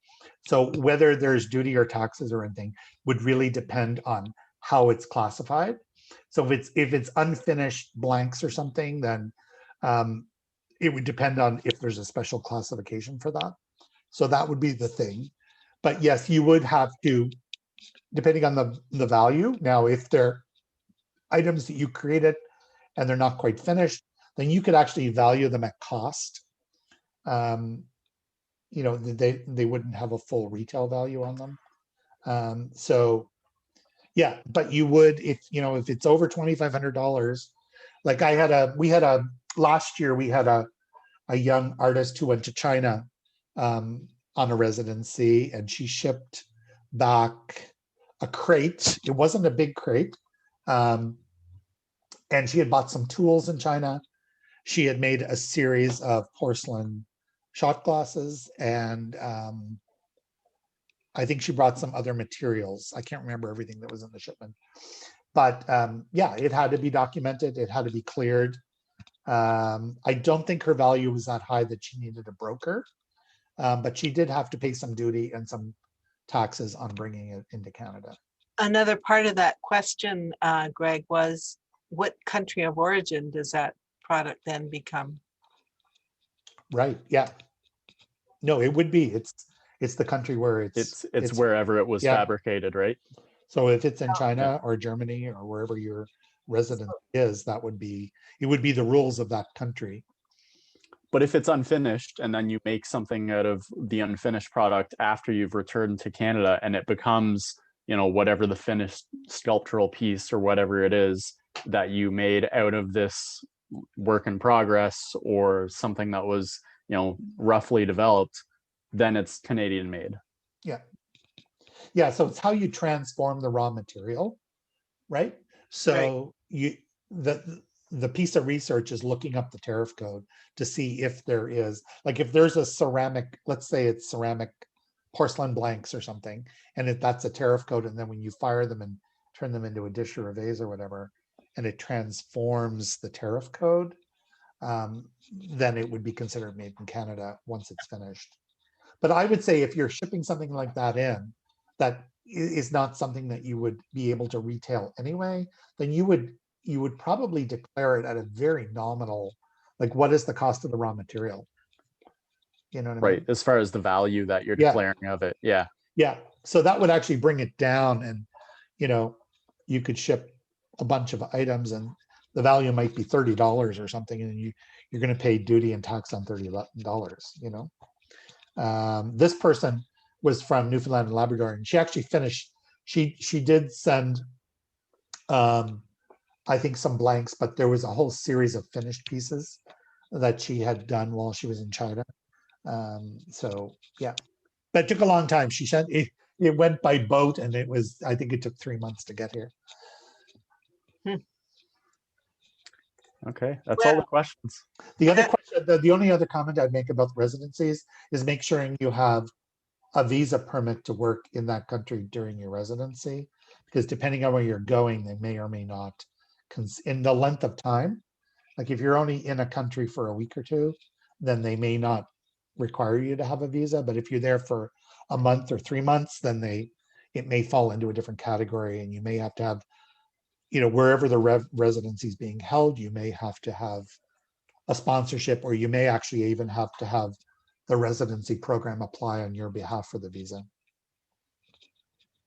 So whether there's duty or taxes or anything would really depend on how it's classified. So if it's unfinished blanks or something, then it would depend on if there's a special classification for that. So that would be the thing. But yes, you would have to, depending on the value. Now, if they're items that you created and they're not quite finished, then you could actually value them at cost. They wouldn't have a full retail value on them. So yeah, but you would, if it's over $2,500, like last year we had a young artist who went to China on a residency, and she shipped back a crate. It wasn't a big crate. And she had bought some tools in China. She had made a series of porcelain shot glasses, and I think she brought some other materials. I can't remember everything that was in the shipment, but yeah, it had to be documented. It had to be cleared. I don't think her value was that high that she needed a broker, but she did have to pay some duty and some taxes on bringing it into Canada. Another part of that question, Greg, was what country of origin does that product then become? Right. Yeah. No, it would be. It's the country where it's wherever it was fabricated, right? So if it's in China or Germany or wherever your resident is, it would be the rules of that country. But if it's unfinished and then you make something out of the unfinished product after you've returned to Canada and it becomes, whatever the finished sculptural piece or whatever it is that you made out of this work in progress or something that was, roughly developed, then it's Canadian made. Yeah. Yeah. So it's how you transform the raw material, right? So the piece of research is looking up the tariff code to see if there is, like, if there's a ceramic, let's say it's ceramic porcelain blanks or something, and if that's a tariff code, and then when you fire them and turn them into a dish or a vase or whatever, and it transforms the tariff code, then it would be considered made in Canada once it's finished. But I would say if you're shipping something like that in, that is not something that you would be able to retail anyway, then you would probably declare it at a very nominal, like, what is the cost of the raw material? You know what I mean? Right, as far as the value that you're declaring of it. Yeah. Yeah. So that would actually bring it down, and you could ship a bunch of items and the value might be $30 or something, and you're going to pay duty and tax on $30. This person was from Newfoundland and Labrador, and she actually finished. She did send I think, some blanks, but there was a whole series of finished pieces that she had done while she was in China. So yeah, but it took a long time. She said it went by boat, and I think it took 3 months to get here. Okay, that's all the Well, questions. The other question, the only other comment I'd make about residencies is make sure you have a visa permit to work in that country during your residency, because depending on where you're going, they may or may not, in the length of time. Like if you're only in a country for a week or two, then they may not require you to have a visa. But if you're there for a month or 3 months, then it may fall into a different category, and you may have to have, wherever the residency is being held, you may have to have a sponsorship, or you may actually even have to have the residency program apply on your behalf for the visa.